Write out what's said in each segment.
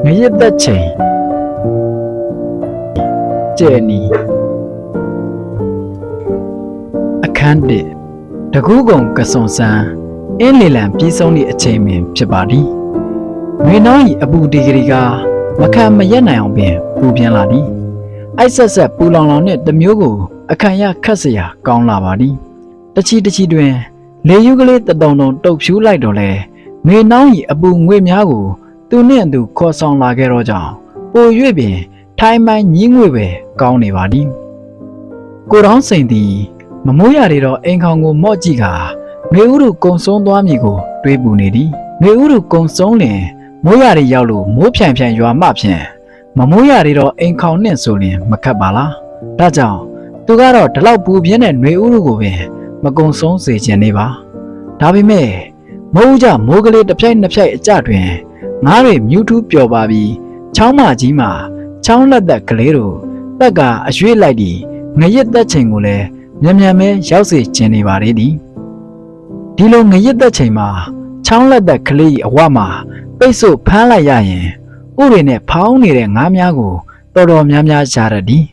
ငရစ်သက်ချိန်ကျဲနီအခန်းတစ်တကူးကုံကစုံစံအင်းလီလံပြီးဆုံးသည့်အချိန်ပင်ဖြစ်ပါသည်။မေနောင်၏အပူဒီဂရီကမခံမရက်နိုင်အောင်ပင်ပူပြင်းလာသည်။အိုက်ဆက်ဆက်ပူလောင်လောင်နှင့်တမျိုးကိုအခန့်ရခတ်စရာကောင်းလာပါသည်။တချီတချီတွင်လေယူကလေးတတုံတုံတုပ်ဖြူးလိုက်တော့လေမေနောင်၏အပူငွေများကိုသူနှင့်သူခေါ်ဆောင်လာခဲ့တော့ကြောင်းပို၍ပင်ထိုင်းမိုင်းညီးငွေပဲကောင်းနေပါသည်။ကိုတောင်းစိန်သည်မမိုးရတွေတော့အိမ်ခေါင်ကိုမော့ကြည့်ကမေဥရုကုံဆုံးသွားမည်ကိုတွေးပူနေသည်မေဥရုကုံဆုံးလင်မိုးရတွေရောက်လို့မိုးဖြန့်ဖြန့်ရွာမှဖြင့်မမိုးရတွေတော့အိမ်ခေါင်နှင့်ဆိုရင်မခတ်ပါလားဒါကြောင့်သူကတော့ဒီလောက်ပူပြင်းတဲ့မေဥရုကိုပင်မကုံဆုံးစေခြင်းနေပါဒါပေမဲ့မိုးကြမိုးကလေးတစ်ဖြိုက်နှစ်ဖြိုက်အကြတွင်ငါးတွေမြူးထူးပျော်ပါပြီးချောင်းမကြီးမှာချောင်းလက်သက်ကလေးတို့တက်ကအရွေ့လိုက်ပြီးငရစ်သက်ချိန်ကိုလည်းမြန်မြန်ပဲရောက်စေခြင်းနေပါလေသည်ဒီလိုငရစ်သက်ချိန်မှာချောင်းလက်သက်ကလေးအဝမှာပိတ်ဆို့ဖမ်းလိုက်ရရင်ဥတွေနဲ့ဖောင်းနေတဲ့ငါးများကိုတော်တော်များများရှားရသည်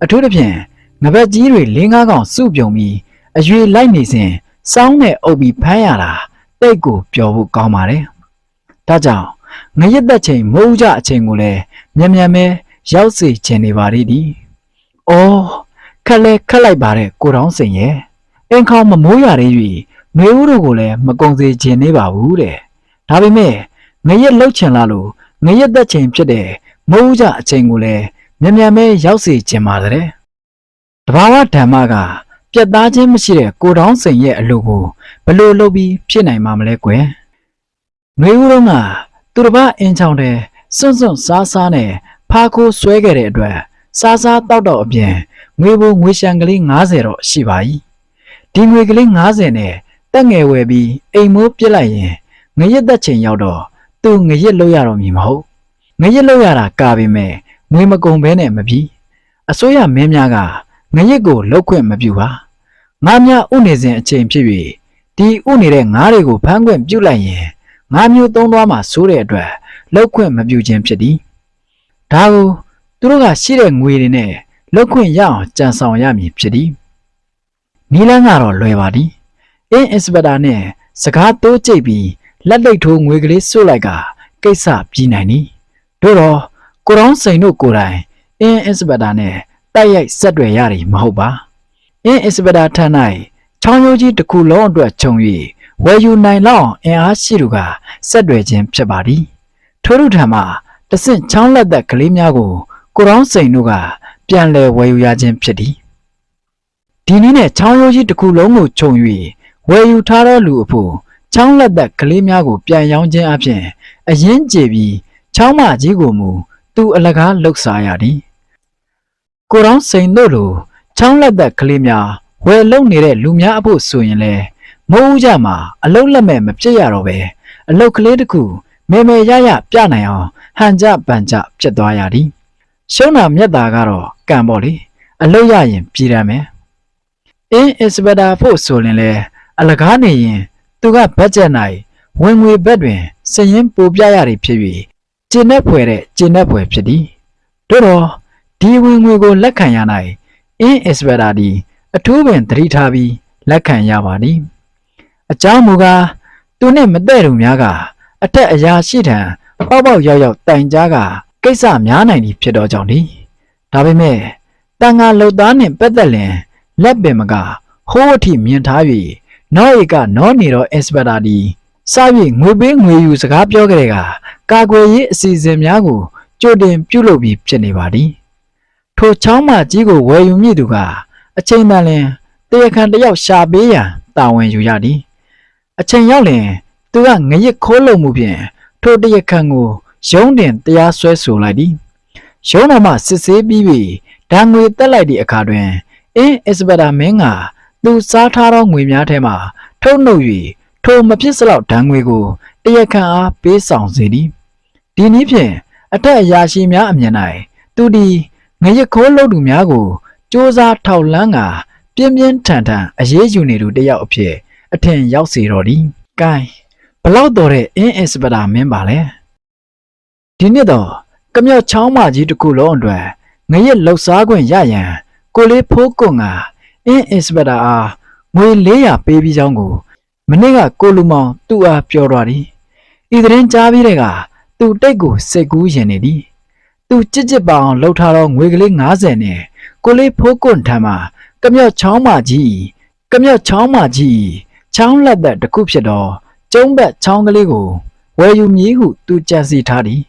အထူးသဖြင့်ငပတ်ကြီးတွေ၄-၅ကောင်စုပြုံပြီးအရွေလိုက်နေစဉ်စောင်းနဲ့အုပ်ပြီးဖမ်းရတာတိတ်ကိုပျော်ဖို့ကောင်းပါတယ်ဒါကြောင့်ငရစ်သက်ချိန်မိုးကြအချိန်ကိုလည်းမြန်မြန်ပဲရောက်စေခြင်းနေပါလေသည်။အော်ခက်လဲခက်လိုက်ပါတဲ့ကိုတောင်းစိန်ရဲ့အင်ခေါင်မမိုးရတဲ့၍မေဦးတို့ကိုလည်းမကုံစေခြင်းနေပါဘူးတဲ့။ဒါပေမဲ့ငရစ်လှုပ်ချင်လာလို့ငရစ်သက်ချိန်ဖြစ်တဲ့မိုးကြအချိန်ကိုလည်းမြန်မြန်ပဲရောက်စေခြင်းပါတဲ့။တဘာဝဓမ္မကပြတ်သားခြင်းမရှိတဲ့ကိုတောင်းစိန်ရဲ့အလိုကိုဘလို့လုပ်ပြီးဖြစ်နိုင်မှာမလဲကွယ်။မေဦးတို့ကသူတစ်ပါးအင်ချောင်းတဲ့စွန့်စွန့်စားစားနဲ့ဖားခိုးဆွဲခဲ့တဲ့အတွက်စားစားတောက်တော့အပြင်ငွေဘိုးငွေရှံကလေး90တော့ရှိပါ၏ဒီငွေကလေး90နဲ့တက်ငယ်ဝယ်ပြီးအိမ်မိုးပြစ်လိုက်ရင်ငရစ်သက်ချိန်ရောက်တော့သူငရစ်လို့ရတော့မည်မဟုတ်ငရစ်လို့ရတာကာပေမဲ့ငွေမကုန်ဘဲနဲ့မပြီးအစိုးရမင်းများကငရစ်ကိုလောက်ခွင့်မပြုပါငါးများဥနေစဉ်အချိန်ဖြစ်၍ဒီဥနေတဲ့ငါးတွေကိုဖမ်းခွင့်ပြုလိုက်ရင်ငါးမျိုးသုံးသွားမှဆိုးတဲ့အတွက်လောက်ခွင့်မပြုခြင်းဖြစ်သည်ဒါကိုသူတို့ကရှိတဲ့ငွေတွေနဲ့လောက်ခွင့်ရအောင်ကြံဆောင်ရမည်ဖြစ်သည်နီလန်းကတော့လွယ်ပါသည်အင်းအင်စပက်တာနဲ့စကားတိုးကြိတ်ပြီးလက်လိတ်ထိုးငွေကလေးစွတ်လိုက်ကကိစ္စပြီးနိုင်သည်တို့တော့ကိုတောင်းစိန်တို့ကိုယ်တိုင်အင်းအင်စပက်တာနဲ့တိုက်ရိုက်ဆက်တွေ့ရတယ်မဟုတ်ပါအင်းအင်စပက်တာထမ်း၌ချောင်းရိုးကြီးတစ်ခုလုံးအတွက်ခြုံ၍ဝယ်ယူနိုင်လောက်အင်အားရှိသူကဆက်တွေ့ခြင်းဖြစ်ပါသည်ထို့ထံမှတဆင့်ချောင်းလက်သက်ကလေးများကိုကိုတောင်းစိန်တို့ကပြန်လည်ဝယ်ယူရခြင်းဖြစ်သည်ဒီနည်းနဲ့ချောင်းရိုးကြီးတစ်ခုလုံးကိုခြုံ၍ဝယ်ယူထားသောလူအဖို့ချောင်းလက်သက်ကလေးများကိုပြန်ရောင်းခြင်းအပြင်အရင်ကျေပြီးချောင်းမကြီးကိုမူသူအလကားလှုပ်ရှားရသည်ကိုတောင်းစိန်တို့လိုချောင်းလက်သက်ကလေးများဝယ်လုံနေတဲ့လူများအဖို့ဆိုရင်လေမိုးဦးကြမှာအလုတ်လက်မဲ့မဖြစ်ရတော့ပဲအလုတ်ကလေးတစ်ခုမေမေရရပြနိုင်အောင်ဟန်ကြပန်ကြဖြစ်သွားရသည်ရှုံးတာမြတ်တာကတော့ကံပေါ့လေအလုတ်ရရင်ပြည်ရမယ်အင်းအစ်စပတာဖို့ဆိုရင်လေအလကားနေရင်သူကဘတ်ဂျက်၌ဝင်ငွေဘက်တွင်စရင်ပိုပြရသည်ဖြစ်၍ကျင်းတဲ့ဖွယ်တဲ့ကျင်းတဲ့ဖွယ်ဖြစ်သည်တို့တော့ဒီဝင်ငွေကိုလက်ခံရ၌အင်းအစ်စပတာသည်အထူးပင်သတိထားပြီးလက်ခံရပါသည်အကြောင်းမူကားသူနှင့်မတည့်သူများကအထက်အရာရှိထံပေါက်ပေါက်ရောက်ရောက်တိုင်ကြားကကိစ္စများနိုင်သည်ဖြစ်တော့ကြောင့်ဒီဒါပေမဲ့တန်ဃာလုံသားနှင့်ပတ်သက်လင်လက်ပင်မကဟိုးအထိမြင်ထား၍နောဧကနောနေတော့အင်စပက်တာဒီစ၍ငွေပေးငွေယူစကားပြောကြတဲ့ကကာကွယ်ရေးအစီအစဉ်များကိုကြိုတင်ပြုလုပ်ပြီးဖြစ်နေပါသည်ထိုချောင်းမကြီးကိုဝယ်ယူမိသူကအချိန်တန်လင်တရားခံတယောက်ရှာပေးရန်တာဝန်ယူရသည်အချိန်ရောက်လင်သူကငရစ်ခိုးလုံမှုဖြင့်ထိုတရားခံကိုရုံးတင်တရားစွဲဆိုလိုက်သည်ရုံးတော်မှစစ်ဆေးပြီးပြီးဒဏ်ငွေတက်လိုက်သည့်အခါတွင်အင်းအစ်စပတာမင်းကသူစားထားသောငွေများထဲမှထုတ်နှုတ်၍ထိုမဖြစ်စလောက်ဒဏ်ငွေကိုတရားခံအားပေးဆောင်စေသည်ဒီနည်းဖြင့်အထက်အရာရှိများအမြင်၌သူသည်ငရစ်ခိုးလုပ်သူများကိုစ조사ထောက်လန်းကပြင်းပြင်းထန်ထန်အရေးယူနေသူတယောက်အဖြစ်အထင်ရောက်စေတော်သည်။ကဲဘ လောက်တော်တဲ့အင်းအင်စပတာမင်းပါလေဒီနှစ်တော့ကမြောက်ချောင်းမကြီးတစ်ခုလုံးအတွက်ငရက်လှုပ်ရှားခွင့်ရရန်ကိုလေးဖိုးကွန်ကအင်းအင်စပတာအားငွေ400ပေးပြီးကြောင်းကိုမနေ့ကကိုလူမောင်သူ့အားပြောသွားသည်ဤသတင်းကြားပြီးတဲ့ကသူတိတ်ကိုစိတ်ကူးရင်နေသည်သူကြစ်ကြစ်ပအောင်လှုပ်ထားသောငွေကလေး90နဲ့ကိုလေးဖိုးကွန်ထံမှကမြောက်ချောင်းမကြီးချောင်းလက်သက်တစ်ခုဖြစ်တော့ကျုံးဘက်ချောင်းကလေးကိုဝယ်ယူမည်ဟုသူကြံစီထားသည်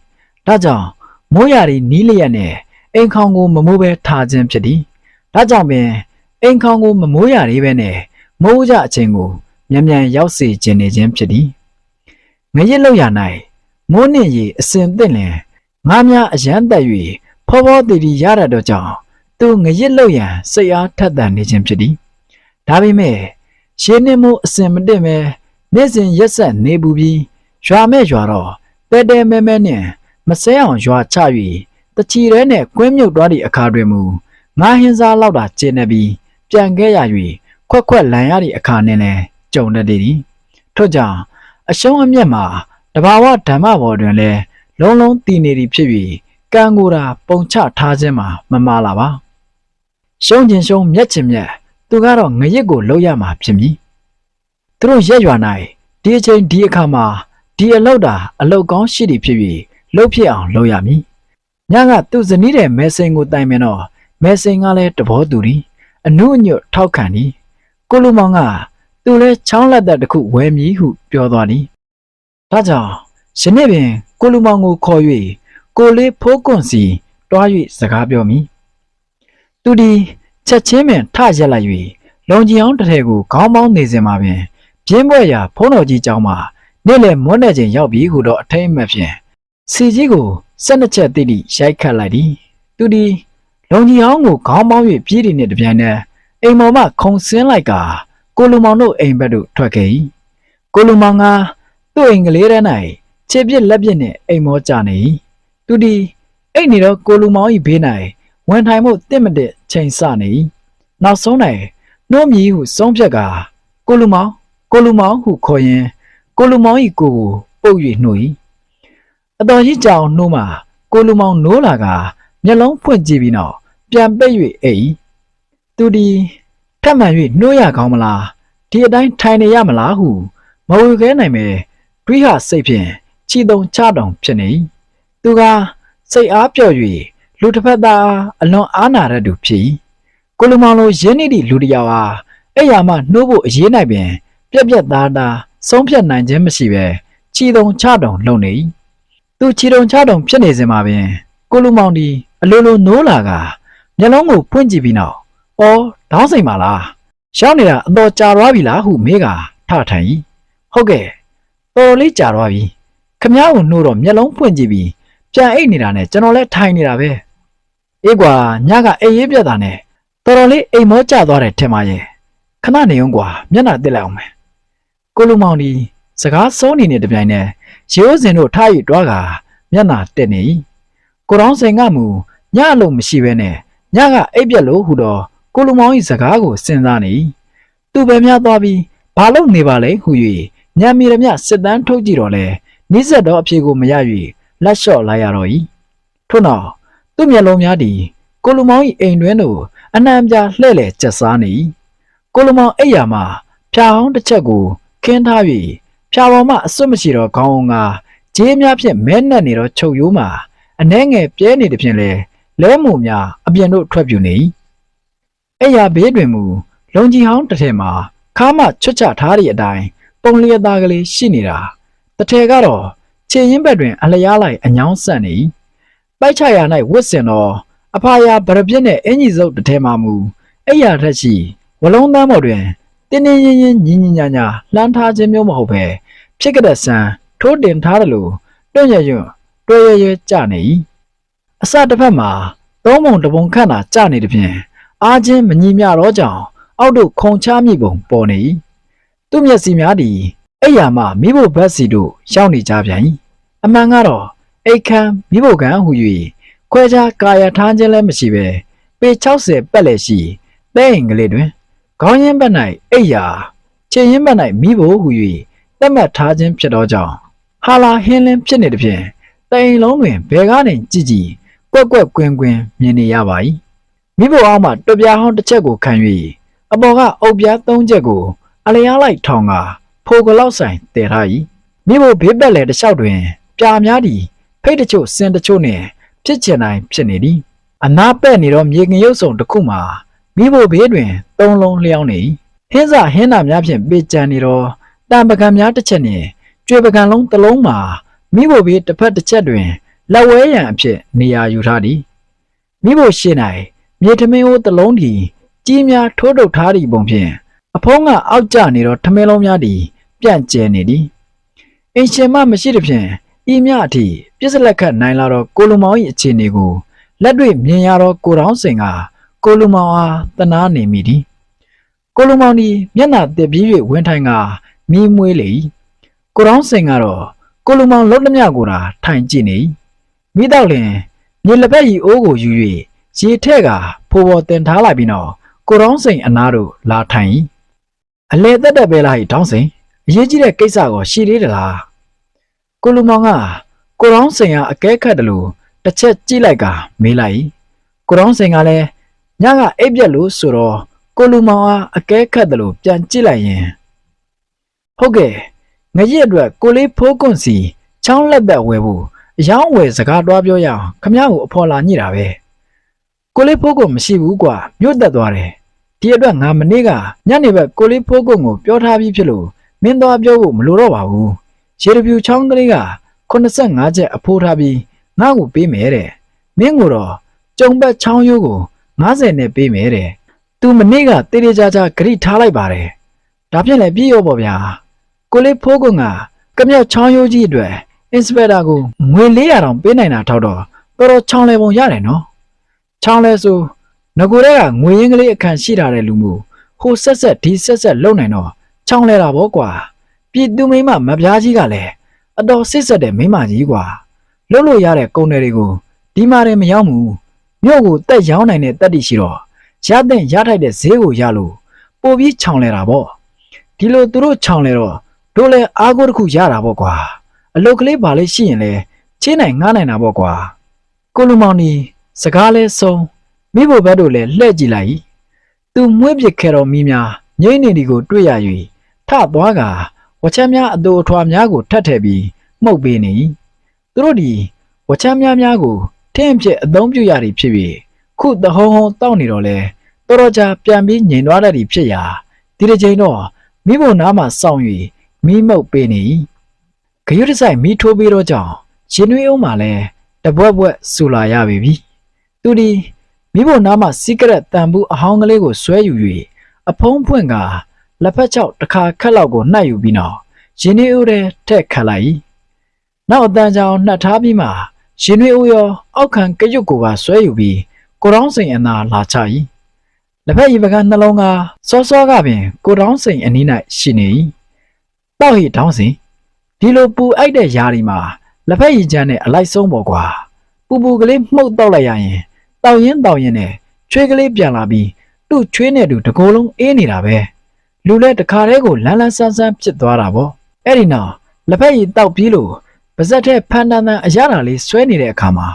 ဒါကြောင့်မိုးရာရီနီးလျက်နဲ့အိမ်ခေါင်ကိုမမိုးပဲထားခြင်းဖြစ်သည်ဒါကြောင့်ပင်အိမ်ခေါင်ကိုမမိုးရာရီပဲနဲ့မိုးကြအချိန်ကိုမြန်ရောက်စေခြင်းနေခြင်းဖြစ်သည်ငရစ်လောက်ရ၌မိုးနှင့်ရေအစင်သင့်လင်ငါးများအရန်တက်၍ဖောဖောတည်တည်ရတတ်သောကြောင့်သူငရစ်လောက်ရန်စိတ်အားထက်သန်နေခြင်းဖြစ်သည်ဒါပေမဲ့ရှင်းနှင်းမှုအစင်မတင်ပဲနေ့စဉ်ရက်ဆက်နေပူပြီးရွာမဲ့ရွာတော့တဲမဲနဲ့မဆဲအောင်ရွာချ၍တချီရဲနဲ့ကွင်းမြုပ်သွားသည့်အခါတွင်မူငါဟင်းစားလောက်တာကျင်းနေပြီးပြန်ခဲ့ရ၍ခွက်လန်ရသည့်အခါနှင့်လည်းကြုံတတ်သည်ထို့ကြောင့်အရှုံးအမျက်မှာတဘာဝဓမ္မဘော်တွင်လည်းလုံးတည်နေသည်ဖြစ်၍ကံကိုယ်တာပုံချထားခြင်းမှာမမားလာပါရှုံးခြင်းရှုံးမျက်ချင်မျက်သူကတော့ငရစ်ကိုလှုပ်ရမှာဖြစ်မည်သူတို့ရက်ရွာ၌ဒီအချိန်ဒီအခါမှာဒီအလောက်တာအလောက်ကောင်းရှိသည်ဖြစ်၍လှုပ်ဖြစ်အောင်လုပ်ရမည်ညကသူ့ဇနီးတဲ့မဲစိန်ကိုတိုင်ပင်တော့မဲစိန်ကလည်းတဘောသူသည်အနုအညွတ်ထောက်ခံသည်ကိုလူမောင်ကသူလဲချောင်းလက်သက်တစ်ခုဝယ်မည်ဟုပြောသွားသည်ဒါကြောင့်ယနေ့ပင်ကိုလူမောင်ကိုခေါ်၍ကိုလေးဖိုးကွန်စီတွား၍စကားပြောမည်သူသည်ချက်ချင်းပင်ထရက်လိုက်၍လုံကြီးအောင်တစ်ထည်ကိုခေါင်းပေါင်းနေစဉ်မှာပင်ပြင်းပွဲရာဖုံးတော်ကြီးကျောင်းမှာနေ့လယ်မွန်းတဲ့ချိန်ရောက်ပြီဟုတော့အထိတ်အမှတ်ဖြင့်စီကြီးကို12ချက်တိတိရိုက်ခတ်လိုက်သည်သူသည်လုံကြီးအောင်ကိုခေါင်းပေါင်း၍ပြေးသည်နှင့်တပြိုင်နက်အိမ်မော်မှခုံဆင်းလိုက်ကာကိုလူမောင်တို့အိမ်ဘက်သို့ထွက်ခဲ့၏ကိုလူမောင်ကသူ့အိမ်ကလေးထဲ၌ခြေပြစ်လက်ပြစ်နှင့်အိမ်မောကြနေ၏သူသည်အိတ်နေတော့ကိုလူမောင်၏ဘေး၌ဝန်ထိုင်မှုတစ်မတစ်ချိန်ဆနေ၏နောက်ဆုံး၌နှိုးမြည်ဟုဆုံးဖြတ်ကာကိုလူမောင်ဟုခေါ်ရင်ကိုလူမောင်၏ကိုကိုပုတ်၍နှိုး၏အတော်ကြီးကြောင်နှိုးမှကိုလူမောင်နိုးလာကမျက်လုံးဖွင့်ကြည့်ပြီးနောက်ပြန်ပိတ်၍အိပ်သူသည်ထပ်မံ၍နှိုးရကောင်းမလားဒီအတိုင်းထိုင်နေရမလားဟုမဝေခဲနိုင်ပဲတွေးဟစိတ်ဖြင့်ချီတုံချတုံဖြစ်နေသူကစိတ်အားပြော့၍လူတစ်ဖက်သားအလွန်အားနာရသူဖြစ်ကိုလူမောင်လိုရင်းနှီးသည့်လူတစ်ယောက်အားအဲ့ရမှနှိုးဖို့အရေးနိုင်ပင်ပြက်သားဆုံးဖြတ်နိုင်ခြင်းမရှိပဲချီတုံချတုံလုပ်နေသူချီတုံချတုံဖြစ်နေစဉ်မှာပင်ကိုလူမောင်ဒီအလိုလိုနိုးလာကမျက်လုံးကိုဖွင့်ကြည့်ပြီးနောက်အော်တောင်းစိမ်ပါလားရှောင်းနေတာအတော်ကြာသွားပြီလားဟုမေးကထထိုင်၏ဟုတ်ကဲ့တော်လေးကြာသွားပြီခမ ्या ကိုနှိုးတော့မျက်လုံးဖွင့်ကြည့်ပြီးပြန်အိတ်နေတာနဲ့ကျွန်တော်လည်းထိုင်နေတာပဲအေးကွာညကအိတ်ရေးပြတ်တာနဲ့တော်လေးအိမ်မောကျသွားတယ်ထင်ပါရဲ့ခဏနေအောင်ကွာမျက်နှာတက်လိုက်အောင်မယ်ကိုလူမောင်ဒီစကားဆုံးနေတဲ့တပြိုင်နက်ရိုးစင်တို့ထားရတွားကမျက်နှာတက်နေကိုတောင်းစင်ကမူညအလုံးမရှိပဲနဲ့ညကအိပ်ပြက်လို့ဟူတော့ကိုလူမောင်၏စကားကိုစဉ်းစားနေသူပဲများသွားပြီးဘာလို့နေပါလဲဟူ၍ညံမီရမြစစ်တမ်းထုတ်ကြည့်တော့လေနိစ္စတော့အဖြေကိုမရ၍လက်လျှော့လိုက်ရတော့၏ထို့နောက်သူ့မျက်လုံးများသည်ကိုလူမောင်၏အိမ်တွင်သို့အနှံပြလှဲ့လေကျက်စားနေကိုလူမောင်အိပ်ရာမှဖြာဟောင်းတစ်ချက်ကိုခင်းထား၍ဖြာပေါ်မှအစွတ်မရှိတော့ခေါင်းအောင်ကဂျေးများဖြင့်မဲနှက်နေတော့ချုပ်ရိုးမှာအနှဲငယ်ပြဲနေသည်ဖြင့်လေလဲမှုများအပြင်တို့ထွက်ပြူနေအဲ့ရဘေးတွင်မူလုံကြီးဟောင်းတစ်ထည်မှာခါမှချွတ်ချထားသည့်အတိုင်းပုံလျက်သားကလေးရှိနေတာတစ်ထည်ကတော့ခြေရင်းဘက်တွင်အလျားလိုက်အညောင်းဆန့်နေပိုက်ချရာ၌ဝစ်စင်တော့အဖာယာဗရပြစ်နှင့်အင်ကြီးစုပ်တစ်ထည်မှာမူအဲ့ရထက်ရှိဝလုံးသမ်းပေါ်တွင်တင်းတင်းရင်ရင်ညီညီညာညာလှမ်းထားခြင်းမျိုးမဟုတ်ပဲဖြစ်ကြတဲ့ဆန်ထိုးတင်ထားတယ်လို့တွန့်ရရွံ့တွဲရဲကြနေအစတစ်ဖက်မှာသုံးပုံတစ်ပုံခန့်သာကြနေသည်ဖြင့်အားချင်းမညီမျှတော့ကြောင်အောက်တို့ခုံချမိပုံပေါ်နေသူ့မျက်စိများသည်အဲ့ရမှမိဖို့ဘက်စီတို့ရောက်နေကြပြန်အမှန်ကတော့အိတ်ခမ်းမိဖို့ကံဟူ၍ခွဲခြားကာယထားခြင်းလည်းမရှိပဲပေ60ပတ်လည်းရှိသဲအိမ်ကလေးတွင်ခေါင်းရင်းဘက်၌အိတ်ရာခြေရင်းဘက်၌မိဖို့ဟူ၍ သတ်မှတ်ထားခြင်းဖြစ်သောကြောင့်ဟာလာဟင်းလင်းဖြစ်နေသည်ဖြင့်တိုင်လုံးတွင်ဘယ်ကနေကြည့်ကြည့်ကွက်ကွက်ကွင်းကွင်းမြင်နေရပါ၏မိဖို့အောက်မှတွပြားဟောင်းတစ်ချက်ကိုခံ၍အပေါ်ကအုပ်ပြား၃ချက်ကိုအလျားလိုက်ထောင်ကဖိုကလောက်ဆိုင်တည်ထား၏မိဖို့ဘေးပတ်လေတစ်လျှောက်တွင်ပြာများသည်ဖိတ်တချို့စင်တချို့နှင့်ဖြစ်ချင်တိုင်းဖြစ်နေသည်အနားပဲ့နေသောမြေငရုပ်စုံတစ်ခုမှာမိဖို့ဘေးတွင်၃လုံးလျောင်းနေဟင်းစာဟင်းနာများဖြင့်ပေကြံနေသောတံပကံများတစ်ချက်နှင့်ကျွေပကံလုံးတစ်လုံးမှာမိဖို့ဘေးတစ်ဖက်တစ်ချက်တွင်လက်ဝဲရန်အဖြစ်နေရာယူထားသည်မိဖို့ရှေ့၌မြေထမင်းအိုးတစ်လုံးသည်ကြီးများထိုးထုတ်ထားသည့်ပုံဖြင့်အဖုံးကအောက်ကျနေသောထမင်းလုံးများသည်ပြန့်ကျဲနေသည်အင်ရှင်မမရှိသဖြင့်ဤမြအထိပြစ်စလက်ခတ်နိုင်လာသောကိုလူမောင်၏အခြေအနေကိုလက်တွေ့မြင်ရသောကိုတောင်းစင်ကကိုလူမောင်အားတနာနေမိသည်ကိုလူမောင်သည်မျက်နှာတစ်ပြေး၍ဝင်ထိုင်ကမီးမွေးလေ၏ကိုတောင်းစင်ကတော့ကိုလူမောင်လုံးသမျှကိုသာထိုင်ကြည့်နေမိတော့လျင်မြေလက်ဖက်ရီအိုးကိုယူ၍ရေထဲ့ကဖိုးပေါ်တင်ထားလိုက်ပြီးတော့ကိုတောင်းစင်အနားသို့လာထိုင်၏အလဲတက်တက်ပဲလာ၏တောင်းစင်အရေးကြီးတဲ့ကိစ္စကိုရှိသေးသလားကိုလူမောင်ကကိုတောင်းစင်ကအကဲခတ်တယ်လို့တစ်ချက်ကြည့်လိုက်ကမေးလိုက်ကိုတောင်းစင်ကလည်းညကအိပ်ပြက်လို့ဆိုတော့ကိုလူမောင်အားအကဲခတ်တယ်လို့ပြန်ကြည့်လိုက်ရင်ဟုတ်ကဲ့ငရက်အတွက်ကိုလေးဖိုးကွန့်စီချောင်းလက်သက်ဝယ်ဖို့အယောင်းဝယ်စကားတွားပြောရအောင်ခမ ्या ကိုအဖော်လာညိတာပဲကိုလေးဖိုးကွန့်မရှိဘူးကွာမြို့သက်သွားတယ်ဒီအတွက်ငါမနေ့ကညနေဘက်ကိုလေးဖိုးကွန့်ကိုပြောထားပြီးဖြစ်လို့မင်းသွားပြောဖို့မလိုတော့ပါဘူးရေတပြူချောင်းကလေးက85ချက်အဖိုးထားပြီးငါ့ကိုပေးမယ်တဲ့မင်းကိုတော့ကျုံဘက်ချောင်းရိုးကို90နဲ့ပေးမယ်တဲ့သူမနေ့ကတေးသေးချာချာဂရိထားလိုက်ပါတယ်ဒါဖြင့်လည်းပြည့်ရောပေါ့ဗျာကိုလေးဖိုးကွန်းကမြောက်ချောင်းရိုးကြီးအတွက်အင်စပက်တာကိုငွေ400တောင်ပေးနိုင်တာထောက်တော့တော်တော်ချောင်းလဲပုံရတယ်နော်ချောင်းလဲဆိုငကိုတဲ့ကငွေရင်းကလေးအခန့်ရှိထားတဲ့လူမျိုးဟိုဆက်ဆက်ဒီဆက်ဆက်လုံနိုင်တော့ချောင်းလဲတာပေါ့ကွာပြည်သူမိမမပြားကြီးကလည်းအတော်စစ်ဆက်တဲ့မိမကြီးကွာလှုပ်လို့ရတဲ့ကုန်တယ်တွေကိုဒီမှာတည်းမရောက်ဘူးမြို့ကိုတက်ရောင်းနိုင်တဲ့တက်တိရှိတော့ရတဲ့ရထိုက်တဲ့ဈေးကိုရလို့ပို့ပြီးချောင်းလဲတာပေါ့ဒီလိုသူတို့ချောင်းလဲတော့တို့လည်းအားကိုးတစ်ခုရတာပေါ့ကွာအလုတ်ကလေးပါလေးရှိရင်လည်းချင်းနိုင်ငားနိုင်တာပေါ့ကွာကိုလူမောင်နီစကားလဲဆုံးမိဖို့ဘက်တို့လည်းလှဲ့ကြည့်လိုက်သူမွေးပစ်ခဲ့တော်မီးများငိမ့်နေဒီကိုတွေ့ရ၍ထသွားကဝချမ်းများအတူအထွာများကိုထပ်ထည့်ပြီးမှုတ်ပေးနေသူတို့ဒီဝချမ်းများကိုထင်းဖြစ်အသုံးပြုရသည်ဖြစ်၍ခုတဟုံဟုံတောက်နေတော့လဲတော်တော်ကြာပြန်ပြီးငြိမ်သွားတတ်သည်ဖြစ်ရာဒီတစ်ချိန်တော့မိဖို့နားမှာစောင့်၍မိမှုတ်ပေးနေဂရုတစိုက်မိထိုးပေးတော့ကြောင့်ရင်နှွေးအောင်မှလည်းတပွက်ပွက်ဆူလာရပြီသူဒီမိဖို့နားမှာစီကရက်တန်ဘူးအဟောင်းကလေးကိုဆွဲယူ၍အဖုံးဖွင့်ကလက်ဖက်ချောက်တစ်ခါခက်လောက်ကိုနှိုက်ယူပြီးနောက်ရင်နှွေးဦးတဲ့ထက်ခတ်လိုက်နောက်အတန်းချောင်းနှက်ထားပြီးမှရင်နှွေးဦးရောအောက်ခံကရွတ်ကိုပါဆွဲယူပြီးကိုတောင်းစိန်အနာလာချလက်ဖက်ရည်ပကန်းနှလုံးကစောစောကပင်ကိုတောင်းစိန်အနီး၌ရှိနေတောက်ဟိတောင်းစိန်ဒီလိုပူအိုက်တဲ့ຢာဒီမှာလက်ဖက်ရည်ချမ်းနဲ့အလိုက်ဆုံးပေါ့ကွာပူပူကလေးမှုတ်တောက်လိုက်ရရင်တောက်ရင်နဲ့ချွေးကလေးပြန်လာပြီးသူ့ချွေးနဲ့တူတကိုယ်လုံးအေးနေတာပဲလူလဲတခါတည်းကိုလန်းလန်းဆန်းဆန်းဖြစ်သွားတာပေါ့အဲ့ဒီနောက်လက်ဖက်ရည်တောက်ပြီးလို့ပါဇက်ထဲဖန်တန်တန်အရသာလေးဆွဲနေတဲ့အခါမှာ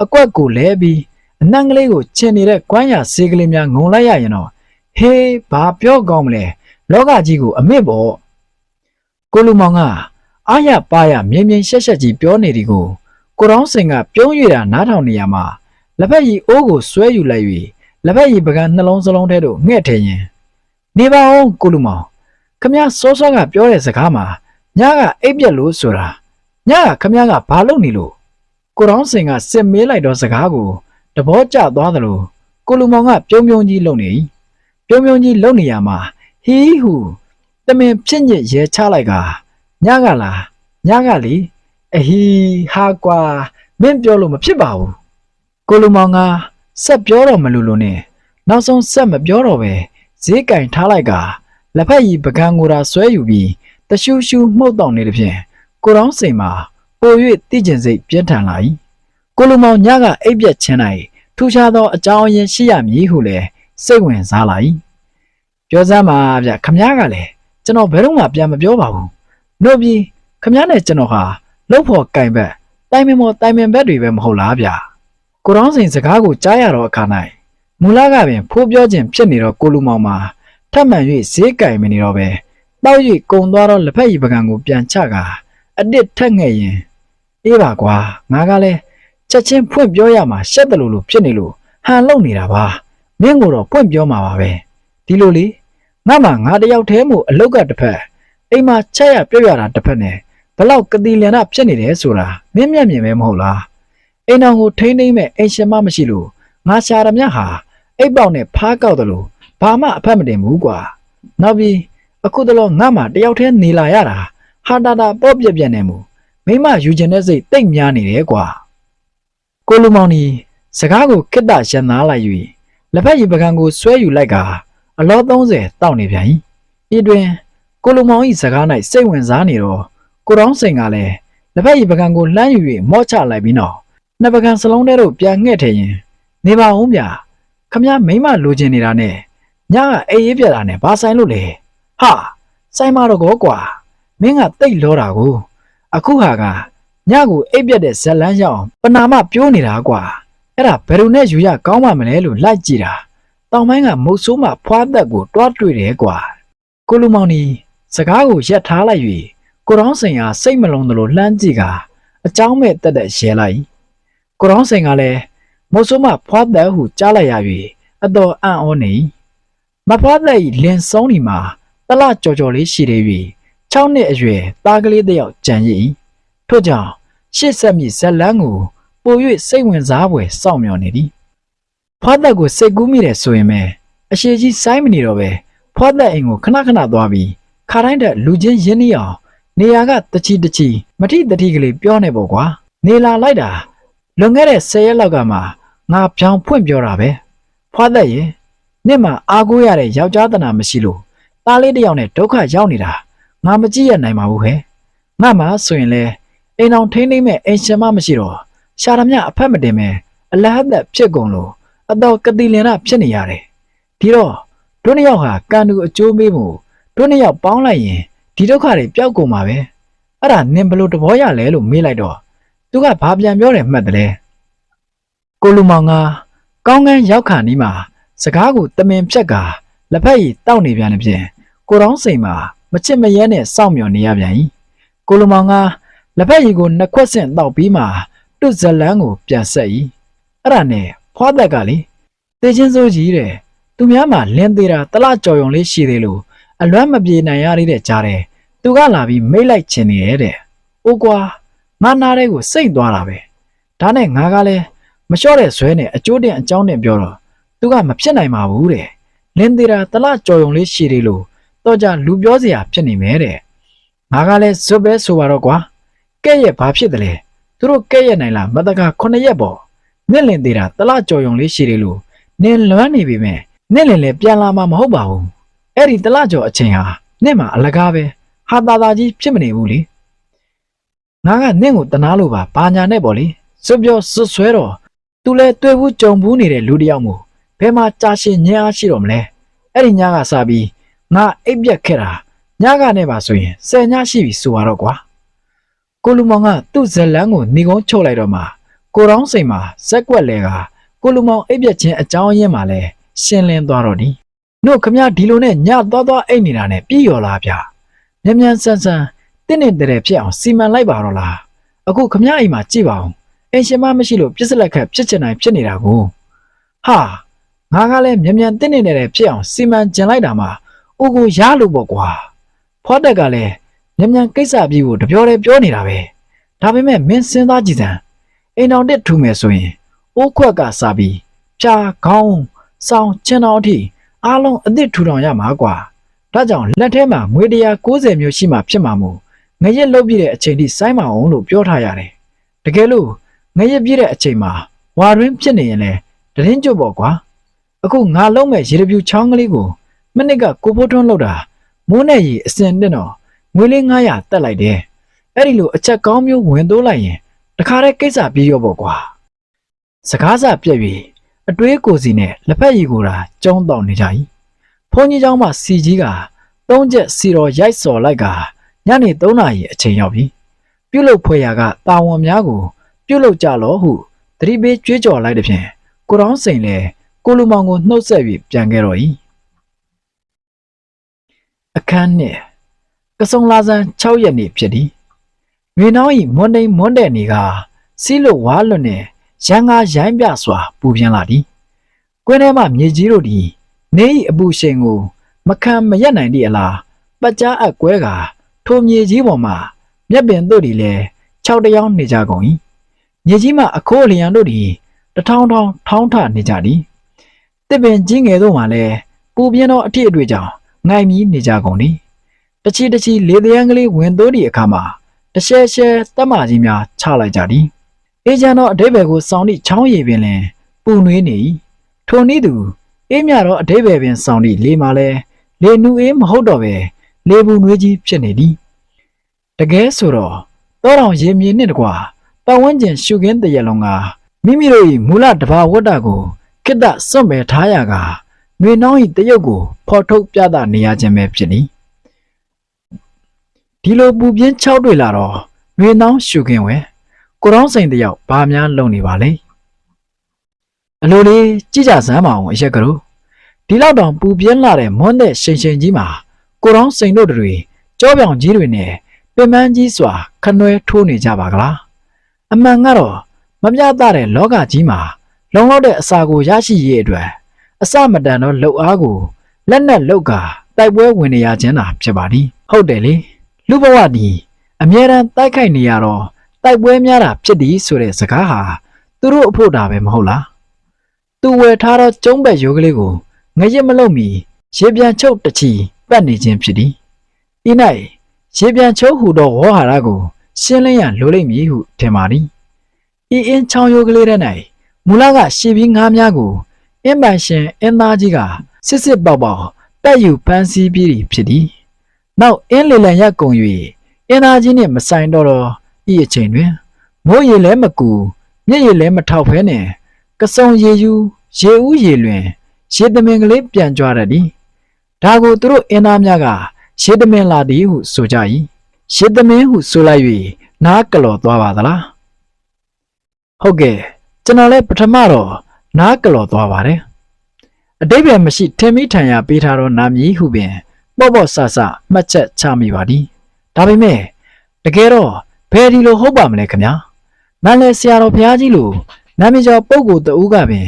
အကွက်ကိုလဲပြီးအနှံကလေးကိုချင်နေတဲ့ကွမ်းရဆေးကလေးများငုံလိုက်ရရင်တော့ဟေးဘာပြောကောင်းမလဲလောကကြီးကိုအမစ်ပေါ့ကိုလူမောင်ကအားရပါရမြင်းမြင်းရှက်ရှက်ကြီးပြောနေသည်ကိုကိုတောင်းစင်ကပြုံးရတာနားထောင်နေရမှာလက်ဖက်ရည်အိုးကိုဆွဲယူလိုက်၍လက်ဖက်ရည်ပကန်းနှလုံးစလုံးထဲသို့ငှဲ့ထည့်ရင်နေပါအောင်ကိုလူမောင်ခမည်းစောစောကပြောတဲ့စကားမှာညကအိပ်ပြက်လို့ဆိုတာညကခမည်းကဘာလုပ်နေလို့ကိုတောင်းစင်ကစစ်မေးလိုက်တော့စကားကိုတဘောကျသွားသလိုကိုလူမောင်ကပြုံးကြီးလုံနေကြီးလုံနေရမှာဟီးဟူတမင်ဖြစ်ညစ်ရဲချလိုက်ကညကလားညကလေအဟီဟာကွာမင်းပြောလို့မဖြစ်ပါဘူးကိုလူမောင်ကဆက်ပြောတော့မလို့နဲ့နောက်ဆုံးဆက်မပြောတော့ပဲဈေးကင်ထားလိုက်ကလက်ဖက်ရည်ပကံကိုသာဆွဲယူပြီးတရှူးရှူးမှုတ်တောင်နေသည်ဖြင့်ကိုတောင်းစိန်မှာပို၍တိကျင်စိတ်ပြင်းထန်လာ၏ကိုလူမောင်ညကအိပ်ပြက်ချင်း၌ထူခြားသောအကြောင်းအရင်းရှိရမည်ဟုလည်းစိတ်ဝင်စားလာ၏ပြောစမ်းပါဗျခမည်းကလည်းကျွန်တော်ဘယ်တော့မှပြန်မပြောပါဘူး နို့ပြီးခမည်းနဲ့ကျွန်တော်ဟာလှုပ်ဖို့ကင်ဘက်တိုင်မင်မော်တိုင်မင်ဘက်တွေပဲမဟုတ်လားဗျာကိုရောင်းစိန်စကားကိုကြားရတော့အခါ၌မူလကပင်ဖိုးပြောခြင်းဖြစ်နေတော့ကိုလူမောင်မှာထပ်မံ၍ဈေးကင်မနေတော့ပဲတောက်၍ကုံသွားတော့လက်ဖက်ရည်ပကံကိုပြန်ချကာအတစ်ထက်ငဲ့ရင်အေးပါကွာငါကလည်းချက်ချင်းဖွင့်ပြောရမှာရှက်တယ်လို့ဖြစ်နေလို့ဟန်လုံနေတာပါမင်းကိုတော့ဖွင့်ပြောမှာပါပဲဒီလိုလေငါမှငါတယောက်တည်းမို့အလောက်ကတစ်ဖက်အိမ်မှာချက်ရပြော့ရတာတစ်ဖက်နဲ့ဘလောက်ကတိလျာဏဖြစ်နေတယ်ဆိုတာမင်းမျက်မြင်ပဲမဟုတ်လားအိမ်တော်ကိုထိန်းသိမ်းမဲ့အိမ်ရှင်မမရှိလို့ငါရှာရမြဟာအိပ်ပေါက်နဲ့ဖားကောက်တယ်လို့ဘာမှအဖက်မတင်ဘူးကွာနောက်ပြီးအခုတလောငါမှတယောက်တည်းနေလာရတာဟာတာတာပေါ့ပြက်ပြက်နေမှုမိမယူကျင်တဲ့စိတ်တိတ်များနေတယ်ကွာကိုလူမောင်ကြီးစကားကိုခိတ္တရန်သားလိုက်၍လက်ဖက်ရည်ပကံကိုဆွဲယူလိုက်ကအလော30တောက်နေပြန်၏ဤတွင်ကိုလူမောင်၏စကား၌စိတ်ဝင်စားနေတော့ကိုတောင်းစိန်ကလည်းလက်ဖက်ရည်ပကံကိုလှမ်းယူ၍မော့ချလိုက်ပြီးနောက်နှစ်ပကံစလုံးထဲသို့ပြန်ငှဲ့ထည့်ရင်နေပါဦးဗျာခမည်းမိမလိုချင်နေတာနဲ့ညကအေးရေးပြက်တာနဲ့ဘာဆိုင်လို့လဲဟာဆိုင်မတော့ကောကွာမင်းကတိတ်လောတာကိုအခုဟာကညကိုအိပ်ပြက်တဲ့ဇက်လန်းရောက်ပနာမပြိုးနေတာကွာအဲ့ဒါဘယ်လိုနဲ့ယူရကောင်းမှမလဲလို့လိုက်ကြည့်တာတောင်ပိုင်းကမုတ်ဆိုးမှဖွားသက်ကိုတွားတွေ့တယ်ကွာကိုလူမောင်ကြီးစကားကိုရက်ထားလိုက်၍ကိုတောင်းစိန်ဟာစိတ်မလုံးသလိုလှမ်းကြည့်ကအကြောင်းမဲ့တက်တက်ရဲလိုက်ကိုတောင်းစိန်ကလည်းမုတ်ဆိုးမှဖွားသက်ဟုကြားလိုက်ရ၍အတော်အံ့ဩနေမဖွားသက်၏လင်ဆုံးဒီမှာတလကြော်လေးရှိနေ၍6နှစ်အရွယ်သားကလေးတစ်ယောက်ကြံရည်ထို့ကြောင့်ရှစ်ဆက်မြစ်ဇက်လန်းကိုပို၍စိတ်ဝင်စားဖွယ်စောင့်မျှော်နေသည်ဖွားသက်ကိုစိတ်ကူးမိတယ်ဆိုရင်ပဲအရှိကြီးစိုင်းမနေတော့ပဲဖွားသက်အိမ်ကိုခဏခဏသွားပြီးခါတိုင်းတဲ့လူချင်းရင်းနှီးအောင်နေရာကတချီမထိတတိကလေးပြောနေပေါ့ကွာနေလာလိုက်တာလွန်ခဲ့တဲ့10ရက်လောက်ကမှငါပြောင်းဖွင့်ပြောတာပဲဖွားသက်ရင်နေ့မှအားကိုးရတဲ့ယောက်ျားတနာမရှိလို့သားလေးတစ်ယောက်နဲ့ဒုက္ခရောက်နေတာငါမကြည့်ရနိုင်ပါဘူးဟဲ့ငါမှဆိုရင်လေအိမ်အောင်ထိန်းသိမ်းမဲ့အိမ်ရှင်မမရှိတော့ရှာရမြအဖက်မတင်မဲ့အလဟတ်သက်ဖြစ်ကုန်လို့အတော်ကတိလင်နာဖြစ်နေရတယ်ဒီတော့တို့နှစ်ယောက်ဟာကန်တူအကျိုးမေးမှုတို့နှစ်ယောက်ပေါင်းလိုက်ရင်ဒီဒုက္ခတွေပျောက်ကုန်မှာပဲအဲ့ဒါနင်ဘလို့တဘောရလဲလို့မေးလိုက်တော့သူကဘာပြန်ပြောတယ်မှတ်တယ်ကိုလူမောင်ကကောင်းကန်းရောက်ခါနီးမှာစကားကိုတမင်ဖြက်ကလက်ဖက်ရည်တောက်နေပြန်တဲ့ဖြင့်ကိုတောင်းစိန်မှာမချစ်မရဲနဲ့စောင့်မျှော်နေရပြန်၏ကိုလူမောင်ကလက်ဖက်ရည်ကိုနှစ်ခွက်ဆင့်တောက်ပြီးမှတွတ်ဇလန်းကိုပြန်ဆက်၏အဲ့ဒါနဲ့ဖွားသက်ကလေသေချင်းစိုးကြီးတဲ့သူများမှလင်းသေးတာတလကြော်ယုံလေးရှိသေးလို့အလွမ်းမပြေနိုင်ရသေးတဲ့ကြားတယ်သူကလာပြီးမိတ်လိုက်ချင်နေရဲ့တဲ့အိုးကွာငါနာတဲ့ကိုစိတ်သွားတာပဲဒါနဲ့ငါကလည်းမလျှော့တဲ့ဇွဲနဲ့အကျိုးတင်အကြောင်းတင်ပြောတော့သူကမဖြစ်နိုင်ပါဘူးတဲ့လင်းသေးတာတလကြော်ယုံလေးရှိသေးလို့တော့ကြလူပြောစရာဖြစ်နေမယ်တဲ့ငါကလည်းဇွတ်ပဲဆိုပါတော့ကွာကဲ့ရဲ့ဘာဖြစ်တယ်လဲသူတို့ကဲ့ရဲ့နိုင်လားမတက9ရက်ပေါ့နင့်လင်သေးတာတလကြော်ယုံလေးရှိသေးလို့နင်လွမ်းနေပြီမဲ့နင့်လင်လည်းပြန်လာမှာမဟုတ်ပါဘူးအဲ့ဒီတလကြော်အချိန်ဟာနင့်မှာအလကားပဲဟာတာတာကြီးဖြစ်မနေဘူးလေငါကနင့်ကိုတနာလို့ပါဘာညာနဲ့ပေါ့လေစွတ်ပြောစွတ်ဆွဲတော့သူလဲတွေ့ဘူးကြုံဘူးနေတဲ့လူတယောက်မို့ဘယ်မှာကြာရှည်ညအားရှိတော့မလဲအဲ့ဒီညကစပြီးငါအိပ်ပြက်ခဲ့တာညကနဲ့ပါဆိုရင်10ညရှိပြီဆိုတော့ကွာကိုလူမောင်ကသူ့ဇက်လန်းကိုနေကုန်းချုပ်လိုက်တော့မှကိုတောင်းစိန်မှာဇက်ကွက်လဲကကိုလူမောင်အိပ်ပြက်ခြင်းအကြောင်းရင်းမှာလဲရှင်းလင်းသွားတော့ဒီတို့ခမရဒီလိုနဲ့ညသွားအိပ်နေတာနဲ့ပြည့်ရော်လားဗျာမြန်ဆန်တင်းနေတဲ့ဖြစ်အောင်စီမံလိုက်ပါတော့လားအခုခမရအိမ်မှာကြည့်ပါအောင်အိမ်ရှင်မမရှိလို့ပြစ်စလက်ခက်ဖြစ်ချင်တိုင်းဖြစ်နေတာကိုဟာငါကလည်းမြန်တင်းနေတဲ့ဖြစ်အောင်စီမံကျင်လိုက်တာမှအိုးကိုရလို့ပေါ့ကွာဖွားတက်ကလည်းမြန်ကိစ္စပြီးကိုတပြောတယ်ပြောနေတာပဲဒါပေမဲ့မင်းစဉ်းစားကြည့်စမ်းအိမ်တော်တက်ထူမယ်ဆိုရင်အိုးခွက်ကစားပြီးဖြာခေါင်းစောင်းချင်တော်အထိအားလုံးအသစ်ထူထောင်ရမှာကွာဒါကြောင့်လက်ထဲမှာငွေ190မျိုးရှိမှဖြစ်မှာမို့ငရက်လုတ်ပြည့်တဲ့အချိန်ထိစိုင်းမအောင်လို့ပြောထားရတယ်တကယ်လို့ငရက်ပြည့်တဲ့အချိန်မှာဝါရင်းဖြစ်နေရင်လည်းတရင်ကျွတ်ပေါ့ကွာအခုငါလုံးမဲ့ရေတပြူချောင်းကလေးကိုမနစ်ကကိုဖိုးထွန်းလောက်တာမိုးနဲ့ရီအစင်တက်တော့ငွေလေး900တက်လိုက်တယ်အဲ့ဒီလိုအချက်ကောင်းမျိုးဝင်တိုးလိုက်ရင်တခါတည်းကိစ္စပြေးရောပေါ့ကွာစကားစပြက်ပြီးအတွေးကိုစီနဲ့လက်ဖက်ရည်ကိုတာကျုံတောင်းနေကြ၏ဖုန်းကြီးเจ้าမှစီကြီးက3ချက်စီတော်ရိုက်စော်လိုက်က ညနေ3 နာရီအချိန်ရောက်ပြီပြုတ်လုဖွယ်ရာကတာဝန်များကိုပြုတ်လုကြလောဟုသတိပေးကြွေးကြော်လိုက်တဲ့ဖြင့်ကိုတောင်းစိန်လည်းကိုလူမောင်ကိုနှုတ်ဆက်ပြီးပြန်ခဲ့တော့၏အခန်းနှင့်ကစုံလာဆန်း6 ရက်နေ့ဖြစ်သည်ငွေနှောင်း၏မွန်တိန်မွန်တဲ့နေကစီးလို့ဝါလွတ်နှင့်ရန်ကားရိုင်းပြစွာပူပြင်းလာသည်ကွင်းထဲမှမြေကြီးတို့သည်နေ၏အပူရှိန်ကိုမခံမရက်နိုင်သည့်အလားပတ်ကြားအပ်ကွဲကထိုမြေကြီးပေါ်မှမျက်ပင်တို့သည်လည်း6 တယောက်နေကြကုန်၏မြေကြီးမှအခိုးအလျံတို့သည်တထောင်ထောင်ထောင်းထနေကြသည်တစ်ပင်ကြီးငယ်တို့မှလည်းပူပြင်းသောအထည်အတွေ့ကြောင့်ငိုင်မီနေကြကုန်သည်တချီတချီလေတရန်ကလေးဝင်သိုးသည့်အခါမှာတရှဲရှဲတက်မကြီးများချလိုက်ကြသည်အေးချမ်းသောအဓိပ္ပာယ်ကိုစောင်းသည့်ချောင်းရည်ပင်လင်ပူနွေးနေ၏ထိုနည်းသူအေးမြသောအဓိပ္ပာယ်ပင်စောင်းသည့်လေမှလည်းလေနူအေးမဟုတ်တော့ပဲလေပူနွေးကြီးဖြစ်နေသည်တကယ်ဆိုတော့တောတောင်ရေမြေနှင့်တကွာပတ်ဝန်းကျင်ရှုခင်းတရလုံးကမိမိတို့၏မူလတဘာဝတ္တကိုကိတ္တစွန့်ပယ်ထားရကနှွေနှောင်း၏တရုပ်ကိုဖော်ထုတ်ပြသနေရခြင်းပဲဖြစ်သည်ဒီလိုပူပြင်း6 တွေ့လာတော့နှွေနှောင်းရှုခင်းဝဲကိုတောင်းစိန်တယောက်ဘာများလုံနေပါလဲအလိုလေးကြည့်ကြစမ်းပါအောင်အရက်ကတို့ဒီလောက်တောင်ပူပြင်းလာတဲ့မွန်းတဲ့ရှိန်ရှိန်ကြီးမှာကိုတောင်းစိန်တို့တွေကြောပြောင်ကြီးတွေနဲ့ပင်ပန်းကြီးစွာခနွဲထိုးနေကြပါကလားအမှန်ကတော့မပြတ်တဲ့လောကကြီးမှာလုံလောက်တဲ့အစာကိုရရှိရေးအတွက်အစမတန်သောလှုပ်အားကိုလက်နက်လောက်ကတိုက်ပွဲဝင်နေရခြင်းသာဖြစ်ပါသည်ဟုတ်တယ်လေလူဘဝဒီအမြဲတမ်းတိုက်ခိုက်နေရတော့တိုက်ပွဲများတာဖြစ်သည်ဆိုတဲ့စကားဟာသူတို့အဖို့တာပဲမဟုတ်လားသူဝယ်ထားသောကျုံးဘက်ရိုးကလေးကိုငရစ်မလုံမီရေပြန်ချုပ်တချီပတ်နေခြင်းဖြစ်သည်ဤ၌ရေပြန်ချုပ်ဟူသောဝေါဟာရကိုရှင်းလင်းရန်လိုလိမ့်မည်ဟုထင်ပါသည်ဤအင်းချောင်းရိုးကလေးထဲ၌မူလကရှေပြီးငါးများကိုအင်းပိုင်ရှင်အင်းသားကြီးကစစ်စစ်ပေါက်ပေါက်တက်ယူဖမ်းဆီးပြီးဖြစ်သည်နောက်အင်းလေလံရက်ကုန်၍အင်းသားကြီးနှင့်မဆိုင်တော့ဤအချိန်တွင်မိုးရေလည်းမကူမြစ်ရေလည်းမထောက်ဖဲနှင့်ကစုံရေယူရေဦးရေလွင်ရေသမင်ကလေးပြန်ကြွရသည်ဒါကိုသူတို့အင်းသားများကရေသမင်လာသည်ဟုဆိုကြ၏ရေသမင်ဟုဆိုလိုက်၍နားကလော်သွားပါသလားဟုတ်ကဲ့ကျွန်တော်လည်းပထမတော့နားကလော်သွားပါတယ်အတိတ်ပဲမရှိထင်မိထန်ရပေးထားတော့နာမည်ဟုပင်ပေါ့ပေါ့ဆဆမှတ်ချက်ချမိပါသည်ဒါပေမဲ့တကယ်တော့ဘယ်ဒီလိုဟုတ်ပါမလဲခင်ဗျာမန်လဲဆရာတော်ဘုရားကြီးလိုနာမည်ကျော်ပုဂ္ဂိုလ်တဦးကပင်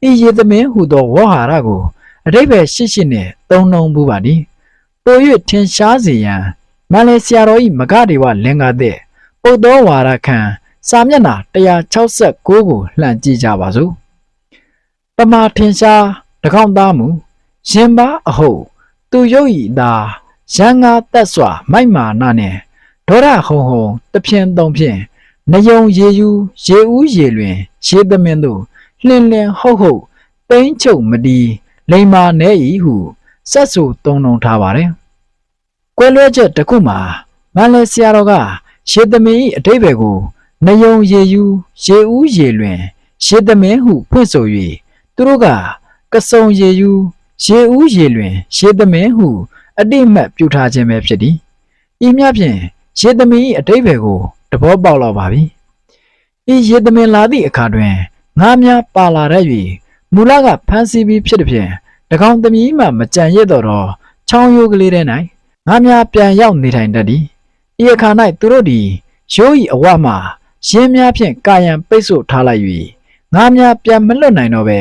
ဤရေသမင်ဟူသောဝေါဟာရကိုအတိတ်ပဲရှိရှိနဲ့သုံးနှုံဘူးပါသည်ပို၍ထင်ရှားစေရန်မန်လဲဆရာတော်ဤမဂဒေဝလင်္ကာတဲ့ပုဒ္ဒောဝါရခံစာမျက်နှာ169ကိုလှန်ကြည့်ကြပါစို့ပမာထင်ရှားတကောင်းသားမူရင်ပါအဟုတ်သူရုပ်ဤသာရန်ငါတက်စွာမိုက်မာနာနှင့်ဒေါရဟုံဟုံတဖြင့်သုံးဖြင့်နယုံရေယူရေဦးရေလွင်ရေသမင်တို့လှင်လင်ဟုတ်ဟုတ်ပိန်းချုပ်မတီးလိမ္မာနေ၏ဟုဆက်ဆူသုံးနှုံထားပါတယ်ကွဲလွဲချက်တစ်ခုမှာမန်လဲဆရာတော်ကရေသမင်၏အတိတ်ဘယ်ကိုနယုံရေယူရေဦးရေလွင်ရေသမင်ဟုဖွင့်ဆို၍သူတို့ကကစုံရေယူရေဦးရေလွင်ရေသမင်ဟုအတိမတ်ပြုထားခြင်းပဲဖြစ်သည်ဤမြဖြင့်ရေသမင်၏အတိတ်ဘယ်ကိုတဘောပေါက်လောက်ပါပြီဤရေသမင်လာသည့်အခါတွင်ငါးများပါလာရ၍မူလကဖမ်းဆီးပြီးဖြစ်သည်ဖြင့်တကောင်သမီးမှမကြံရစ်တော့ချောင်းရိုးကလေးထဲ၌ငါးများပြန်ရောက်နေထိုင်တတ်သည်ဤအခါ၌သူတို့သည်ရိုး၏အဝမှရင်းများဖြင့်ကာယံပိတ်ဆို့ထားလိုက်၍ငါးများပြန်မလွတ်နိုင်တော့ပဲ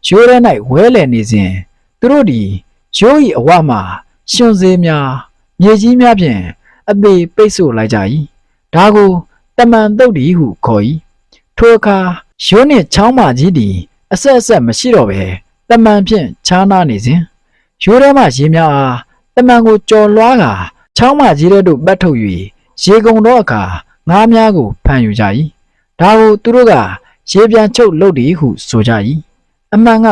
ရိုးထဲ၌ဝဲလည်နေစဉ်သူတို့သည်ရိုး၏အဝမှရှင်စေးများမြေကြီးများဖြင့်အသေးပိတ်ဆို့လိုက်ကြ၏ဒါကိုတမန်တုတ်သည်ဟုခေါ်၏ထိုအခါရိုးနှင့်ချောင်းမကြီးသည်အဆက်အဆက်မရှိတော့ပဲတမန်ဖြင့်ခြားနာနေစဉ်ရိုးထဲမှရေများအားတမန်ကိုကြော်လွှားကာချောင်းမကြီးတဲ့တို့ပတ်ထုတ်၍ရေကုန်သောအခါငါးများကိုဖမ်းယူကြ၏ဒါကိုသူတို့ကရေပြန်ချုပ်လုပ်သည်ဟုဆိုကြ၏အမှန်က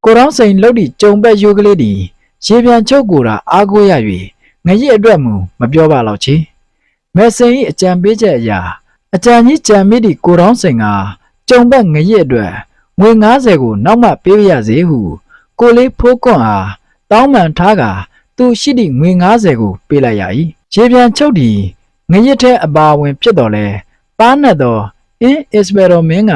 ကိုတောင်းစိန်လုပ်သည့်ကြုံပက်ရိုးကလေးသည်ရေပြန်ချုပ်ကိုတာအားကိုးရ၍ငရစ်အတွက်မူမပြောပါတော့ချေမဲစိန်၏အကြံပေးချက်အရာအကြံကြီးကြံမိသည့်ကိုတောင်းစိန်ကကြုံပက်ငရစ်အတွက်ငွေ90ကိုနောက်မှပေးရစေဟုကိုလေးဖိုးကွန်အားတောင်းပန်ထားကသူရှိသည့်ငွေ90ကိုပေးလိုက်ရ၏ ရေပြန်ချုပ်ဒီငရစ်တဲ့အပါဝင်ဖြစ်တော်လဲပါးနဲ့တော့အင်းအစ္စဘယ်တော်မင်းက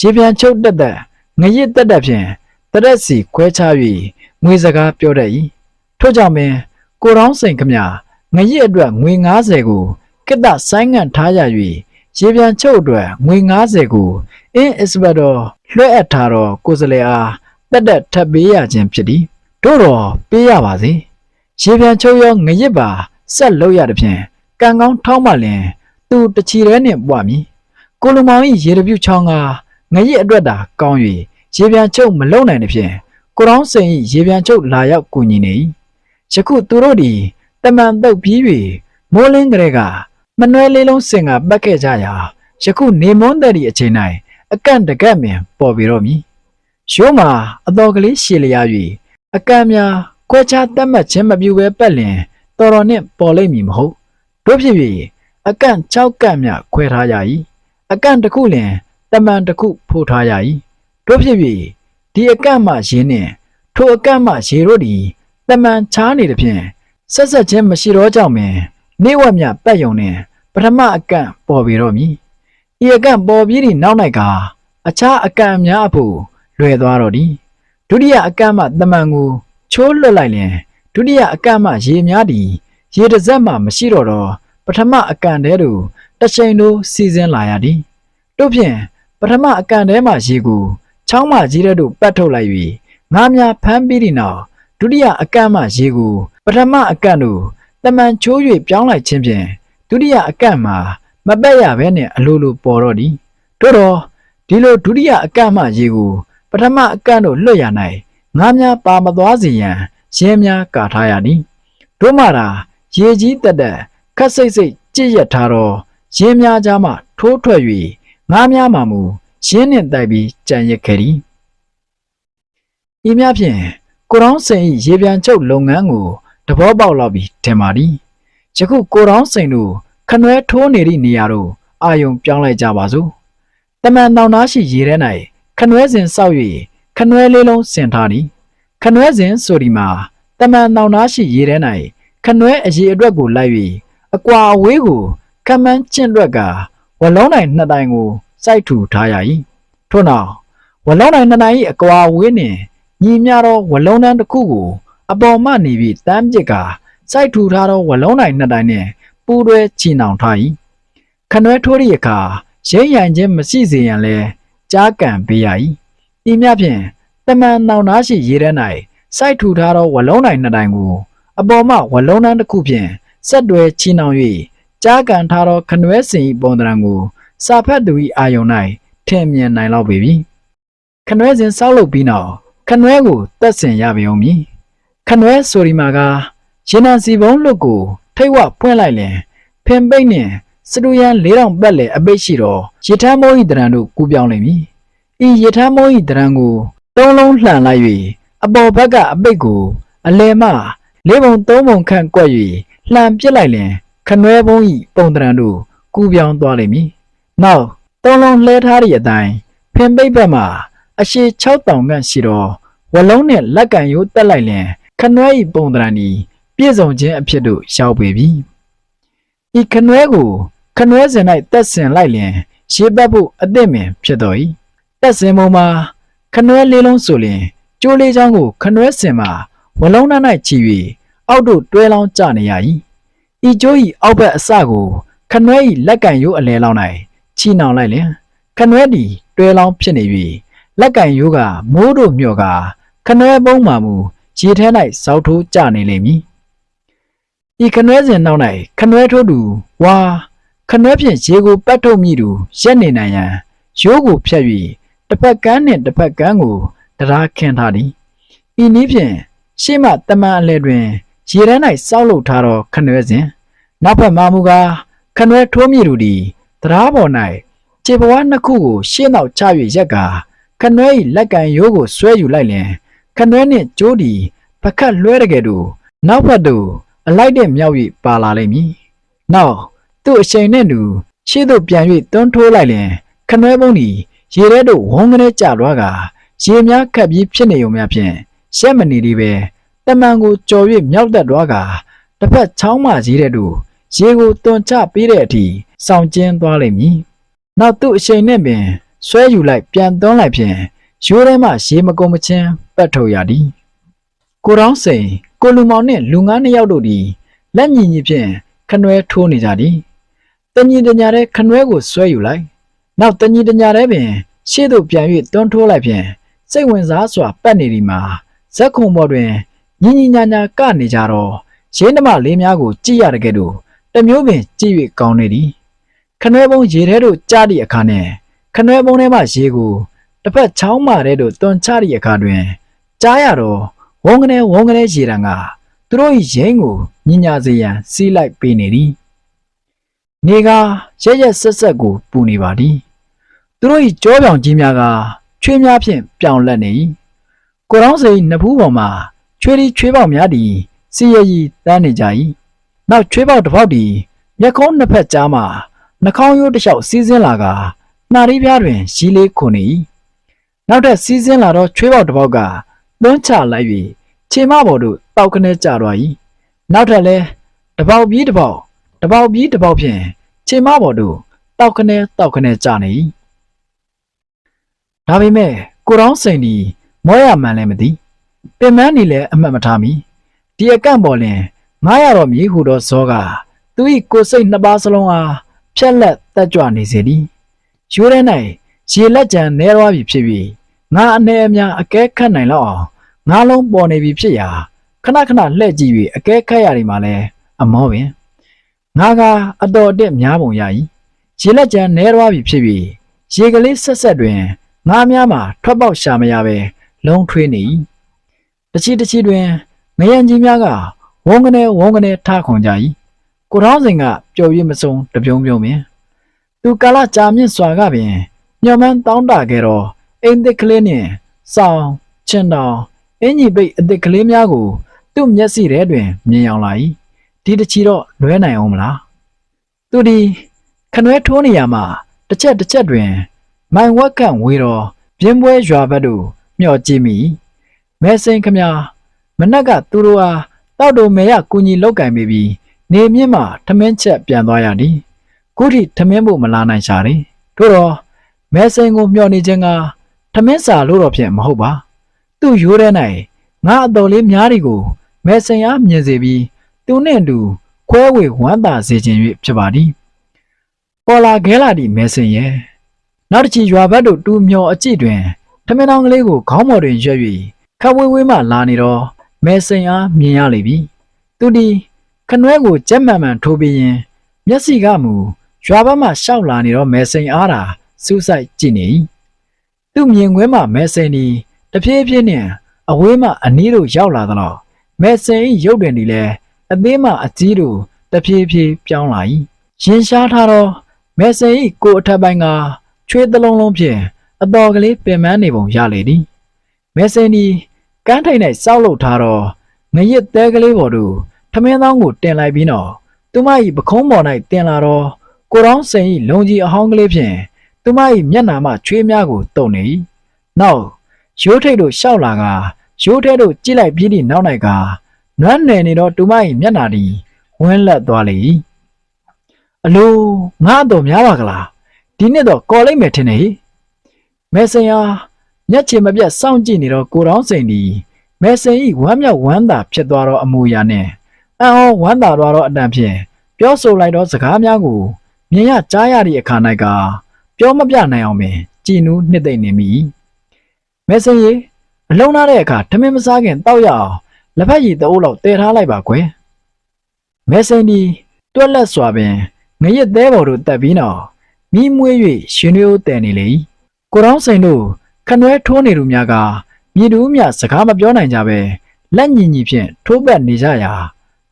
ရေပြန်ချုပ်တက်ငရစ်တက်ဖြင့်တရက်စီခွဲခြား၍ငွေစကားပြောတတ်၏ထို့ကြောင့်ပင်ကိုတောင်းစိန်ခမငရစ်အတွက်ငွေ90ကိုကိတ္တဆိုင်းငံ့ထားရ၍ရေပြန်ချုပ်အတွက်ငွေ90ကိုအင်းအစ္စဘယ်တော်လွှဲအပ်ထားတော့ကိုယ်စလဲအားတက်ထပ်ပေးရခြင်းဖြစ်သည်တို့တော့ပေးရပါစေရေပြန်ချုပ်ရောငရစ်ပါဆက်လို့ရတဲ့ဖြင့်ကံကောင်းထောင်းမှလင်သူတချီရဲနှင့်ပွားမည်ကိုလူမောင်၏ရေတပြုတ်ချောင်းကငရစ်အတွက်သာကောင်း၍ရေပြန်ချုပ်မလုံနိုင်တဲ့ဖြင့်ကိုတောင်းစိန်၏ရေပြန်ချုပ်လာရောက်ကူညီနေ၏ယခုသူတို့သည်တမန်တုပ်ပြီး၍မိုးလင်းကလေးကမနှွဲလေးလုံးစင်ကပတ်ခဲ့ကြရာယခုနေမွန်းတဲ့အချိန်၌အကန့်တကက်ပင်ပေါ်ပြီးတော့မည်ရိုးမှာအတော်ကလေးရှည်လျား၍အကန့်များခွဲခြားတတ်မှတ်ခြင်းမပြုဘဲပတ်လင်တော်နှင့်ပေါ်လိမ့်မည်မဟုတ်တို့ဖြစ်၍အကန့်6ကန့်များခွဲထားရ၏အကန့်တစ်ခုလင်တမန်တစ်ခုဖိုးထားရ၏တို့ဖြစ်၍ဒီအကန့်မှရင်းနှင့်ထိုအကန့်မှရေတို့သည်တမန်ချားနေသည်ဖြင့်ဆက်ချင်းမရှိတော့ကြောင့်ပင်နေဝက်မြပတ်ယုံနှင့်ပထမအကန့်ပေါ်ပြီးတော့မည်ဤအကန့်ပေါ်ပြီးသည့်နောက်၌ကအခြားအကန့်များအဖို့လွယ်သွားတော့သည်ဒုတိယအကန့်မှတမန်ကိုချိုးလွတ်လိုက်လျင်ဒုတိယအကန့်မှရေများသည်ရေတစ်စက်မှမရှိတော့ပထမအကန့်တဲသို့တစ်ချိန်လိုစီစဉ်လာရသည်တို့ဖြင့်ပထမအကန့်တဲမှရေကိုချောင်းမှကြီးတဲ့သို့ပတ်ထုတ်လိုက်၍ငါးများဖမ်းပြီးသည့်နောက်ဒုတိယအကန့်မှရေကိုပထမအကန့်သို့တမန်ချိုး၍ပြောင်းလိုက်ခြင်းဖြင့်ဒုတိယအကန့်မှာမပတ်ရဘဲနှင့်အလိုလိုပေါ်တော့သည်တို့တော့ဒီလိုဒုတိယအကန့်မှရေကိုပထမအကန့်သို့လွတ်ရ၌ငါးများပါမသွားစေရန်ရင်းများကာထားရသည်တို့မှသာရေကြီးတက်ခက်စိတ်ကြည့်ရထားတော့ရင်းများကြားမှထိုးထွက်၍ငါးများမှမူရင်းနှင့်တိုက်ပြီးကြံရစ်ခဲ့သည်ဤများဖြင့်ကိုတောင်းစိန်၏ရေပြန်ချုပ်လုပ်ငန်းကိုတဘောပေါက်လောက်ပြီးထင်ပါသည်ယခုကိုတောင်းစိန်တို့ခနွဲထိုးနေသည့်နေရာတို့အာယုံပြောင်းလိုက်ကြပါစို့တမန်တောင်သားရှိရေထဲ၌ခနွဲစဉ်ဆောက်၍ခနွဲလေးလုံးဆင်ထားသည်ခနွဲစဉ်ဆိုဒီမှာတမန်တောင်သားရှိရေထဲ၌ခနွဲအရေအတွက်ကိုလိုက်၍အကွာအဝေးကိုကမန်းကျင့်တွက်ကဝလုံးနိုင်နှစ်တိုင်ကိုစိုက်ထူထားရ၏ထို့နောက်ဝလုံးနိုင်နှစ်တိုင်၏အကွာအဝေးနှင့်ညီမျှသောဝလုံးတန်းတစ်ခုကိုအပေါ်မှနေပြီးတမ်းပစ်ကစိုက်ထူထားသောဝလုံးနိုင်နှစ်တိုင်နှင့်ပူးတွဲချီနှောင်ထား၏ခနွဲထိုးသည့်အခါရိမ့်ရိုင်ခြင်းမရှိစေရန်လဲကြားကန်ပေးရ၏ဤမြဖြင့်တမန်နောင်သားရှိရေထဲ၌စိုက်ထူထားသောဝလုံးနိုင်နှစ်တိုင်ကိုအပေါ်မှဝလုံးတန်းတစ်ခုဖြင့်ဆက်တွဲချီနှောင်၍ကြားကန်ထားသောခနွဲစင်၏ပုံသဏ္ဍာန်ကိုစာဖတ်သူ၏အာယုံ၌ထင်မြင်နိုင်လောက်ပေပြီခနွဲစဉ်ဆောက်လုပ်ပြီးနောက်ခနွဲကိုတက်ဆင်ရပေအောင်မည်ခနွဲဆိုဒီမှာကရင်နံစီပုံးလွတ်ကိုထိတ်ဝဖွင့်လိုက်လင်ဖင်ပိတ်နှင့်စတူရန်4000ပတ်လည်အပိတ်ရှိတော့ရထမ်းမိုး၏တရံတို့ကူးပြောင်းလိမ့်မည်ဤရထမ်းမိုး၏တရံကိုသုံးလုံးလှန်လိုက်၍အပေါ်ဘက်ကအပိတ်ကိုအလယ်မှ4ပုံ3ပုံခန့်ကွက်၍လှန်ပစ်လိုက်လင်ခနွဲပုံး၏ပုံတရံတို့ကူးပြောင်းသွားလိမ့်မည်နောက်သုံးလုံးလှဲထားသည့်အတိုင်းဖင်ပိတ်ဘက်မှအရှည်6000ခန့်ရှိတော့ဝလုံးနှင့်လက်ကန်ရိုးတက်လိုက်လင်ခနွဲ၏ပုံတရံသည်ပြည့်စုံခြင်းအဖြစ်သို့ရောက်ပေပြီဤခနွဲကိုခနွဲစဉ်၌တက်ဆင်လိုက်လင်ရေပတ်ဖို့အသင့်ပင်ဖြစ်တော်၏တက်ဆင်ပုံမှာခနွဲလေးလုံးဆိုလျင်ကျိုးလေးချောင်းကိုခနွဲစင်မှာဝလုံး၌ချီ၍အောက်တို့တွဲလောင်းကျနေရ၏ဤကျိုး၏အောက်ဘက်အစကိုခနွဲ၏လက်ကန်ရိုးအလဲလောင်း၌ချီနှောင်လိုက်လင်ခနွဲသည်တွဲလောင်းဖြစ်နေ၍လက်ကန်ရိုးကမိုးတို့မြော့ကခနွဲပုံးမှမူရေထဲ၌စောက်ထိုးကျနေလိမ့်မည်ဤခနွဲစဉ်နောက်၌ခနွဲထိုးသူဝါခနွဲဖြင့်ရေကိုပတ်ထုတ်မိသူရက်နေနိုင်ရန်ရိုးကိုဖြတ်၍တစ်ဖက်ကန်းနှင့်တစ်ဖက်ကန်းကိုတရားခင်းထားသည်ဤနည်းဖြင့်ရှေ့မှတမန်အလဲတွင်ရေထဲ၌စောက်လုပ်ထားသောခနွဲစဉ်နောက်ဘက်မှမူကားခနွဲထိုးမိသူသည်တရားပေါ်၌ခြေပွားနှစ်ခုကိုရှေ့နောက်ချ၍ရက်ကခနွဲ၏လက်ကန်ရိုးကိုဆွဲယူလိုက်လင်ခနွဲနှင့်ကျိုးသည်ပကတ်လွှဲတကယ်တို့နောက်ဘက်သို့အလိုက်တဲ့မြောက်၍ပါလာလိမ့်မည်နောက်သူ့အချိန်နှင့်တူရှေ့သို့ပြန်၍တွန်းထိုးလိုက်လင်ခနွဲပုံးသည်ရေထဲသို့ဝုန်းကနေကျသွားကရေများခတ်ပြီးဖြစ်နေုံများဖြင့်ရှက်မနေသည်ပဲတမန်ကိုကြော်၍မြောက်တက်သွားက တစ်ဖက်ချောင်းမကြီးတဲ့တို့ရေကိုတွန်ချပေးတဲ့အထိစောင့်ကျဉ်သွားလိမ့်မည်နောက်သူ့အချိန်နဲ့ပင်ဆွဲယူလိုက်ပြန်သွန်းလိုက်ဖြင့်ရိုးထဲမှရေမကုန်မချင်းပတ်ထုတ်ရသည်ကိုတောင်းစိန်ကိုလူမောင်နှင့်လူငါးနှစ်ယောက်တို့သည်လက်ညီညီဖြင့်ခနွဲထိုးနေကြသည်တညီတညာတဲ့ခနွဲကိုဆွဲယူလိုက်နောက်တညီတညာတဲ့ပင်ရှေ့သို့ပြန်၍တွန်းထိုးလိုက်ဖြင့်စိတ်ဝင်စားစွာပတ်နေသည်မှာဇက်ခုံပေါ်တွင်ညီညီညာညာကနေကြတော့ရင်းနှမလေးများကိုကြည့်ရတဲ့ကဲ့သို့တမျိုးပင်ကြည့်၍ကောင်းနေသည်ခနွဲပုံးရေထဲသို့ကျသည့်အခါနှင့်ခနွဲပုံးထဲမှရေကိုတစ်ဖက်ချောင်းမထဲသို့တွန်းချသည့်အခါတွင်ကြားရတော့ဝုန်းကနေရေတံကသူတို့၏ရင်းကိုညင်ညာစေရန်စီးလိုက်ပေးနေသည်နေကရက်ဆက်ကိုပူနေပါသည်သူတို့၏ကြောပြောင်ကြီးများကချွေးများဖြင့်ပြောင်လက်နေ၏ကိုတောင်းစိန်နဖူးပေါ်မှာချွေးပေါက်များသည်စီရည်တန်းနေကြ၏နောက်ချွေးပေါက်တစ်ပေါက်သည်မျက်ခုံးနှစ်ဖက်ကြားမှနှာခေါင်းရိုးတစ်လျှောက်စီးဆင်းလာကနှာရီးပြားတွင်ရီးလေးခုန်နေ၏နောက်ထပ်စီးဆင်းလာသောချွေးပေါက်တစ်ပေါက်ကသွန်းချလိုက်၍ခြေမပေါ်သို့တောက်ခနဲကျသွား၏နောက်ထပ်လည်းတပေါက်ပြီးတပေါက်ဖြင့်ခြေမပေါ်သို့တောက်ခနဲကျနေ၏ဒါပေမဲ့ကိုတောင်းစိန်သည်မောရမှန်လည်းမသိပင်မန်းနေလည်းအမှတ်မထားမိဒီအကန့်ပေါ်လင်900တော်မြေဟုသောဇောကသူ၏ကိုယ်စိတ်နှစ်ပါးစလုံးအားဖြက်လက်တက်ကြွနေစေသည်ရိုးထဲ၌ရေလက်ကြံနေသွားပြီဖြစ်ပြီးငါအနေအများအကဲခတ်နိုင်လောက်အောင်ငါလုံးပေါ်နေပြီဖြစ်ရာခဏလှည့်ကြည့်၍အကဲခတ်ရသည်မှာလဲအမောပင်ငါကအတော်အတက်များပုံရ၏ရေလက်ကြံနေသွားပြီဖြစ်ပြီးရေကလေးဆက်တွင်ငါများမှာထွက်ပေါက်ရှာမရပဲလုံးထွေးနေ၏တချီတွင်ငရံကြီးများကဝုန်းကနေထားခွန်ကြ၏ကိုတောင်းစိန်ကပျော်ရွှင်မဆုံးတပြုံးပင်သူကာလကြာမြင့်စွာကပင်ညှော်မှန်းတောင်းတခဲ့တော့အိမ်သစ်ကလေးနှင့်စောင်းချင်တောင်အင်ကြီးပိတ်အသစ်ကလေးများကိုသူ့မျက်စိထဲတွင်မြင်ရောက်လာ၏ဒီတချီတော့လွဲနိုင်အောင်မလားသူဒီခနွဲထိုးနေရမှာတစ်ချက်တွင်မိုင်ဝက်ခန့်ဝေတော့ပြင်းပွဲရွာဘက်သို့မျှော်ကြည့်မိမဲစိန်ခမမနက်ကသူတို့အားတောက်တုံမဲရကူညီလောက်ကင်မိပြီးနေမြင့်မှထမင်းချက်ပြန်သွားရသည်ခုထိထမင်းဖို့မလာနိုင်ရှာတယ်တို့တော့မဲစိန်ကိုမျှော်နေခြင်းကထမင်းစာလို့တော့ဖြင့်မဟုတ်ပါသူ့ရိုးထဲ၌ငါအတော်လေးများဒီကိုမဲစိန်အားမြင်စေပြီးသူနှင့်အတူခွဲဝေဝမ်းသာစေခြင်း၍ဖြစ်ပါသည်ပေါ်လာခဲလာသည့်မဲစိန်ရဲ့နောက်တစ်ချီရွာဘက်သို့တူမျောအကြည့်တွင်ထမင်းတောင်ကလေးကိုခေါင်းပေါ်တွင်ရွက်၍ခပ်ဝေးမှလာနေတော့မဲစိန်အားမြင်ရလေပြီသူဒီခနွဲကိုကြက်မှန်ထိုးပြီးရင်မျက်စိကမူရွာဘက်မှရှောက်လာနေတော့မဲစိန်အားသာစူးစိုက်ကြည့်နေ၏သူ့မြင်ကွင်းမှမဲစိန်သည်တဖြည်းဖြည်းနှင့်အဝေးမှအနီးသို့ရောက်လာတော့မဲစိန်၏ရုပ်တွင်သည်လည်းအသေးမှအကြီးသို့တဖြည်းဖြည်းပြောင်းလာ၏ရင်ရှားထားသောမဲစိန်၏ကိုယ်အထက်ပိုင်းကချွေးသလုံးဖြင့်အတော်ကလေးပင်ပန်းနေပုံရလေသည်မဲစိန်သည်ကန်းထိန်၌စောက်လုပ်ထားသောငရစ်သဲကလေးပေါ်သို့ထမင်းသောင်းကိုတင်လိုက်ပြီးတော့သူမ၏ပခုံးပေါ်၌တင်လာတော့ကိုတောင်းစိန်၏လုံကြီးအဟောင်းကလေးဖြင့်သူမ၏မျက်နှာမှချွေးများကိုတုံနေ၏နောက်ရိုးထိပ်သို့ရှောက်လာကရိုးထဲသို့ကြည့်လိုက်ပြီးသည့်နောက်၌ကနွမ်းနယ်နေတော့သူမ၏မျက်နှာသည်ဝင်းလက်သွားလေ၏အလိုငါတော့များပါကလားဒီနှစ်တော့ကော်လိုက်မယ်ထင်နေမဲစိန်အားမျက်ခြေမပြတ်စောင့်ကြည့်နေတော့ကိုတောင်းစိန်သည်မဲစိန်၏ဝမ်းမြောက်ဝမ်းသာဖြစ်သွားသောအမူအရာနှင့်အံ့ဩဝမ်းသာသွားသောအတန်ဖြင့်ပြောဆိုလိုက်သောစကားများကိုမြင်ရကြားရသည့်အခါ၌ကပြောမပြနိုင်အောင်ပင်ကြည်နူးနှစ်သိမ့်နေမိမဲစိန်ရေအလုံးထားတဲ့အခါထမင်းမစားခင်တောက်ရအောင်လက်ဖက်ရည်တအိုးလောက်တည်ထားလိုက်ပါကွယ်မဲစိန်သည်တွက်လက်စွာပင်ငရစ်သေးပေါ်သို့တက်ပြီးနောက်မိမွေး၍ရှင်ရွေးတည်နေလေကိုတောင်းစိန်တို့ခနွဲထိုးနေသူများကမြေတူးမြစကားမပြောနိုင်ကြပဲလက်ညီဖြင့်ထိုးပတ်နေကြရာ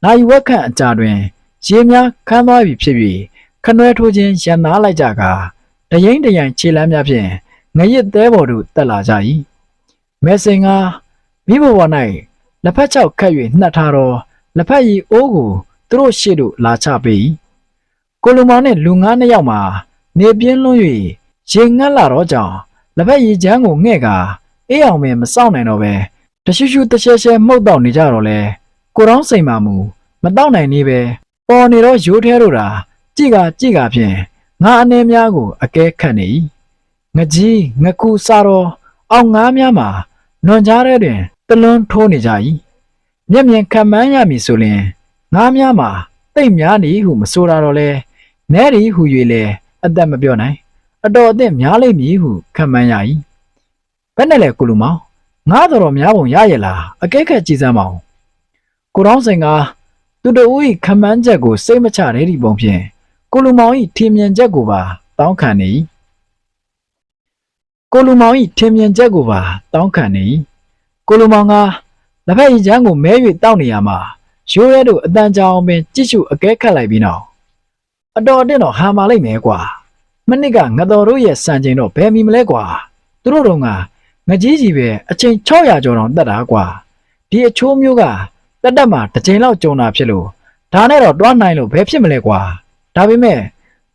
နိုင်ဝက်ခန့်အကြာတွင်ရေများခမ်းသွားပြီဖြစ်ပြီးခနွဲထိုးခြင်းရန်နာလိုက်ကြကတရင်ခြေလမ်းများဖြင့်ငရစ်သေးပေါ်သို့တက်လာကြ၏မဲစိန်ကမိဘဘဝ၌လက်ဖက်ချောက်ခတ်၍နှက်ထားသောလက်ဖက်ရည်အိုးကိုသူတို့ရှေ့သို့လာချပေး၏ကိုလူမောင်နှင့်လူငါးနှစ်ယောက်မှာနေပြင်းလွန်း၍ရေငတ်လာတော့ကြောင့်လက်ဖက်ရည်ချမ်းကိုငှဲ့ကအေးအောင်ပင်မစောင့်နိုင်တော့ပဲတရှူရှူတရှဲရှဲမှုတ်တော့နေကြတော့လဲကိုတောင်းစိန်မှမူ မတော့နိုင်နေပဲပေါ်နေတော့ရိုးထဲတို့တာကြည့်ကဖြင့်ငါအနေများကိုအကဲခတ်နေ၏ငကြီးငကူစားတော့အောင်ငါးများမှာနွန်ကြားတဲ့တွင်တလွန်းထိုးနေကြ၏မျက်မြင်ခံမှန်းရမည်ဆိုရင်ငါးများမှာတိတ်များနေဟုမဆိုရတော့လဲနဲရီဟု၍လဲအသက်မပြောနိုင်အတော်အသင့်များလိမ့်မည်ဟုခံမှန်းရ၏ဘယ်နဲ့လဲကိုလူမောင်ငါတော်များပုံရရဲ့လားအကဲခတ်ကြည့်စမ်းပါဦးကိုတောင်းစိန်ကသူတို့၏ခံမှန်းချက်ကိုစိတ်မချတဲ့ဒီပုံဖြင့်ကိုလူမောင်၏ထင်မြင်ချက်ကိုပါတောင်းခံနေ၏ကိုလူမောင်၏ထင်မြင်ချက်ကိုပါတောင်းခံနေ၏ကိုလူမောင်ကလက်ဖက်ရည်ချမ်းကိုမဲ၍တောက်နေရမှာရိုးရဲတို့အတန်ကြာအောင်ပင်ကြည့်ရှုအကဲခတ်လိုက်ပြီးနောက်အတော်အတင်းတော့ဟာမာလိုက်မယ်ကွာမနစ်ကငတော်တို့ရဲ့စံချိန်တော့ဘယ်မီမလဲကွာသူတို့တော့ငကြီးကြီးပဲအချိန်600ကျော်တောင်တက်တာကွာဒီအချိုးမျိုးကတက်မှာတစ်ချိန်လောက်ကြုံတာဖြစ်လို့ဒါနဲ့တော့တွားနိုင်လို့ဘယ်ဖြစ်မလဲကွာဒါပေမဲ့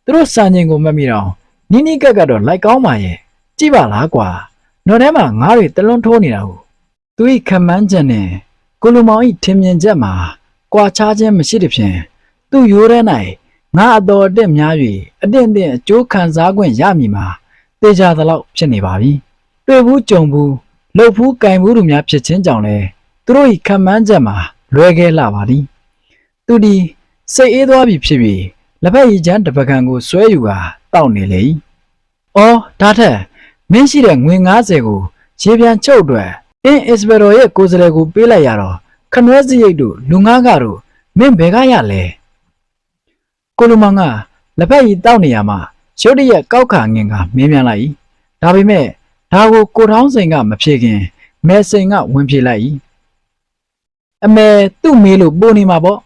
သူတို့စံချိန်ကိုမမိတော့နီးနီးကပ်တော့လိုက်ကောင်းပါရဲ့ကြည့်ပါလားကွာနော်ထဲမှာငါးတွေတလွန်းထိုးနေတာဟုသူ၏ခံမှန်းချက်နဲ့ကိုလူမောင်၏ထင်မြင်ချက်မှာကွာခြားခြင်းမရှိတဲ့ဖြင့်သူ့ရိုးထဲ၌ငါအတော်အတက်များ၍အတင်းအကျိုးခံစားခွင့်ရမည်မှာတေချာသလောက်ဖြစ်နေပါပြီတွေ့ဘူးကြုံဘူးလှုပ်ဘူးကင်ဘူးတို့များဖြစ်ခြင်းကြောင့်လဲသူတို့၏ခံမှန်းချက်မှာလွဲခဲလာပါသည်သူဒီစိတ်အေးသွားပြီဖြစ်ပြီးလက်ဖက်ရည်ချမ်းတစ်ပကံကိုဆွဲယူကာတောက်နေလေ၏အော်ဒါထက်မင်းရှိတဲ့ငွေ90ကိုရေပြန်ချုပ်အတွက်အင်းအစ်ပယ်တော်ရဲ့ကိုယ်စလဲကိုပေးလိုက်ရတော့ခနွဲစရိတ်တို့လူငါးကတို့မင်းဘယ်ကရလဲကိုလူမောင်ကလက်ဖက်ရည်တောက်နေရမှာရုတ်တရက်ကောက်ခါငင်ကမင်းမြန်လိုက်၏ဒါပေမဲ့ဒါကိုကိုထောင်းစိန်ကမဖြေခင်မဲစိန်ကဝင်ဖြေလိုက်၏အမေသူ့မေးလို့ပို့နေမှာပေါ့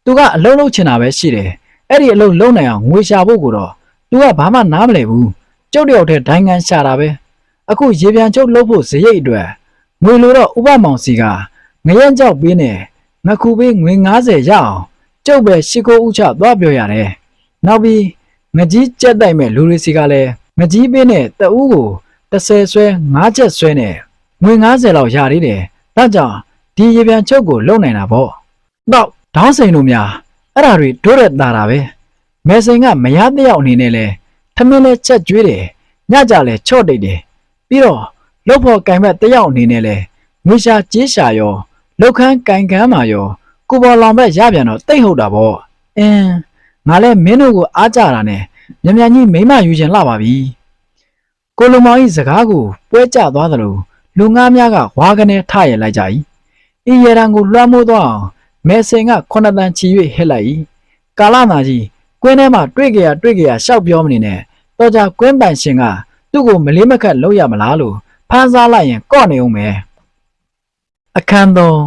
သူကအလုံးလုံးချင်တာပဲရှိတယ်အဲ့ဒီအလုံးလုံးနိုင်အောင်ငွေရှာဖို့ကိုတော့သူကဘာမှနားမလဲဘူးကျုပ်တယောက်တည်းဒိုင်ငံရှာတာပဲအခုရေပြန်ချုပ်လုပ်ဖို့ဇရိတ်အတွက်ငွေလိုတော့ဥပမောင်စီကငရက်ကြောက်ပေးနေငခုပေးငွေ90ရအောင်ကျုပ်ပဲရှိခိုးဥချသွားပြောရတယ်နောက်ပြီးငကြီးကြက်တိုက်မဲ့လူတွေစီကလည်းငကြီးပေးနဲ့တအူးကို30ဆွဲ5ချက်ဆွဲနဲ့ငွေ90လောက်ရသေးတယ်ဒါကြောင့်ဒီရေပြန်ချုပ်ကိုလုံနိုင်တာပေါ့တော့ဒေါင်းစိန်တို့များအဲ့ဓာတွေဒိုးရက်တာပဲမဲစိန်ကမရတဲ့ရောက်အနေနဲ့လဲထမင်းလဲချက်ကျွေးတယ်ညကြလဲချော့တိတ်တယ်ပြီးတော့လှုပ်ဖို့ကင်မဲ့တယောက်အနေနဲ့လဲငွေရှာကြေးရှာရောလောက်ခန်းကင်ကန်းမှာရောကိုပေါ်လောင်ဘက်ရပြန်တော့တိတ်ဟုတ်တာပေါ့ငါလဲမင်းတို့ကိုအားကြတာနဲ့မြန်မြန်ကြီးမိမယူချင်လာပါပြီကိုလုံမောင်၏စကားကိုပွဲကျသွားသလိုလူငါးများကဝါကနေထရလိုက်ကြ၏ဤရန်ကိုလွှမ်းမိုးသွားအောင်မဲစင်က9တန်ချီ၍ဟစ်လိုက်၏ကာလနာကြီးကွင်းထဲမှာတွေ့ကြရရှောက်ပြောမနေနဲ့တော့ကြကွင်းပိုင်ရှင်ကသူ့ကိုမလေးမခတ်လုပ်ရမလားလို့ဖန်စားလိုက်ရင်ကော့နေအောင်မယ်အခန်းသုံး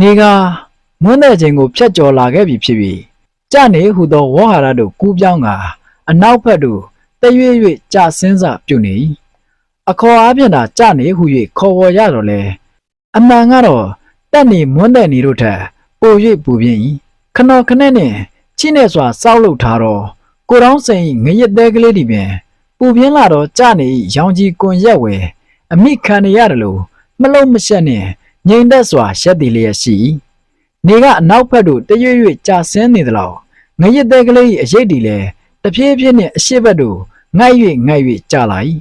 နေကမွန်းတဲ့ချိန်ကိုဖြတ်ကျော်လာခဲ့ပြီဖြစ်ပြီးကြနေဟုသောဝေါဟာရတို့ကူးပြောင်းကအနောက်ဘက်သို့တရွေ့၍ကြဆင်းစပြုနေ၏အခေါ်အားဖြင့်သာကြနေဟု၍ခေါ်ဝေါ်ရတော့လေအမှန်ကတော့တက်နေမွန်းတဲ့နေတို့ထက်ပို၍ပူပြင်း၏ခနော်ခနဲ့နှင့်ချိနဲ့စွာစောက်လုပ်ထားတော့ကိုတောင်းစိန်ငရစ်သေးကလေးဒီပင်ပူပြင်းလာတော့ကြနေ၏ရောင်ကြီးကွန်ရက်ဝဲအမိခံရရတယ်လို့မလုံးမရှက်နှင့်ငြိမ်သက်စွာရှက်တည်လျက်ရှိ၏နေကအနောက်ဘက်သို့တရွေ့၍ကြာဆင်းနေသလောက်ငရစ်သေးကလေး၏အရေးတည်လဲတဖြည်းဖြည်းနှင့်အရှိဘက်သို့ငိုက်၍ကြာလာ၏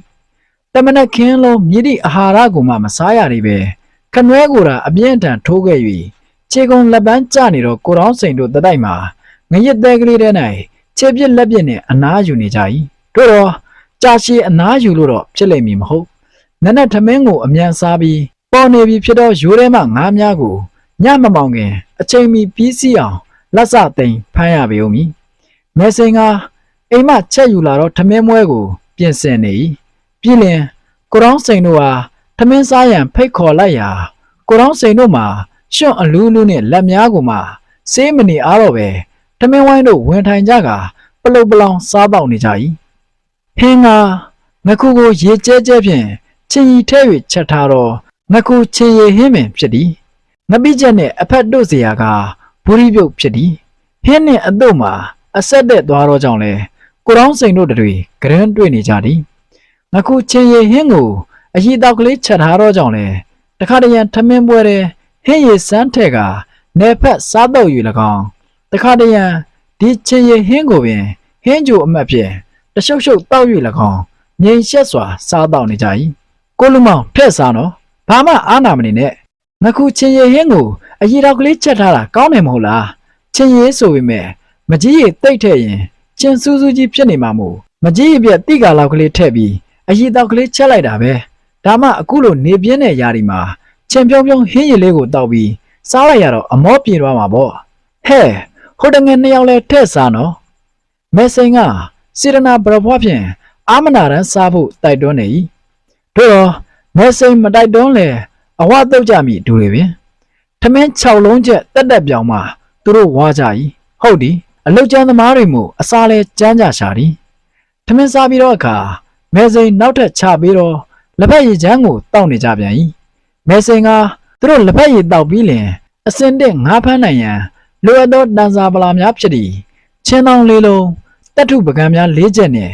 တမနက်ခင်းလုံးမြည်သည့်အာဟာရကိုမှမစားရသေးပဲခနွဲကိုယ်တာအပြင်းထန်ထိုးခဲ့၍ခြေကုံလက်ပန်းကျနေတော့ကိုတောင်းစိန်တို့တတိုက်မှာငရစ်သေးကလေးထဲ၌ခြေပြစ်လက်ပြစ်နှင့်အနားယူနေကြ၏တို့တော့ကြာရှည်အနားယူလို့တော့ဖြစ်လိမ့်မည်မဟုတ်နက်နက်ထမင်းကိုအမြန်စားပြီးပေါ်နေပြီဖြစ်တော့ရိုးထဲမှငါးများကိုညမမောင်ခင်အချိန်မီပြီးစီးအောင်လက်စသိမ်းဖမ်းရပေဦးမည်မဲစင်ကအိမ်မချက်ယူလာတော့ထမင်းမွဲကိုပြင်ဆင်နေ၏ပြည်လင်ကိုတောင်းစိန်တို့ဟာထမင်းစားရန်ဖိတ်ခေါ်လိုက်ရာကိုတောင်းစိန်တို့မှာရွှွန့်အလူးလူးနဲ့လက်များကိုမှစေးမနေအားတော့ပဲထမင်းဝိုင်းတို့ဝင်ထိုင်ကြကပလုတ်ပလောင်စားပေါက်နေကြ၏ဟင်းကငခုကိုရေကျဲဖြင့်ချင်းရီထဲ၍ချက်ထားတော့ငခုချင်းရီဟင်းပင်ဖြစ်သည်ငပိချက်နှင့်အဖက်တို့เสียကဘူရီပြုတ်ဖြစ်သည်ဟင်းနှင့်အတို့မှာအဆက်တဲ့သွားတော့ကြောင့်လဲကိုတောင်းစိန်တို့တွေကရန်းတွေ့နေကြသည်ငခုချင်းရီဟင်းကိုအရီတောက်ကလေးချက်ထားတော့ကြောင့်လဲတခါတရံထမင်းပွဲတဲ့ဟင်းရည်စမ်းထဲကနယ်ဖက်စားတော့ယူ၎င်း တခါတရံဒီချင်းရဟင်းကိုပင်ဟင်းကြိုအမတ်ဖြင့်တရှုပ်ရှုပ်တောက်၍၎င်းငြိမ်ရှက်စွာစားတော့နေကြ၏ကိုလူမောင်ဖက်စားနော်ဘာမှအားနာမနေနဲ့ငါခုချင်းရဟင်းကိုအရီတောက်ကလေးချက်ထားတာကောင်းတယ်မဟုတ်လားချင်းရဆိုပေမဲ့မကြီးရတိတ်ထည့်ရင်ချင်းစူးစူးကြီးဖြစ်နေမှာမို့မကြီးရပြတိကာလောက်ကလေးထည့်ပြီးအရီတောက်ကလေးချက်လိုက်တာပဲဒါမှအခုလိုနေပြင်းတဲ့ຢာဒီမှာချင်းပြုံးပြုံးဟင်းရည်လေးကိုတောက်ပြီးစားလိုက်ရတော့အမောပြေသွားမှာပေါ့ဟဲ့ဟိုတငယ်နှစ်ယောက်လဲထည့်စားနော်မဲစိန်ကစေရနာဘရဘွားဖြင့်အာမနာရန်စားဖို့တိုက်တွန်းနေ၏တို့တော့မဲစိန်မတိုက်တွန်းလေအဝတုတ်ကြမိဒူတွေပင်ထမင်း6လုံးချက်တက်တက်ပြောင်မှသူတို့ဝါကြ၏ဟုတ်ဒီအလုတ်ကျန်းသမားတွေမို့အစားလဲကြမ်းကြရှာသည်ထမင်းစားပြီးတော့အခါမဲစိန်နောက်ထပ်ချပြီးတော့လက်ဖက်ရည်ချမ်းကိုတောက်နေကြပြန်၏မဲစိန်ကသူတို့လက်ဖက်ရည်တောက်ပြီးလင်အစင်တဲ့ငါးဖမ်းနိုင်ရန်လိုအပ်သောတန်စာပလာများဖြစ်သည်ချင်းတောင်လေးလုံးတက်ထုပကံများ၄ချက်နဲ့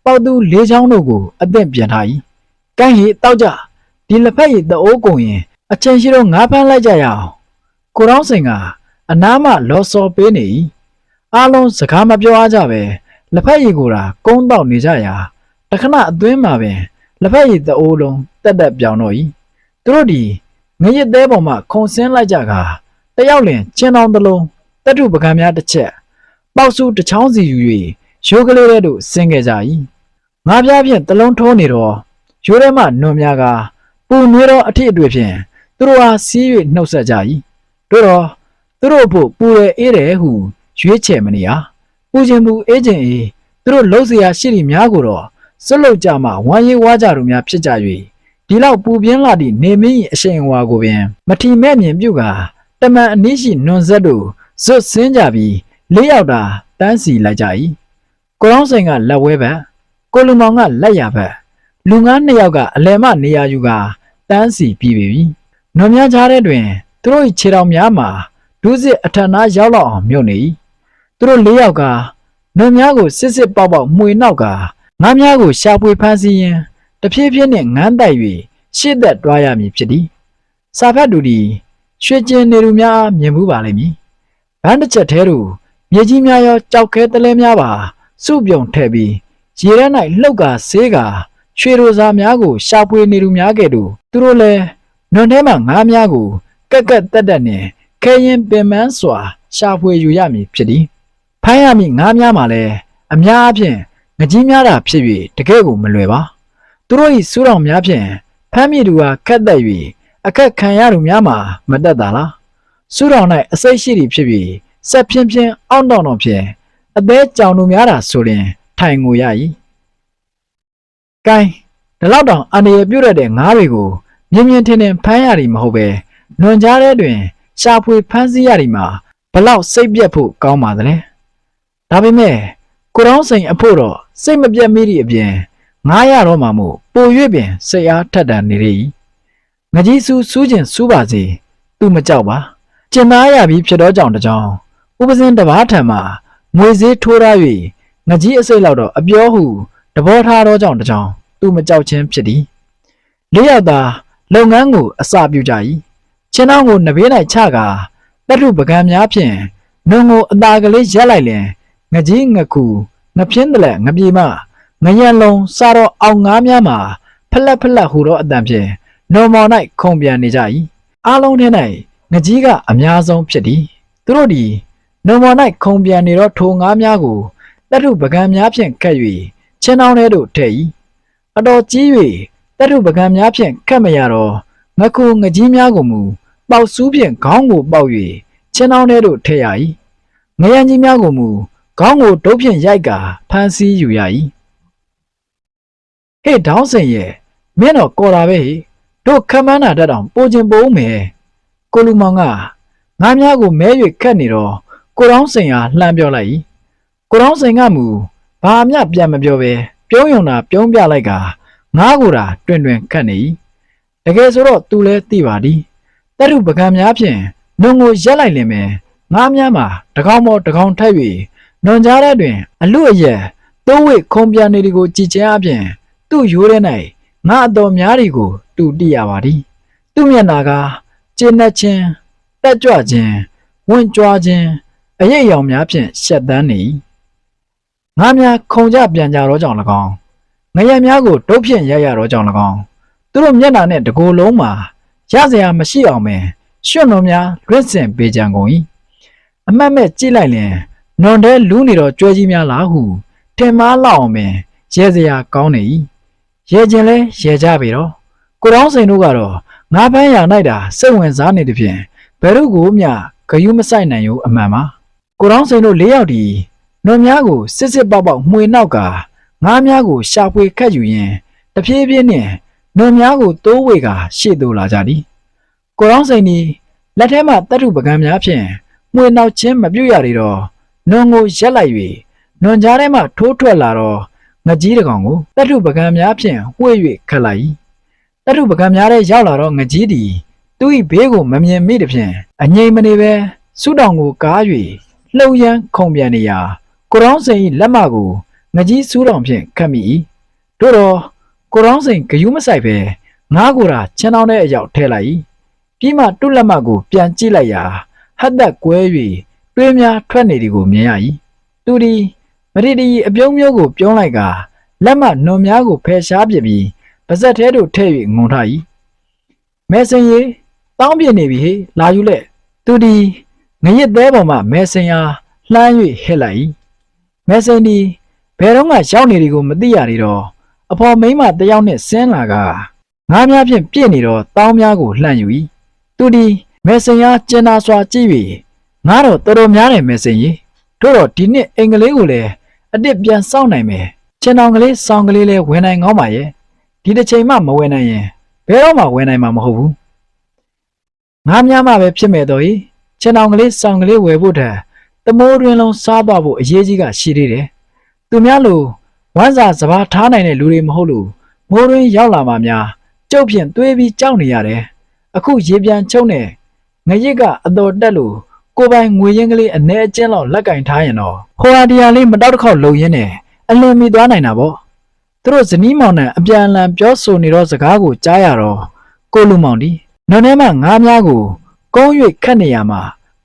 ပေါတူ၄ချောင်းတို့ကိုအသင့်ပြန်ထား၏ကိုင်းရီတောက်ကြဒီလက်ဖက်ရည်တအိုးကုန်ရင်အချိန်ရှိတော့ငါးဖမ်းလိုက်ကြရအောင်ကိုရောင်းစိန်ကအနားမှလော်စော်ပေးနေ၏အားလုံးစကားမပြောအားကြပဲလက်ဖက်ရည်ကိုသာကုန်းတောက်နေကြရာတခဏအတွင်းမှာပင်လက်ဖက်ရည်တအိုးလုံးတက်တက်ပြောင်တော့၏သူတို့ဒီငရစ်သေးပေါ်မှခုံဆင်းလိုက်ကြကာတယောက်လင်ချင်းတောင်တစ်လုံးတက်ထုပကံများတစ်ချက်ပေါက်စုတစ်ချောင်းစီယူ၍ရိုးကလေးတဲ့တို့ဆင်းခဲ့ကြ၏ငါးပြားဖြင့်တလုံးထိုးနေတော့ရိုးထဲမှနွံများကပူနွေးသောအထစ်အတွေ့ဖြင့်သူတို့ဟာစီး၍နှုတ်ဆက်ကြ၏တို့တော့သူတို့ဖို့ပူရအေးတယ်ဟုရွေးချယ်မနေရပူခြင်းပူအေးခြင်းအေးသူတို့လှုပ်เสียရှိသည့်များကိုတော့စွတ်လုတ်ကြမှဝမ်းရေးဝါကြတို့များဖြစ်ကြ၍ဒီလောက်ပူပြင်းလာသည့်နေမင်း၏အရှိန်အဝါကိုပင်မထီမဲ့မြင်ပြုကာတမန်အနည်းရှိနွန်ဆက်တို့ဇွတ်ဆင်းကြပြီး၄ယောက်သာတန်းစီလိုက်ကြ၏ကိုရောင်းစိန်ကလက်ဝဲဘက်ကိုလူမောင်ကလက်ရဘက်လူငါးနှစ်ယောက်ကအလဲမနေရာယူကာတန်းစီပြီးပြီနွန်များကြားထဲတွင်သူတို့၏ခြေတော်များမှာဒုစစ်အထက်နားရောက်လောက်အောင်မြုပ်နေ၏သူတို့၄ယောက်ကနွန်များကိုစစ်စစ်ပေါက်ပေါက်မှွေနောက်ကငါးများကိုရှာဖွေဖမ်းဆီးရင်းတဖြည်းဖြည်းနှင့်ငန်းတိုက်၍ရှေ့သက်တွားရမည်ဖြစ်သည်စာဖတ်သူသည်ရွှေကျင်နေသူများမြင်မှုပါလိမ့်မည်ဗန်းတစ်ချက်သေးသူမြေကြီးများရောကြောက်ခဲတလဲများပါစုပြုံထည့်ပြီးရေထဲ၌လှုပ်ကာဆေးကာရွှေရိုစာများကိုရှာဖွေနေသူများကဲ့သို့သူတို့လည်းနွန်ထဲမှငါးများကိုကက်ကက်တက်တက်နှင့်ခဲရင်ပင်ပန်းစွာရှာဖွေယူရမည်ဖြစ်သည်ဖိုင်းရမည်ငါးများမှာလည်းအများအပြားငကြီးများတာဖြစ်၍တကယ်ကိုမလွယ်ပါသူတို့၏စူးတော်များဖြင့်ဖမ်းမိသူဟာခက်သက်၍အခက်ခံရသူများမှာမတက်တာလားစူးတော်၌အစိတ်ရှိသည်ဖြစ်၍ဆက်ဖြင်းဖြင်းအောင့်တောင့်တောင့်ဖြင့်အသေးကြောင်သူများတာဆိုရင်ထိုင်ငိုရ၏ကိုင်းဒီလောက်တောင်အန္တရာယ်ပြုတ်တဲ့ငါးတွေကိုမြင်မြင်ထင်ထင်ဖမ်းရသည်မဟုတ်ပဲနွန်ကြားထဲတွင်ရှာဖွေဖမ်းဆီးရသည်မှာဘလောက်စိတ်ပြက်ဖို့ကောင်းပါသလဲဒါပေမဲ့ကိုရောင်းစိန်အဖို့တော့စိတ်မပြတ်မိသည့်အပြင်ငားရတော့မှမို့ပို၍ပင်စိတ်အားထက်တန်နေရ၏ငကြီးစူးခြင်းစူးပါစေသူမကြောက်ပါကျင်သားရပြီးဖြစ်တော့ကြောင်တကြောင်ဥပစင်းတပားထံမှငွေစည်းထိုးထား၍ငကြီးအစိတ်လောက်တော့အပြောဟုတဘောထားတော့ကြောင်တကြောင်သူမကြောက်ခြင်းဖြစ်သည်လေးယောက်သာလုပ်ငန်းကိုအစပြုကြ၏ချင်းတောင်းကိုနဘေး၌ချကာတက်ထုပကံများဖြင့်နုံကိုအသာကလေးရက်လိုက်လင်ငကြီးငခုငပြင်းတလက်ငပြေမငရံလုံးစားတော့အောင်ငါးများမှာဖလက်ဖလက်ဟူတော့အတန်ဖြင့်နော်မော်၌ခုံပြန်နေကြ၏အားလုံးထဲ၌ငကြီးကအများဆုံးဖြစ်သည်သူတို့သည်နော်မော်၌ခုံပြန်နေတော့ထိုငါးများကိုတက်ထုပကံများဖြင့်ကက်၍ချင်းတောင်းထဲသို့ထည့်၏အတော်ကြီး၍တက်ထုပကံများဖြင့်ခက်မရတော့ငခုငကြီးများကိုမူပေါက်စူးဖြင့်ခေါင်းကိုပေါက်၍ချင်းတောင်းထဲသို့ထည့်ရ၏ငရံကြီးများကိုမူခေါင်းကိုဒုတ်ဖြင့်ရိုက်ကာဖမ်းဆီးယူရ၏ဟေ့ဒေါင်းစင်ရဲ့မင်းတော့ကော်တာပဲဟိတို့ခမန်းတာတက်တောင်ပိုခြင်းပိုးမယ်ကိုလူမောင်ကငါးများကိုမဲ၍ခတ်နေတော့ကိုတောင်းစင်ဟာလှမ်းပြောလိုက်၏ကိုတောင်းစင်ကမူဘာမှပြန်မပြောပဲပြုံးယုံတာပြုံးပြလိုက်ကာငါးကိုတာတွင်တွင်ခတ်နေ၏တကယ်ဆိုတော့သူလည်းသိပါသည်တက်ထုပကံများဖြင့်နုံကိုရက်လိုက်လင်မယ်ငါးများမှာတကောင်မော်တကောင်ထက်၍နွန်ကြားတဲ့တွင်အလူအယက်တိုးဝိခုံပြန်နေဒီကိုကြည်ချင်အပြင်သူ့ရိုးထဲ၌ငါအတော်များတွေကိုတူတိရပါသည်သူ့မျက်နာကကျဉ်းနှက်ခြင်းတက်ကြွခြင်းဝင့်ကြွားခြင်း အရေးအယောင်များဖြင့်ရှက်တန်းနေငါများခုံကြပြန်ကြတော့ကြောင့်၎င်းငရဲများကိုတုတ်ဖြင့်ရရတော့ကြောင့်၎င်းသူတို့မျက်နှာနဲ့တကိုယ်လုံးမှာရစရာမရှိအောင်ပင်ရွှွတ်နုံများလွင့်စင်ပေးကြကုန်၏အမတ်မဲ့ကြည့်လိုက်လျင်နွန်တဲ့လူးနေတော့ကြွဲကြီးများလားဟုထင်မှားလောက်အောင်ပင်ရဲစရာကောင်းနေ၏ရဲခြင်းလဲရဲကြပြီတော့ကိုတောင်းစိန်တို့ကတော့ငါးပန်းရ၌တာစိတ်ဝင်စားနေသည်ဖြင့်ဘယ်သူကိုမျှဂယုမဆိုင်နိုင်ရောအမှန်ပါကိုတောင်းစိန်တို့၄ယောက်ဒီနွန်များကိုစစ်စစ်ပေါက်ပေါက်မှွေနောက်ကငါးများကိုရှာဖွေခတ်ယူရင်းတဖြည်းဖြည်းနှင့်နွန်များကိုတိုးဝေကရှေ့သို့လာကြသည်ကိုတောင်းစိန်သည်လက်ထဲမှတတ်ထုပကံများဖြင့်မှွေနောက်ချင်းမပြုတ်ရသေးတော့နွန်ကိုရက်လိုက်၍နွန်ကြားထဲမှထိုးထွက်လာတော့ငကြီးတကောင်ကိုတတ်ထုပကံများဖြင့်ဝှေ့၍ခတ်လိုက်၏တတ်ထုပကံများထဲရောက်လာတော့ငကြီးသည်သူ၏ဘေးကိုမမြင်မိသည်ဖြင့်အငြိမ်မနေပဲစုတောင်ကိုကား၍လှုပ်ရမ်းခုန်ပြန်နေရာကိုတောင်းစိန်၏လက်မကိုငကြီးစူးတောင်ဖြင့်ခတ်မိ၏တို့တော့ကိုတောင်းစိန်ဂယုမဆိုင်ပဲငါးကိုယ်သာချမ်းတောင်းတဲ့အရောက်ထဲလိုက်၏ပြီးမှတုလက်မကိုပြန်ကြည့်လိုက်ရာဟတ်သက်ကွဲ၍တွင်းများထွက်နေသည်ကိုမြင်ရ၏သူသည်မရတီအပြုံးမျိုးကိုပြုံးလိုက်ကလက်မနွန်များကိုဖယ်ရှားပြပြီးပါဇက်ထဲသို့ထည့်၍ငုံထား၏မဲစင်ရီတောင်းပြနေပြီဟေ့လာယူလက်သူသည်ငရစ်သေးပေါ်မှမဲစင်အားလှမ်း၍ဟစ်လိုက်၏မဲစင်သည်ဘယ်တော့မှရောက်နေသည်ကိုမသိရသေးတော့အဖော်မိန်းမတယောက်နှင့်ဆင်းလာကငါးများဖြင့်ပြည့်နေတော့တောင်းများကိုလှမ်းယူ၏သူသည်မဲစင်အားကျင်နာစွာကြည့်၍ငါတော့တော်တော်များတယ်မဲစင်ရီတို့တော့ဒီနှစ်အင်္ဂလိပ်ကိုလည်းအတစ်ပြန်စောင့်နိုင်မယ်ချင်တော်ကလေးစောင်းကလေးလည်းဝင်နိုင်ကောင်းပါရဲ့ဒီတစ်ချိန်မှမဝင်နိုင်ရင်ဘယ်တော့မှဝင်နိုင်မှာမဟုတ်ဘူးငါများမှပဲဖြစ်မဲ့တော့ဤချင်တော်ကလေးစောင်းကလေးဝယ်ဖို့တည်းတမိုးတွင်လုံးစားသွားဖို့အရေးကြီးကရှိသေးတယ်သူများလိုဝမ်းစာစဘာထားနိုင်တဲ့လူတွေမဟုတ်လို့မိုးတွင်ရောက်လာမှများကျုပ်ဖြင့်တွေးပြီးကြောက်နေရတယ်အခုရေပြန်ချုံနေငရစ်ကအတော်တက်လို့ကိုပိုင်ငွေရင်းကလေးအ ਨੇ အကျဉ်းလောက်လက်ကင်ထားရင်တော့ဟိုဟာဒီဟာလေးမတောက်တစ်ခေါက်လုံရင်းနဲ့အလင်းမိသွားနိုင်တာပေါ့သူတို့ဇနီးမောင်နှံအပြန်အလှန်ပြောဆိုနေတော့စကားကိုကြားရတော့ကိုလူမောင်ဒီနွန်ထဲမှာငါးများကိုကုန်း၍ခတ်နေရမှာ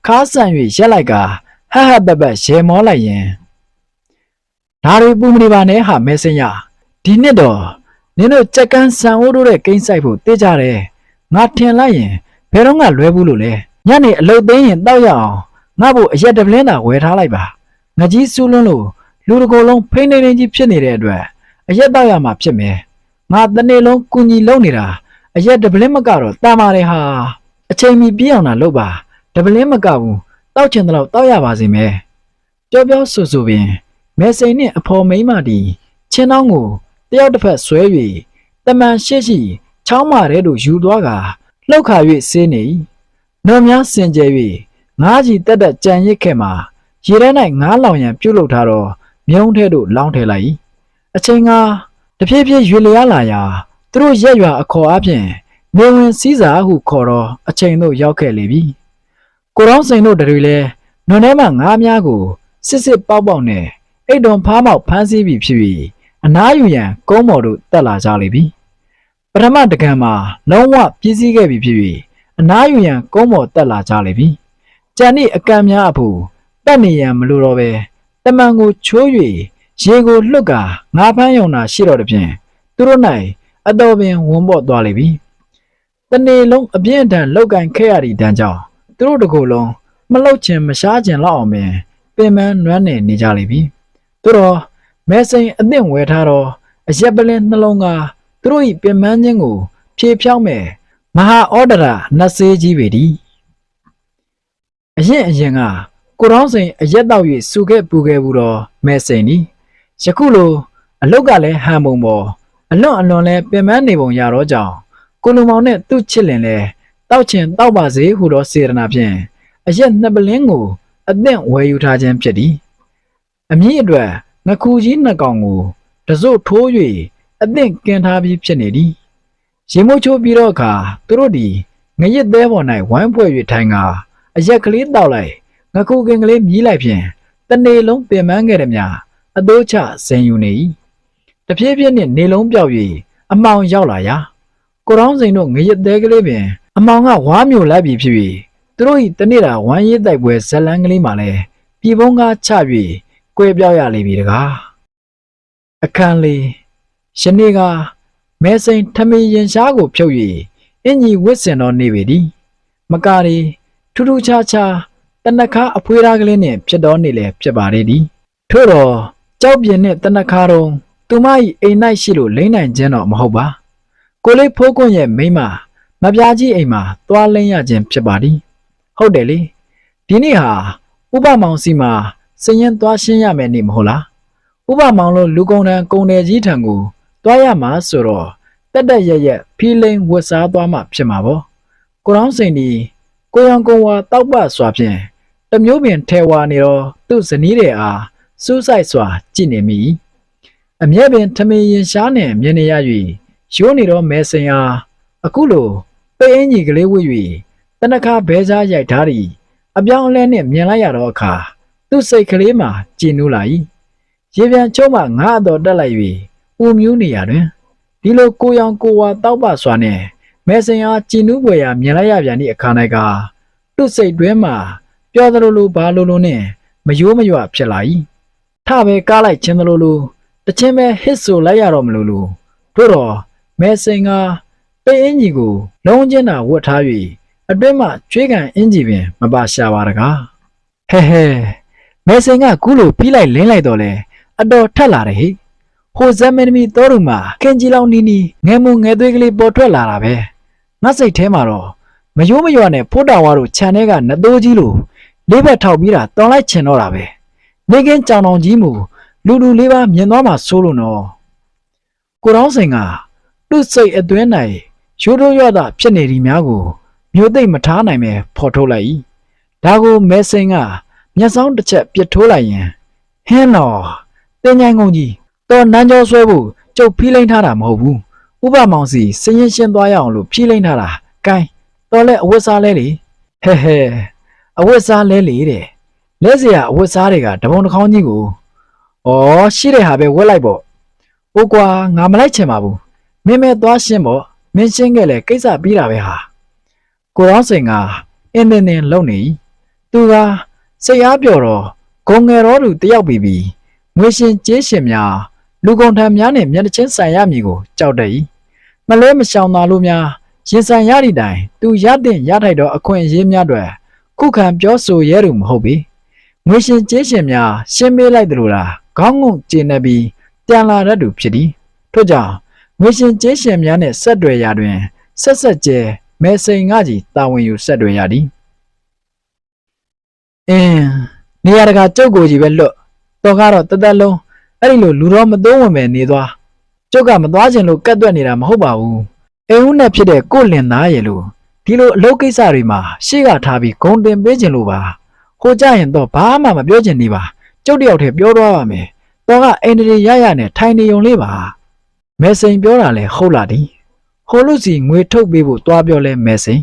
ခါးဆန်၍ရက်လိုက်ကဟဟပပရေမောလိုက်ရင်ဒါတွေပူမနေပါနဲ့ဟာမဲစင်ရဒီနှစ်တော့နင်တို့ကြက်ကန်းဆန်အိုးတို့တဲ့ကိန်းဆိုင်ဖို့တေးကြတယ်ငါထင်လိုက်ရင်ဘယ်တော့မှလွဲဘူးလို့လဲညနေအလုပ်သိမ်းရင်တောက်ရအောင်ငါ့ဘို့အရက်တပလင်းသာဝယ်ထားလိုက်ပါငကြီးစူးလွန်းလို့လူတကိုယ်လုံးဖိနေနေကြီးဖြစ်နေတဲ့အတွက်အရက်တောက်ရမှာဖြစ်မယ်ငါတနေ့လုံးကူညီလုပ်နေတာအရက်တပလင်းမကတော့တာမာတယ်ဟာအချိန်မီပြည့်အောင်လာလုပ်ပါတပလင်းမကဘူးတောက်ချင်တဲ့လောက်တောက်ရပါစေမယ်ပြောပြောဆိုဆိုပင်မဲစိန်နှင့်အဖော်မိန်းမတီချင်းနှောင်းကိုတယောက်တစ်ဖက်ဆွဲ၍တမန်ရှိရှိချောင်းမာတဲ့တို့ယူသွားကလှုပ်ခါ၍ဆေးနေနော်များစင်ကြဲ၍ငါးကြီးတက်တက်ကြံရစ်ခဲ့မှာရေထဲ၌ငါးလောင်ရန်ပြုတ်လုထားတော့မြုံထဲသို့လောင်းထဲလိုက်အချိန်ကတဖြည်းဖြည်းရွေလျားလာရာသူတို့ရက်ရွာအခေါ်အပြင်နေဝင်စည်းစာဟုခေါ်တော့အချိန်သို့ရောက်ခဲ့လေပြီကိုတောင်းစိန်တို့တွေလည်းနွန်ထဲမှာငါးများကိုစစ်စစ်ပေါက်ပေါက်နဲ့အိတ်တုံဖားမောက်ဖမ်းဆီးပြီးဖြစ်ပြီးအနားယူရန်ကုန်းမော်တို့တက်လာကြလေပြီပထမတကံမှာလုံးဝပြည့်စည်ခဲ့ပြီဖြစ်ပြီးအနားယူရန်ကုန်းမော်တက်လာကြလေပြီကြံသည့်အကံများအဖို့တက်နေရန်မလိုတော့ပဲတမန်ကိုချိုး၍ရေကိုလှုပ်ကာငါးဖမ်းယုံတာရှိတော့တဲ့ဖြင့်သူတို့၌အတော်ပင်ဝန်းပေါ်သွားလေပြီတနေ့လုံးအပြင်းအထန်လောက်ကင်ခဲ့ရသည့်တန်းကြောင့်သူတို့တကူလုံးမလှုပ်ချင်မရှားချင်လောက်အောင်ပင်ပင်ပန်းနွမ်းနေကြလိမ့်ပြီသူတော့မဲစိန်အသင့်ဝယ်ထားတော့အရက်ပလင်းနှလုံးကသူတို့၏ပင်ပန်းခြင်းကိုဖြေဖြောင်းမဲ့မဟာဩဒရာနတ်ဆေးကြီးပေသည်အရင်ကကိုတောင်းစိန်အရက်တောက်၍စူခဲ့ပူခဲ့ဘူးတော့မဲစိန်သည်ယခုလိုအလုတ်ကလည်းဟန်ပုံပေါ်အလွန်လဲပင်ပန်းနေပုံရတော့ကြောင့်ကိုလူမောင်နဲ့သူ့ချစ်လင်လဲတောက်ချင်တောက်ပါစေဟုသောစေတနာဖြင့်အရက်နှစ်ပလင်းကိုအသင့်ဝယ်ယူထားခြင်းဖြစ်သည်အမည်အတွက်ငခုကြီးနှစ်ကောင်ကိုတစို့ထိုး၍အသင့်ကင်ထားပြီးဖြစ်နေသည်ရေမိုးချိုးပြီးတော့အခါသူတို့သည်ငရစ်သေးပေါ်၌ဝိုင်းဖွဲ့၍ထိုင်ကာအရက်ကလေးတောက်လိုက်ငခုကင်ကလေးမြည်လိုက်ဖြင့်တနေ့လုံးပင်ပန်းခဲ့သည်များအတိုးချဇင်ယူနေ၏တဖြည်းဖြည်းနှင့်နေလုံးပြောက်၍အမောင်ရောက်လာရာကိုတောင်းစိန်တို့ငရစ်သေးကလေးပင်အမောင်ကဝါမျိုးလိုက်ပြီးဖြစ်၍သူတို့၏တနေ့တာဝမ်းရည်တိုက်ပွဲဇလန်းကလေးမှလည်း ပြည်ပုံးကားချ၍ကွဲပြောက်ရလိမ့်မည်တကားအခန်းလေးယနေ့ကမဲစိန်ထမင်းရင်ရှားကိုဖြုတ်၍အင်ကြီးဝစ်စင်တော်နေပေသည်မကားရီထူးထူးခြားခြားတနခါအဖွေးသားကလေးနှင့်ဖြစ်တော်နေလေဖြစ်ပါလေသည်ထို့တော့ကြောက်ပြင်းနှင့်တနခါတုံးသူမ၏အိမ်၌ရှိလို့လိမ့်နိုင်ခြင်းတော့မဟုတ်ပါကိုလေးဖိုးကွန်းရဲ့မိန်းမမပြားကြီးအိမ်မှာသွားလိမ့်ရခြင်းဖြစ်ပါသည်ဟုတ်တယ်လေဒီနေ့ဟာဥပမောင်စီမှာစည်ရင်သွားရှင်းရမယ်နေမဟုတ်လားဥပမောင်လို့လူကုန်တန်းကုန်တယ်ကြီးထံကိုသွားရမှာဆိုတော့တက်တက်ရက်ရက်ဖီးလိန်ဝတ်စားသွားမှဖြစ်မှာပေါ့ကိုရောင်းစိန်ဒီကိုရောင်ကုံဝါတောက်ပစွာဖြင့်တမျိုးပင်ထဲဝါနေတော့သူ့ဇနီးတဲ့အားစူးစိုက်စွာကြည့်နေမိအမြဲပင်ထမင်းရင်ရှားနဲ့မြင်နေရ၍ရိုးနေတော့မဲစင်အားအခုလိုပိတ်အင်းကြီးကလေးဝှ၍တနခါဘဲစားရိုက်ထားသည်အပြောင်းအလဲနဲ့မြင်လိုက်ရတော့အခါသူ့စိတ်ကလေးမှာကြည်နူးလာ၏ရေပြန်ချုံးမှငါအတော်တက်လိုက်၍ဦးမြူးနေရတွင်ဒီလိုကိုရောင်ကိုဝါတောက်ပစွာနဲ့မဲစင်အားကြည်နူးပွေရာမြင်လိုက်ရပြန်သည့်အခါ၌ကသူ့စိတ်တွင်းမှာပျော်သလိုလိုဘာလိုလိုနဲ့မယိုးမရွဖြစ်လာ၏ထပဲကားလိုက်ခြင်းသလိုလိုတချင်းပဲဟစ်ဆိုလိုက်ရတော့မလို့လို့တို့တော့မဲစင်ကပိတ်အင်းကြီးကိုလုံးချင်းတာဝတ်ထား၍အတွင်းမှာချွေးကန်အင်းကြီးပင်မပါရှာပါတကားဟဲမဲစင်ကကူးလို့ပြီးလိုက်လင်းလိုက်တော့လေအတော်ထက်လာတယ်ဟိဟိုဇမင်းမီတော်တို့မှာခင်ကြီးလောင်နီနီငဲမှုငဲသွေးကလေးပေါ်ထွက်လာတာပဲငါစိတ်ထဲမှာတော့မယိုးမရွနဲ့ဖိုးတာဝါတို့ခြံထဲကနသိုးကြီးလိုလေးဘက်ထောက်ပြီးတာတောင်းလိုက်ချင်တော့တာပဲနေကင်းကြောင်တောင်ကြီးမူလူလေးပါမြင်သွားမှဆိုးလို့နော်ကိုတောင်းစိန်ကသူ့စိတ်အတွင်း၌ရိုးရိုးရတာဖြစ်နေဒီများကိုမျိုးသိမ့်မထားနိုင်ပဲဖော်ထုတ်လိုက်၏ဒါကိုမဲစင်ကမျက်စောင်းတစ်ချက်ပြစ်ထိုးလိုက်ရင်ဟင်းတော်တင်ញိုင်ကုန်ကြီးတော်နန်းကျော်ဆွဲဖို့ကျုပ်ဖီးလိမ့်ထားတာမဟုတ်ဘူးဥပမောင်စီစရင်ရှင်းသွားရအောင်လို့ဖီးလိမ့်ထားတာဂိုင်းတော်လဲအဝတ်စားလဲလေဟဲအဝတ်စားလဲလေတဲ့လဲเสียအဝတ်စားတွေကတပုံတစ်ခေါင်းကြီးကိုဩရှိတဲ့ဟာပဲဝက်လိုက်ပေါ့ဟိုကွာငါမလိုက်ချင်ပါဘူးမင်းမဲသွားရှင်းပေါ့မင်းရှင်းခဲ့လေကိစ္စပြီးတာပဲဟာကိုရောင်းစိန်ကအင်းတင်းလုံနေသူကစိတ်အားပြော်တော့ဂုံငယ်တော်သူတယောက်ပြီးငွေရှင်ကြေးရှင်များလူကုန်ထမ်းများနဲ့မျက်နှာချင်းဆိုင်ရမည်ကိုကြောက်တယ်မလဲမရှောင်သာလို့များရင်ဆိုင်ရသည့်တိုင်သူရတဲ့ရထိုက်တော့အခွင့်အရေးများတွေခုခံပြောဆိုရဲသူမဟုတ်ပေငွေရှင်ကြေးရှင်များရှင်းပေးလိုက်တယ်လို့လားခေါင်းငုံကျင်းနေပြီးပြန်လာတတ်သူဖြစ်သည်ထို့ကြောင့်ငွေရှင်ကြေးရှင်များနဲ့ဆက်တွယ်ရာတွင်ဆက်ကျဲမဲစိန်ငါကြီးတာဝန်ယူဆက်တွယ်ရသည်နေရာတကာကျုပ်ကိုကြီးပဲလွတ်တော့ကတော့တသက်လုံးအဲ့ဒီလိုလူတော်မသုံးဝင်ပဲနေသွားကျုပ်ကမသွားခြင်းလို့ကတ်တွက်နေတာမဟုတ်ပါဘူးအိမ်ဦးနဲ့ဖြစ်တဲ့ကိုလင်သားရဲ့လို့ဒီလိုအလုပ်ကိစ္စတွေမှာရှေ့ကထားပြီးဂုံတင်ပေးခြင်းလို့ပါဟိုကြရင်တော့ဘာမှမပြောချင်နေပါကျုပ်တယောက်တည်းပြောသွားပါမယ်တော့ကအိန္ဒြေရရနဲ့ထိုင်နေုံလေးပါမဲစိန်ပြောတာလဲဟုတ်လားဒီဟိုလူစီငွေထုတ်ပေးဖို့တွားပြောလဲမဲစိန်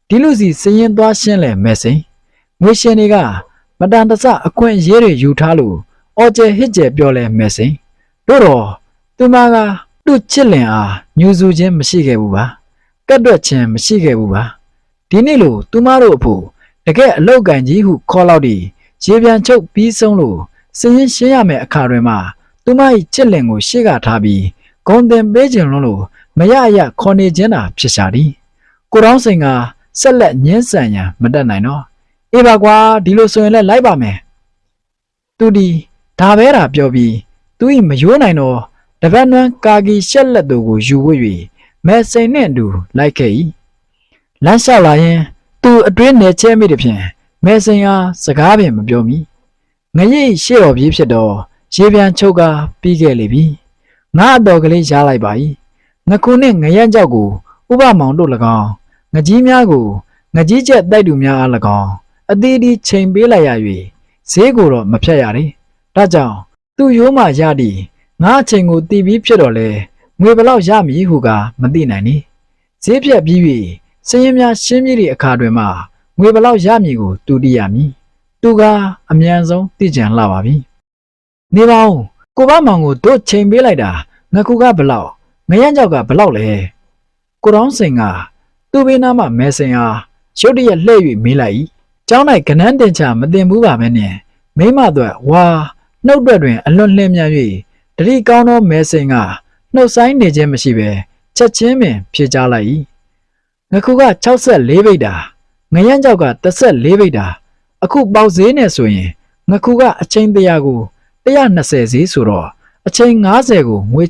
ဒီလူစီစရင်သွားရှင်းလဲမဲစိန်ငွေရှင်တွေကမတန်တဆအခွင့်အရေးတွေယူထားလို့အော်ကျဲဟစ်ကျဲပြောလဲမဲစိန်တို့တော့သူမကသူ့ချစ်လင်အားညူစုခြင်းမရှိခဲ့ဘူးပါကတ်တွက်ခြင်းမရှိခဲ့ဘူးပါဒီနေ့လို့သူမတို့အဖို့တကယ်အလောက်ကန်ကြီးဟုခေါ်လောက်ဒီရေပြန်ချုပ်ပြီးဆုံးလို့စရင်ရှင်းရမယ်အခါတွေမှာသူမ၏ချစ်လင်ကိုရှေ့ကထားပြီးဂုံတင်ပေးခြင်းလို့မရရခေါ်နေခြင်းတာဖြစ်ရှာသည်ကိုတောင်းစိန်ကဆက်လက်ညှင်းဆန်ရန်မတတ်နိုင်တော့အေးပါကွာဒီလိုဆိုရင်လည်းလိုက်ပါမယ်သူဒီဒါပဲတာပြောပြီးသူ၏မယိုးနိုင်တော့တပတ်နွမ်းကာကီရှက်လက်တို့ကိုယူဝှ၍မဲစိန်နှင့်အတူလိုက်ခဲ့၏လမ်းလျှောက်လာရင်သူအတွင်းနယ်ချဲမိသည်ဖြင့်မဲစိန်အားစကားပင်မပြောမိငရိပ်ရှေ့တော်ပြေးဖြစ်တော့ရေပြန်ချုပ်ကားပြီးခဲ့လေပြီငါအတော်ကလေးရားလိုက်ပါ၏ငခုနှင့်ငရက်ကြောက်ကိုဥပမောင်တို့၎င်းငကြီးများကိုငကြီးချက်တိုက်သူများအား၎င်းအသီးသီးချိန်ပေးလိုက်ရ၍ဈေးကိုတော့မဖြတ်ရလေဒါကြောင့်သူ့ရိုးမှရသည်ငါအချိန်ကိုတီးပြီးဖြစ်တော့လေငွေဘလောက်ရမည်ဟုကမသိနိုင်နေဈေးဖြတ်ပြီး၍စရင်များရှင်းပြသည့်အခါတွင်မှငွေဘလောက်ရမည်ကိုသူသိရမည်သူကအမြန်ဆုံးသိကြံလာပါပြီနေပါဦးကိုဘမောင်ကိုတို့ချိန်ပေးလိုက်တာငခုကဘလောက်ငရမ်းကြောက်ကဘလောက်လဲကိုတောင်းစိန်ကသူ့ဘေးနားမှာမဲစင်အားရုတ်တရက်လှည့်၍မေးလိုက်၏ကျောင်း၌ကနန်းတင်ချမတင်ဘူးပါပဲနဲ့ မိမတို့ဝါနှုတ်တွင်အလွန်လှည့်မြန်၍တတိကောင်းသောမဲစိန်ကနှုတ်ဆိုင်နေခြင်းမရှိဘဲချက်ချင်းပင်ဖြေချလိုက်၏ငခုက64ဗိတ်တာငရမ်းကြောက်က34ဗိတ်တာအခုပေါက်ဈေးနဲ့ဆိုရင်ငခုကအချိန်100ကို120ဈေးဆိုတော့အချိန်90ကိုငွေ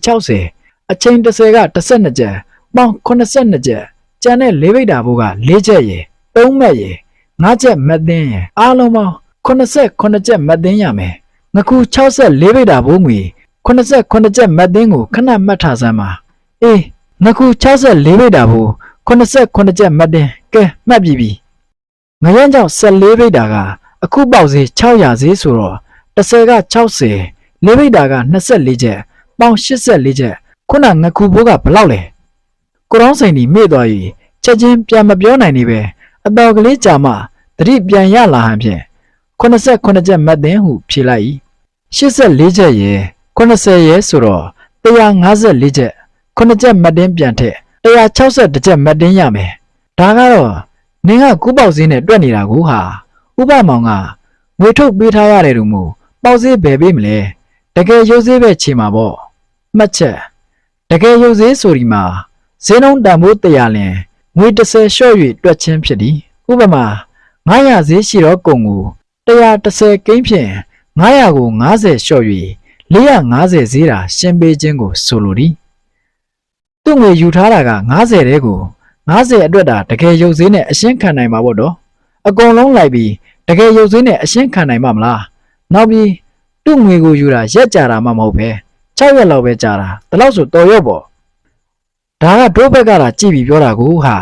60အချိန်30က12ကျပ်ပေါင်82ကျပ်ကျန်တဲ့4ဗိတ်တာဘိုးက4ကျပ်ရယ်3မက်ရယ်5ကျပ်မက်သင်းရယ်အားလုံးပေါင်း89ကျပ်မက်သင်းရမယ်ငခု64ဗိတ်တာဘိုးငွေ89ကျပ်မက်သင်းကိုခဏမှတ်ထားစမ်းပါအေးငခု64ဗိတ်တာဘိုး89ကျပ်မက်သင်းကဲမှတ်ပြီငရမ်းကြောင့်14ဗိတ်တာကအခုပေါက်ဈေး600ဈေးဆိုတော့10က60 4ဗိတ်တာက24ကျပ်ပေါင်84ကျပ်ခုနငခုဘိုးကဘလောက်လဲကိုရောင်းစိန်ဒီမေ့သွား၍ချက်ချင်းပြန်မပြောနိုင်နေပဲအတော်ကလေးကြာမှတတိပြန်ရလာဟန်ဖြင့်89ကျပ်မတ်သင်းဟုဖြေလိုက်၏84ကျပ်ရယ်90ရယ်ဆိုတော့154ကျပ်9ကျပ်မတ်တင်းပြန်ထက်162ကျပ်မတ်တင်းရမယ်ဒါကတော့နင်ကကူးပေါက်ဈေးနဲ့တွက်နေတာကိုဟာဥပမောင်ကငွေထုတ်ပေးထားရတယ်လို့မို့ပေါက်ဈေးဘယ်ပေးမလဲတကယ်ရုပ်ဈေးပဲချေမှာပေါ့မှတ်ချက်တကယ်ရုပ်ဈေးဆိုဒီမှာဈေးနှုန်းတန်ဖိုး100လင်ငွေ30လျှော့၍တွက်ချင်းဖြစ်သည်ဥပမာ900ဈေးရှိတော့ကုန်ကို130ကိန်းဖြင့်900ကို90လျှော့၍450ဈေးတာရှင်းပေးခြင်းကိုဆိုလိုသည်သူ့ငွေယူထားတာက90တဲကို90အတွက်တာတကယ်ရုပ်ဈေးနဲ့အရှင်းခံနိုင်မှာပေါ့တော့အကုန်လုံးလိုက်ပြီးတကယ်ရုပ်ဈေးနဲ့အရှင်းခံနိုင်မှာမလားနောက်ပြီးသူ့ငွေကိုယူတာရက်ကြတာမှမဟုတ်ပဲ6ရက်လောက်ပဲကြာတာဒါလို့ဆိုတော်ရော့ပေါ့ဒါကတို့ဘက်ကလာကြည့်ပြီးပြောတာကိုဟာ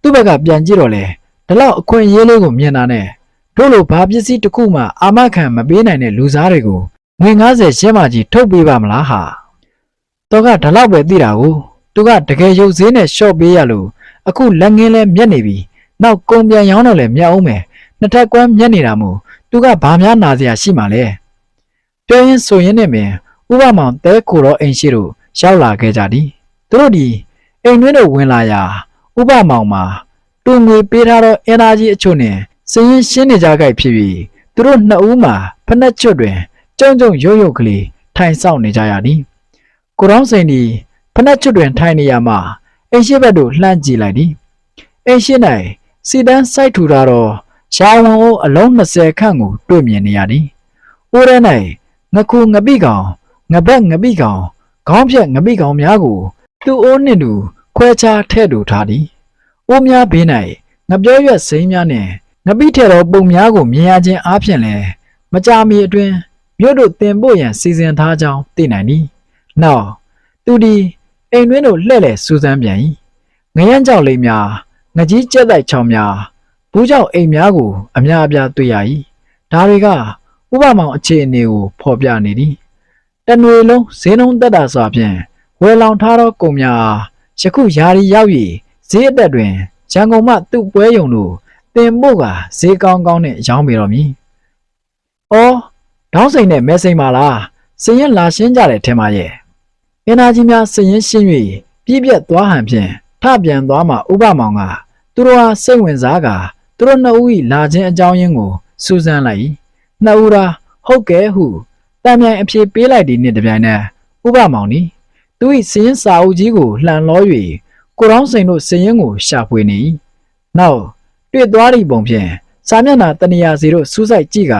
သူ့ဘက်ကပြန်ကြည့်တော့လေဒါလောက်အခွင့်အရေးလေးကိုမြင်တာနဲ့တို့လိုဘာပစ္စည်းတစ်ခုမှအာမခံမပေးနိုင်တဲ့လူစားတွေကိုငွေ90ရှင်းမကြီးထုတ်ပေးပါမလားဟာတော့ကဒါလောက်ပဲသိတာကိုသူကတကယ်ရုပ်ဈေးနဲ့ရှော့ပေးရလို့အခုလက်ငင်းလဲမျက်နေပြီနောက်ကုန်ပြန်ရောင်းတော့လဲမျက်အောင်မယ်နှစ်ထပ်ကွမ်းမျက်နေတာမို့သူကဘာများနာစရာရှိမှလဲပြောရင်ဆိုရင်နဲ့ပင်ဥပမောင်တဲခိုတော့အိမ်ရှိတို့ရောက်လာခဲ့ကြသည်သူတို့ဒီအိမ်တွင်းတို့ဝင်လာရာဥပမောင်မှာတူငွေပေးထားတော့အင်အားကြီးအချို့နဲ့စရင်ရှင်းနေကြကြဖြစ်ပြီးသူတို့နှစ်ဦးမှာဖက်နှက်ချွတ်တွင်ကြုံကြုံရုပ်ရုပ်ကလေးထိုင်ဆောင်နေကြရသည်ကိုရောင်းစိန်ဒီဖက်နှက်ချွတ်တွင်ထိုင်နေရမှာအိမ်ရှိဘက်သို့လှမ်းကြည့်လိုက်သည်အိမ်ရှိ၌စီတန်းစိုက်ထူထားတော့ရှားဝန်အိုးအလုံး20ခန့်ကိုတွေ့မြင်နေရသည်အိုးထဲ၌ငခုငပိကောင်ငပတ်ငပိကောင်ခေါင်းဖြက်ငပိကောင်များကိုသူ့အိုးနှင့်တူခွဲခြားထည့်တူထားသည်အိုးများဘေး၌ငပြောရွက်စိမ်းများနှင့်ငပိထဲတော်ပုံများကိုမြင်ရခြင်းအားဖြင့်လည်းမကြာမီအတွင်းမြို့တို့တင်ပို့ရန်စီစဉ်ထားကြောင်းသိနိုင်သည်နောက်သူဒီအိမ်တွင်းတို့လှဲ့လေစူးစမ်းပြန်၏ငရမ်းကြောက်လိမ့်များငကြီးကျက်တိုက်ချောင်းများဘူးကြောက်အိမ်များကိုအများအပြားတွေ့ရ၏ဒါတွေကဥပမောင်အခြေအနေကိုဖော်ပြနေသည်တနွေလုံးဈေးနှုန်းတက်တာစွာဖြင့်ဝယ်လောင်ထားသောကုန်များယခုယာရီရောက်၍ဈေးအတက်တွင်ရန်ကုန်မှသူ့ပွဲရုံတို့တင်ပို့ကဈေးကောင်းကောင်းနဲ့ရောင်းပေးတော်မူ။အော်ဒေါင်းစိန်နဲ့မဲစိန်ပါလားစရင်လာရှင်းကြတယ်ထင်ပါရဲ့။အင်နာကြီးများစရင်ရှင်း၍ပြည့်ပြက်သွားဟန်ဖြင့်ထပြန်သွားမှဥပမောင်ကသူတို့ဟာစိတ်ဝင်စားကသူတို့နှစ်ဦး၏လာခြင်းအကြောင်းရင်းကိုစူးစမ်းလိုက်၏။နှစ်ဦးသာဟုတ်ကဲ့ဟုတံမြိုင်အဖြေပေးလိုက်သည်နှင့်တပြိုင်နက်ဥပမောင်သည်သူ၏စရင်စာအုပ်ကြီးကိုလှန်လော၍ကိုရောင်းစိန်တို့စရင်ကိုရှာဖွေနေ၏။နောက်တွေ့သွားသည့်ပုံဖြင့်စာမျက်နှာတနေရာစီတို့စူးစိုက်ကြည့်က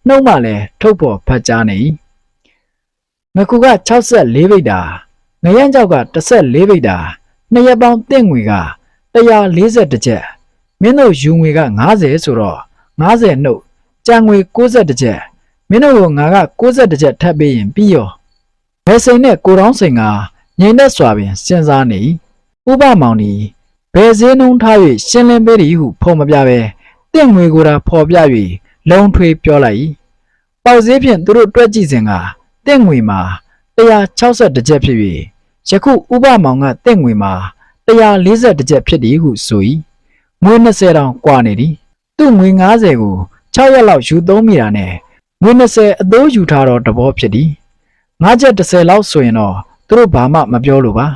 နှုတ်မှလည်းထုတ်ဖော်ဖတ်ကြားနေ၏ငခုက64ဗိတ်တာငရမ်းကြောက်က14ဗိတ်တာနှစ်ရက်ပေါင်းတင့်ငွေက140ကျပ်မင်းတို့ယူငွေက90ဆိုတော့90နှုတ်ကြံငွေ61ကျပ်မင်းတို့ကငါက61ကျပ်ထပ်ပေးရင်ပြီးရောဘယ်စိန်နဲ့ကိုတောင်းစိန်ကငြိမ်သက်စွာပင်စဉ်းစားနေဥပမောင်ဒီဘယ်ဈေးနှုန်းထား၍ရှင်းလင်းပေးသည်ဟုဖော်မပြဘဲတင့်ငွေကိုသာဖော်ပြ၍လုံထွေးပြောလိုက်၏ပေါက်ဈေးဖြင့်သူတို့တွက်ကြည့်စဉ်ကတင့်ငွေမှာ162ကျပ်ဖြစ်၍ယခုဥပမောင်ကတင့်ငွေမှာ140ကျပ်ဖြစ်သည်ဟုဆို၏ငွေ20တောင်ကွာနေသည်သူ့ငွေ90ကို6ရက်လောက်ယူသုံးမိတာနဲ့ငွေ20အတိုးယူထားတော့တဘောဖြစ်သည်5ချက်30လောက်ဆိုရင်တော့သူတို့ဘာမှမပြောလို့ပါ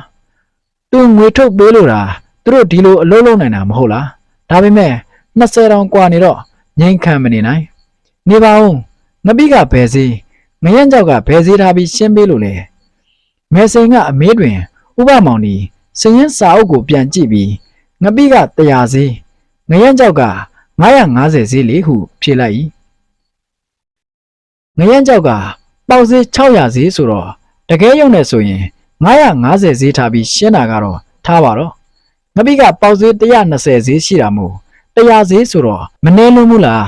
သူငွေထုတ်ပေးလို့တာသူတို့ဒီလိုအလုပ်လုပ်နိုင်တာမဟုတ်လားဒါပေမဲ့20တောင်ကွာနေတော့ငိမ့်ခံမနေနိုင်နေပါဦး ငပိကဘယ်စေးငရမ်းကြောက်ကဘယ်စေးထားပြီးရှင်းပေးလို့လဲမဲစိန်ကအမေးတွင်ဥပမောင်ဒီစရင်စာအုပ်ကိုပြန်ကြည့်ပြီးငပိက100စေးငရမ်းကြောက်က950စေးလေဟုဖြေလိုက်၏ငရမ်းကြောက်ကပေါက်စေး600စေးဆိုတော့တကယ်ရုံနဲ့ဆိုရင်950စေးထားပြီးရှင်းတာကတော့ထားပါတော့ငပိကပေါက်စေး120စေးရှိတာမို့100စေးဆိုတော့မနှဲလို့ဘူးလား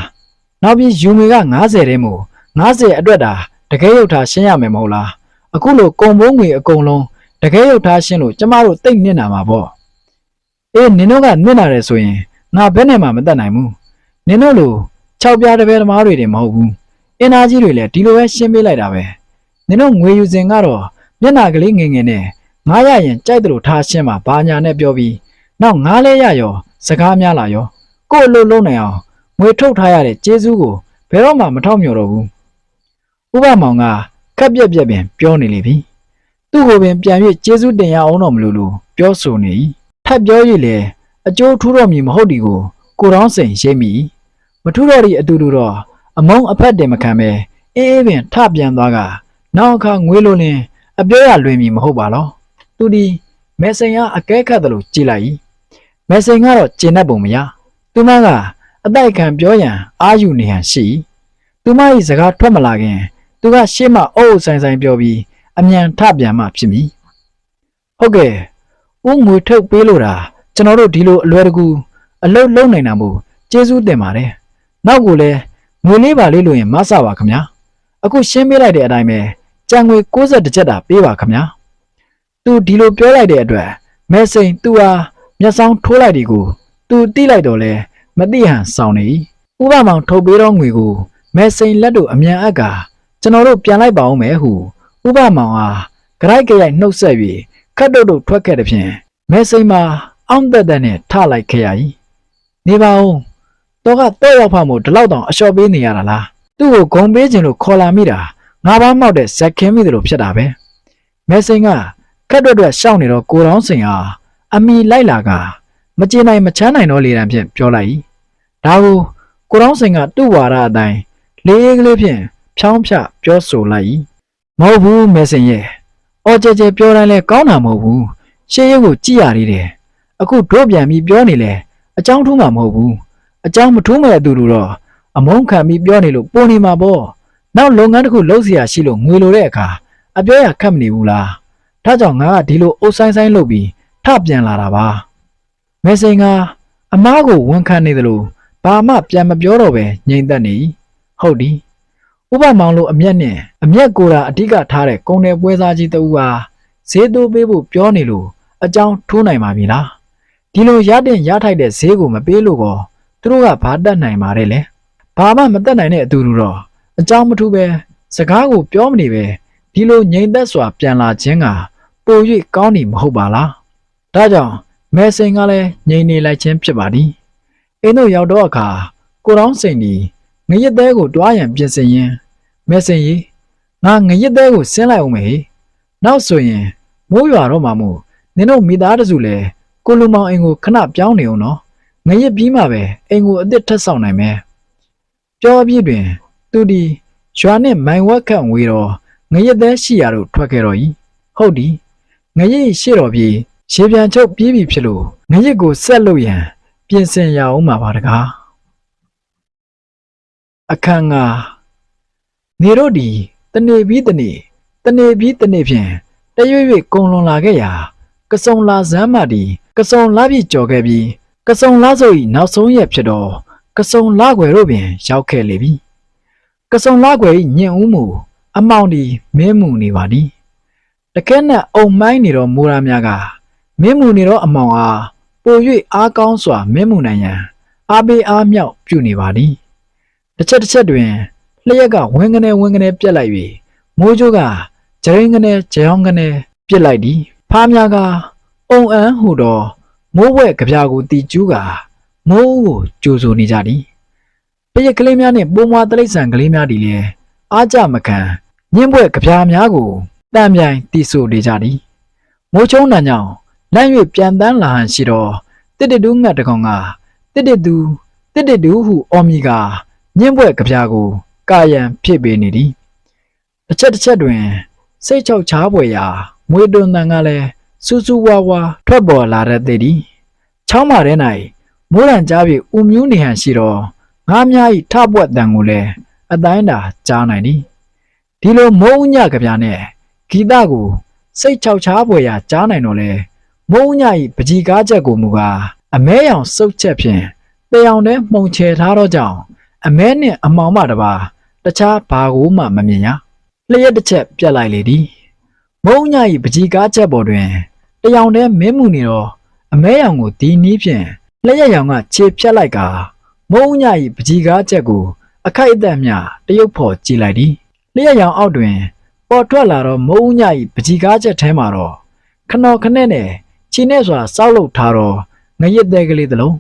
နောက်ပြီးယူမီက90တဲမို့90အတွက်တာတကယ်ရုပ်ထားရှင်းရမယ်မဟုတ်လားအခုလိုကုံပုံးငွေအကုန်လုံးတကယ်ရုပ်ထားရှင်းလို့ကျမတို့တိတ်နစ်နာမှာပေါ့အေးနင်တို့ကနစ်နာတယ်ဆိုရင်ငါဘယ်နဲ့မှမတတ်နိုင်ဘူးနင်တို့လို6ပြားတပည့်သမားတွေတင်မဟုတ်ဘူးအင်အားကြီးတွေလည်းဒီလိုပဲရှင်းပေးလိုက်တာပဲနင်တို့ငွေယူစဉ်ကတော့မျက်နှာကလေးငယ်ငယ်နဲ့ငားရရင်ကြိုက်တယ်လို့ထားရှင်းမှာဘာညာနဲ့ပြောပြီးနောက်ငားလဲရရောစကားများလာရောကို့အလုပ်လုံးနိုင်အောင်ငွေထုတ်ထားရတဲ့ကျေးဇူးကိုဘယ်တော့မှမထောက်မြော်တော့ဘူးဥပမောင်ကခက်ပြက်ပြက်ပင်ပြောနေလေပြီသူ့ကိုပင်ပြန်၍ကျေးဇူးတင်ရအောင်တော့မလို့ပြောဆိုနေ၏ထပ်ပြော၍လေအကျိုးထူးတော်မူမဟုတ်ဒီကိုတောင်းစိန်ရိပ်မိမထူးတော်ဒီအတူတူတော့အမုံအဖက်တင်မခံပဲအေးအေးပင်ထပြန်သွားကနောက်အခါငွေလိုလင်းအပြောရလွင်မီမဟုတ်ပါလောသူဒီမဲစိန်ကအကဲခတ်တယ်လို့ကြည်လိုက်၏မဲစိန်ကတော့ကျင်တတ်ပုံမရသူမကအတိုက်ခံပြောရန်အာယူနေဟန်ရှိသူမ၏စကားထွက်မလာခင်သူကရှေ့မှအုပ်ဆိုင်ဆိုင်ပြောပြီးအမြန်ထပြန်မှဖြစ်မည်ဟုတ်ကဲ့ဦးငွေထုတ်ပေးလို့တာကျွန်တော်တို့ဒီလိုအလွယ်တကူအလုပ်လုပ်နိုင်တာမို့ကျေးဇူးတင်ပါတယ်နောက်ကိုလည်းငွေလေးပါလေးလို့ရင်မဆပါခင်ဗျာအခုရှင်းပေးလိုက်တဲ့အတိုင်းပဲကြံငွေ62ချက်တာပေးပါခင်ဗျာသူဒီလိုပြောလိုက်တဲ့အတွက်မဲစိန်သူဟာမျက်စောင်းထိုးလိုက်ဒီကိုသူတိလိုက်တော့လဲမတိဟန်ဆောင်နေဥပမောင်ထုတ်ပေးတော့ငွေကိုမဲစိန်လက်တို့အမြန်အပ်ကကျွန်တော်တို့ပြန်လိုက်ပါအောင်မယ်ဟုဥပမောင်ဟာကြိုက်ကြိုက်နှုတ်ဆက်၍ခတ်တုတ်ထွက်ခဲ့တဲ့ဖြင့်မဲစိန်မှာအောင့်တက်တဲ့နဲ့ထလိုက်ခဲ့ရ၏နေပါဦးတော့ကတော့ရောက်ဖမို့ဒီလောက်တောင်အလျှော့ပေးနေရတာလားသူ့ကိုဂုံပေးခြင်းလို့ခေါ်လာမိတာငါးပါးမောက်တဲ့ဇက်ခင်းမိတယ်လို့ဖြစ်တာပဲမဲစိန်ကခက်တွက်ရှောက်နေတော့ကိုတောင်းစိန်ဟာအမီလိုက်လာကမကျေနိုင်မချမ်းနိုင်တော့လေတံဖြင့်ပြောလိုက်၏ဒါကိုကိုတောင်းစိန်ကသူ့ဝါဒအတိုင်းလေးကလေးဖြင့်ဖြောင်းဖြပြောဆိုလိုက်၏မဟုတ်ဘူးမဲစိန်ရဲ့အော်ကြဲကြဲပြောတိုင်းလဲကောင်းတာမဟုတ်ဘူးရှေးရုပ်ကိုကြည့်ရသေးတယ်အခုတို့ပြန်ပြီးပြောနေလဲအကြောင်းထူးမှာမဟုတ်ဘူးအကြောင်းမထူးမဲ့အတူတူတော့အမုန်းခံပြီးပြောနေလို့ပုံနေမှာပေါ့နောက်လုပ်ငန်းတစ်ခုလုပ်เสียရှိလို့ငွေလိုတဲ့အခါအပြောရခက်မနေဘူးလားဒါကြောင့်ငါကဒီလိုအုပ်ဆိုင်ဆိုင်လုပ်ပြီးထပြန်လာတာပါမဲစိန်ကအမားကိုဝန်ခံနေသလိုဘာမှပြန်မပြောတော့ပဲငြိမ်သက်နေဟုတ်ဒီဥပမောင်လိုအမျက်နဲ့အမျက်ကိုယ်တာအဓိကထားတဲ့ကုံတယ်ပွဲစားကြီးတူဟာဈေးတိုးပေးဖို့ပြောနေလို့အကြောင်းထိုးနိုင်ပါပြီလားဒီလိုရတဲ့ရထိုက်တဲ့ဈေးကိုမပေးလို့ကောသူတို့ကဘာတတ်နိုင်ပါတဲ့လဲဘာမှမတတ်နိုင်တဲ့အတူတူတော့အကြောင်းမထူးပဲစကားကိုပြောမနေပဲဒီလိုငြိမ်သက်စွာပြန်လာခြင်းကပို၍ကောင်းနေမဟုတ်ပါလားဒါကြောင့်မဲစိန်ကလည်းငြိမ်နေလိုက်ခြင်းဖြစ်ပါသည်အင်းတို့ရောက်တော့အခါကိုတောင်းစိန်ဒီငရစ်သေးကိုတွားရန်ပြင်ဆင်ရင်မဲစိန်ကြီးငါငရစ်သေးကိုဆင်းလိုက်အောင်မေနောက်ဆိုရင်မိုးရွာတော့မှမို့နင်တို့မိသားစုလဲကိုလူမောင်အိမ်ကိုခဏပြောင်းနေအောင်နော်ငရစ်ပြီးမှပဲအိမ်ကိုအစ်စ်ထက်ဆောင်နိုင်မယ်ပြောပြတွင်သူဒီရွာနဲ့မိုင်ဝက်ခန့်ဝေးတော့ငရစ်သေးရှိရတို့ထွက်ခဲ့တော့၏ဟုတ်ဒီငရစ်ရှိတော်ပြေရေပြန်ချုပ်ပြေးပြီဖြစ်လို့ငရစ်ကိုဆက်လို့ရန်ပြင်ဆင်ရအောင်မှာပါတကားအခန်းကနေတို့ဒီတနေပြီးတနေပြီးတနေဖြင့်တရွေ့ရွေ့ကုံလွန်လာခဲ့ရာကစုံလာဇမ်းမတီကစုံလာပြီကြော်ခဲ့ပြီးကစုံလာဆို၏နောက်ဆုံးရက်ဖြစ်တော့ကစုံလာွယ်တို့ပင်ရောက်ခဲ့လေပြီကစုံလာွယ်၏ညင်ဦးမှုအမောင်ဒီမင်းမှုနေပါသည်တကက်နဲ့အုံမိုင်းနေတော့မိုးရာများကမင်းမှုနေတော့အမောင်အားပို၍အားကောင်းစွာမင်းမှုနိုင်ရန်အားပေးအားမြောက်ပြုနေပါသည်တစ်ချက်တွင်လျက်ကဝင်းကနေပြက်လိုက်၍မိုးကြိုးကဂျရင်းကနေကြောင်းကနေပြစ်လိုက်သည်ဖားများကအုံအန်းဟူသောမိုးဝဲကြပြာကိုတီကျူးကမိုးကိုကြိုဆိုနေကြသည်ပရက်ကလေးများနှင့်ပုံမွားတလိษံကလေးများသည်လည်းအားကြမခံညင်းဘွဲ့ကြပြာများကိုတန်ပြိုင်တီဆိုနေကြသည်မိုးချုံးတန်ကြောင့်လမ်း၍ပြန်တန်းလာဟန်ရှိတော့တစ်တတူးငတ်တကောင်ကတစ်တတူးဟုအော်မီကညင်းဘွဲ့ကြပြာကို ကာယံဖြစ်ပေနေသည်တစ်ချက်တွင်စိတ်ချောက်ချားပွေရာမွေတွန်တန်ကလည်းစူးစူးဝါးဝါထွက်ပေါ်လာတတ်သည်ချောင်းမာထဲ၌မိုးရံကြားပြီးဥမြူးနေဟန်ရှိတော့ငါးများ၏ထပွက်တန်ကိုလည်းအတိုင်းသာကြားနိုင်သည်ဒီလိုမိုးဥညကဗျာနဲ့ဂီတကိုစိတ်ချောက်ချားပွေရာကြားနိုင်တော့လေမိုးဥည၏ပကြီကားချက်ကိုမူကားအမဲရောင်စုပ်ချက်ဖြင့်တေအောင်ထဲမှုန်ချယ်ထားတော့ကြောင့်အမဲနှင့်အမောင်မတပါတခြားဘာကိုမှမမြင်ရလျှက်တစ်ချက်ပြတ်လိုက်လေသည်မုံည၏ပကြီကားချက်ပေါ်တွင်တယောင်တည်းမင်းမှုနေတော့အမဲရောင်ကိုဒီနည်းဖြင့်လျှက်ရောင်ကခြေဖြတ်လိုက်ကမုံည၏ပကြီကားချက်ကိုအခိုက်အတန့်မျှတရုပ်ဖော်ကြည့်လိုက်သည်လျှက်ရောင်အောက်တွင်ပေါ်ထွက်လာတော့မုံည၏ပကြီကားချက်ထဲမှာတော့ခနော်ခနဲ့နဲ့ခြေနဲ့စွာစောက်လုပ်ထားတော့ငရစ်သေးကလေးတစ်လုံး